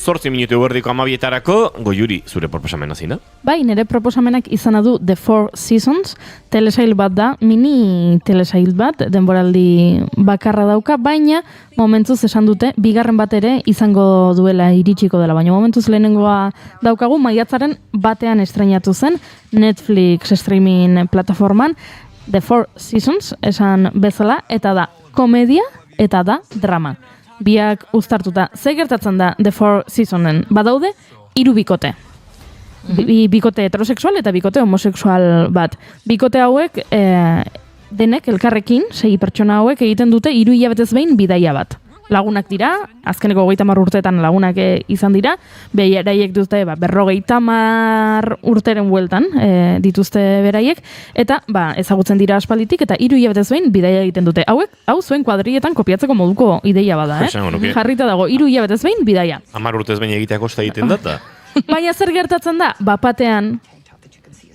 S2: Zortzi minutu berdiko 12etarako, Goiuri, zure proposamena zina?
S3: Bai, nire proposamenak izana du The Four Seasons, telesail bat da, mini telesail bat, denboraldi bakarra dauka, baina momentuz esan dute, bigarren bat ere izango duela iritsiko dela, baina momentuz lehenengoa daukagu, maiatzaren batean estreinatu zen, Netflix streaming plataforman, The Four Seasons, esan bezala, eta da komedia, eta da drama. Biak uztartuta. Ze gertatzen da The Four Seasonen? Badaude, 3 bikote. Bikote heterosexual eta bikote homosexual bat. Bikote hauek, denek elkarrekin, 6 pertsona hauek egiten dute 3 hilabetez behin bidaia bat. Lagunak dira, azkeneko 30 urteetan lagunak izan dira, beraiek dute 50 urteren bueltan dituzte beraiek, eta ezagutzen dira aspalditik, eta 3 hilabetez behin bidaia egiten dute. Hau zuen kuadrilletan kopiatzeko moduko ideia bada, Jarrita dago, 3 hilabetez behin bidaia.
S2: 10 urtez behin egitea kosta egiten data?
S3: Baina zer gertatzen da, bapatean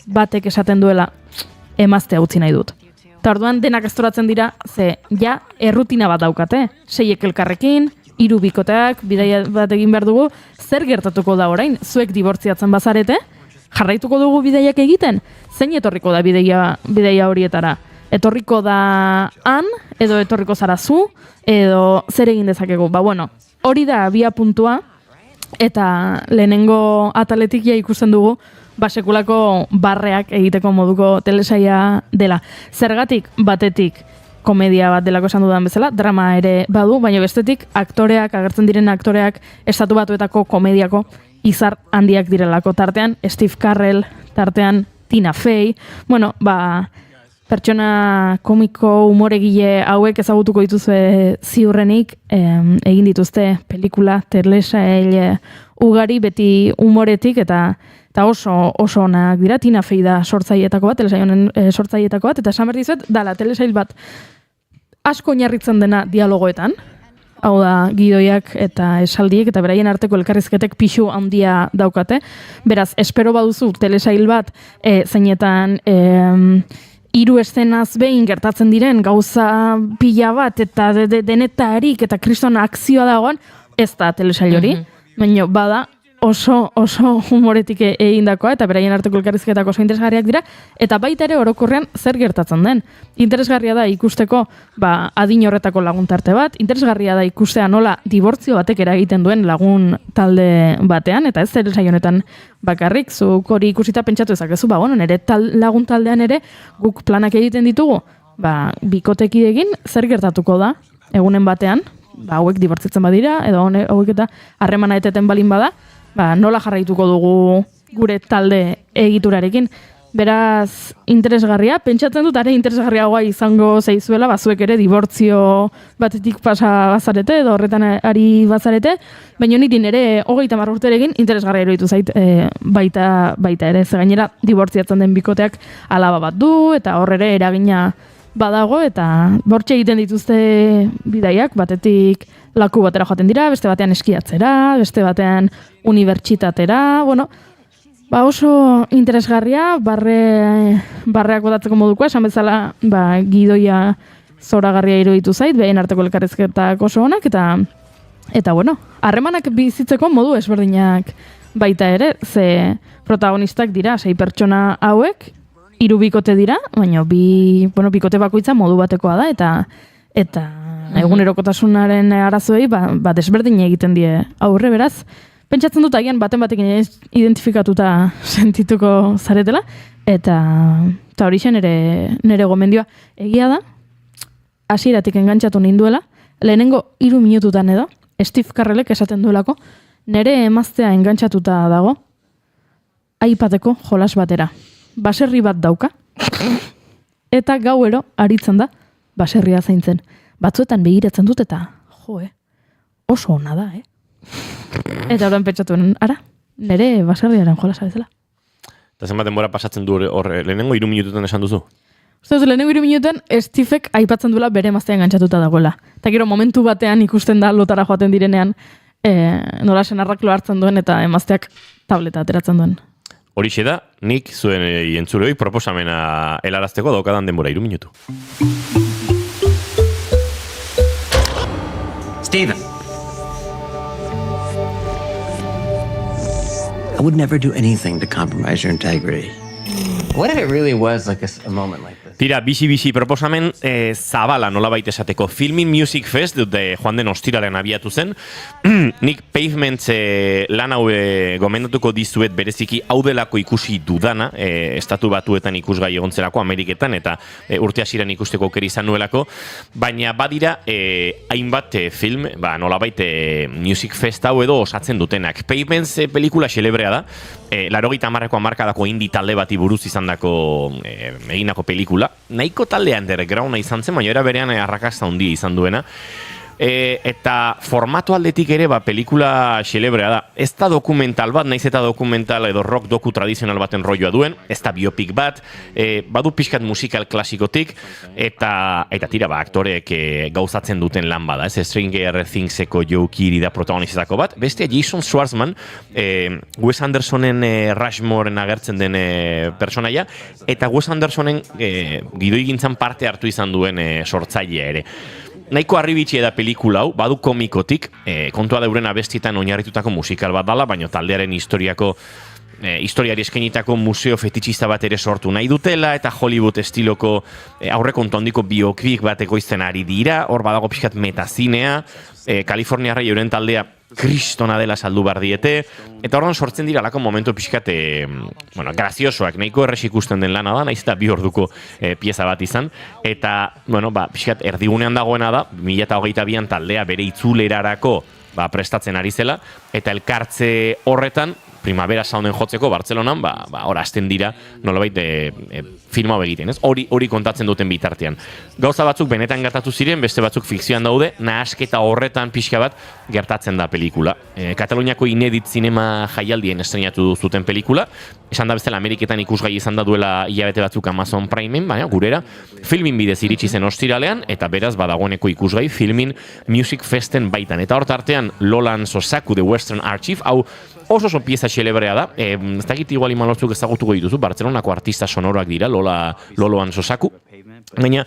S3: batek esaten duela emaztea utzi nahi dut. Eta orduan denak estoratzen dira, errutina bat daukate. 6 elkarrekin, 3 bikoteak, bidaia bat egin behar dugu, zer gertatuko da orain? Zuek dibortziatzen bazarete, jarraituko dugu bidaiak egiten? Zein etorriko da bidaia horietara? Etorriko da han, edo etorriko zara zu, edo zer egin dezakegu? Hori da abia puntua, eta lehenengo ataletik ikusten dugu, sekulako barreak egiteko moduko telesaia dela. Zergatik batetik komedia bat delako esan dudan bezala, drama ere badu, baina bestetik agertzen diren aktoreak estatu batuetako komediako izar handiak direlako tartean, Steve Carell, tartean Tina Fey, pertsona komiko umoregile hauek ezagutuko dituzue ziurrenik, egin dituzte pelikula, telesail ugari beti umoretik, eta oso onak dira. Tina Fey da sortzailetako bat, telesaionen sortzailetako bat, eta esan behar dizuet, dala telesail bat asko oinarritzen dena dialogoetan, hau da, gidoiak eta esaldiek, eta beraien arteko elkarrizketek pixu handia daukate. Beraz, espero baduzu telesail bat, zeinetan 3 eszenaz behin gertatzen diren gauza pila bat, eta denetarik, eta kriston akzioa dagoen, ez da telesail hori, baina bada oso humoretik egindakoa eta beraien arteko elkarrizketak oso interesgarriak dira eta baita ere orokorrean zer gertatzen den. Interesgarria da ikusteko adin horretako laguntarte bat, interesgarria da ikustea nola dibortzio batek eragiten duen lagun talde batean eta ez ere honetan bakarrik, zuk hori ikusita pentsatu ezakezu, nire lagun taldean ere guk planak egiten ditugu, bikotekidekin zer gertatuko da egunen batean, hauek dibortzitzen badira edo hauek eta harremana eteten balin bada, nola jarraituko dugu gure talde egiturarekin. Beraz, interesgarria, pentsatzen dut are interesgarriagoa izango zeizuela, zuek ere dibortzio batetik pasa bazarete edo horretan ari bazarete, baina niri nire 30 urterekin interesgarria iruditu zait baita ere, ze gainera dibortziatzen den bikoteak alaba bat du eta horrere eragina badago eta bortxe egiten dituzte bidaiak, batetik laku batera joaten dira, beste batean eskiatzera, beste batean unibertsitatera, oso interesgarria, barreak botatzeko modukoa, esan bezala gidoia zoragarria iruditu zait, behin arteko elkarrizketak oso onak, eta harremanak bizitzeko modu ezberdinak baita ere, ze protagonistak dira, 6 pertsona hauek, 3 bikote dira, baina bikote bakoitza modu batekoa da, eta egunerokotasunaren arazoei desberdin egiten die aurre, beraz, pentsatzen dut agian batekin identifikatuta sentituko zaretela, eta hori zen nire gomendioa. Egia da, hasieratik engantzatu ninduela, lehenengo 3 minututan edo, Steve Carrellek esaten duelako, nire emaztea engantzatuta dago, iPadeko jolas batera. Baserri bat dauka, eta gauero aritzen da baserria zaintzen. Batzuetan begiratzen dut eta, oso ona da, Eta horren pentsatuen, nire baserriaren jolasa bezala.
S2: Eta zenbat denbora pasatzen du lehenengo 3 minututan esan duzu?
S3: Lehenengo 3 minututan Stevek aipatzen duela bere emaztea engantzatuta dagoela. Eta gero momentu batean ikusten da lotara joaten direnean nola senarraklo hartzen duen eta emazteak tableta ateratzen duen.
S2: Horixe da, nik zuen entzulei proposamena helarazteko daukadan denbora 3 minutu.
S17: Steven. I would never do anything to compromise your integrity.
S14: What if it really was like a moment like this?
S2: Tira, bizi proposamen zabala nolabait esateko. Filmin Music Fest dute joan den ostiralean abiatu zen. Nik Pavements lan hau gomendatuko dizuet bereziki hau delako ikusi dudana, estatu batuetan ikusgai egontzerako Ameriketan eta urte hasieran ikusteko aukera izan nuelako, baina badira hainbat film, nolabait Music Fest hau edo osatzen dutenak. Pavements pelikula xelebrea da, 80ko hamarkadako indie talde bati buruz izandako eginako pelikula. Nahiko taldea undergrounda izan zen, baina era berean arrakasta handia izan duena. Eta formatu aldetik ere pelikula xelebrea da. Ez da dokumental bat, naiz eta dokumental edo rock doku tradizional baten rolloa duen, ez da biopik bat, badu pixkat musikal klasikotik, eta tira, aktoreek gauzatzen duten lan bada, ez Stranger Thingseko Joe Keery da protagonizatako bat, beste Jason Schwartzman, Wes Andersonen Rushmoren agertzen den personaia, eta Wes Andersonen gidoigintzan parte hartu izan duen sortzailea ere. Nahiko harribitxia da pelikula hau, badu komikotik, kontua deuren abestietan oinarritutako musikal bat dala, baina taldearen historiari eskainitako museo fetitxista bat ere sortu nahi dutela, eta Hollywood estiloko aurrekontu handiko bioklik bat ekoizten ari dira, hor badago pixkat metazinea, Kaliforniarra euren taldea kristona dela saldu bar diete, eta horren sortzen dira lako momentu pixkat graziosoak, nahiko errez ikusten den lana da, nahiz eta 2 orduko pieza bat izan, eta pixkat erdigunean dagoena da, 2022an taldea bere itzulerarako prestatzen ari zela, eta elkartze horretan, Primavera Sounden jotzeko Bartzelonan, hor hasten dira nolabait filma hau egiten, ez? Hori kontatzen duten bitartean. Gauza batzuk benetan gertatu ziren, beste batzuk fikzioan daude, nahasketa horretan pixka bat gertatzen da pelikula. Kataluniako Inedit Zinema jaialdien estrenatu zuten pelikula, esan da bezala Ameriketan ikusgai izan da duela hilabete batzuk Amazon Primeen, baina gurera filmin bidez iritsi zen ostiralean, eta beraz badagoeneko ikusgai filmin Music Festen baitan. Eta hortartean Lolan Sosaku The Western Archive, hau oso pieza xelebrea da, ez dakit igual iman lortzuk ezagutuko dituzu, Bartzelonako artista sonoroak dira, Loloan Sosaku, Baina,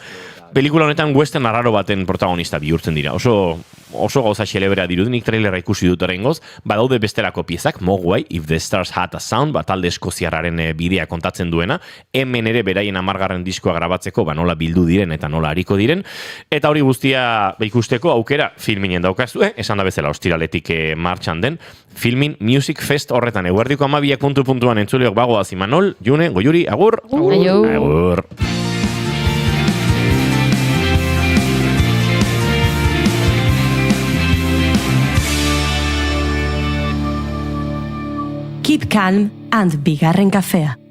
S2: pelikula honetan western arraro baten protagonista bihurtzen dira. Oso gauza xelebrea dirudinik trailerra ikusi dut oraingoz, badaude bestelako piezak, Mogwai, If the Stars Had a Sound, talde eskoziarraren bidea kontatzen duena, hemen ere beraien 10. diskoa grabatzeko, nola bildu diren eta nola hariko diren, eta hori guztia ikusteko aukera filminen daukazue, esan da bezala ostiraletik martxan den, Filmin Music Fest horretan eguerdiko 12 puntuan entzuleok bagoaz Imanol, June, Goiuri, agur! Agur!
S1: Keep calm and bigarren kafea.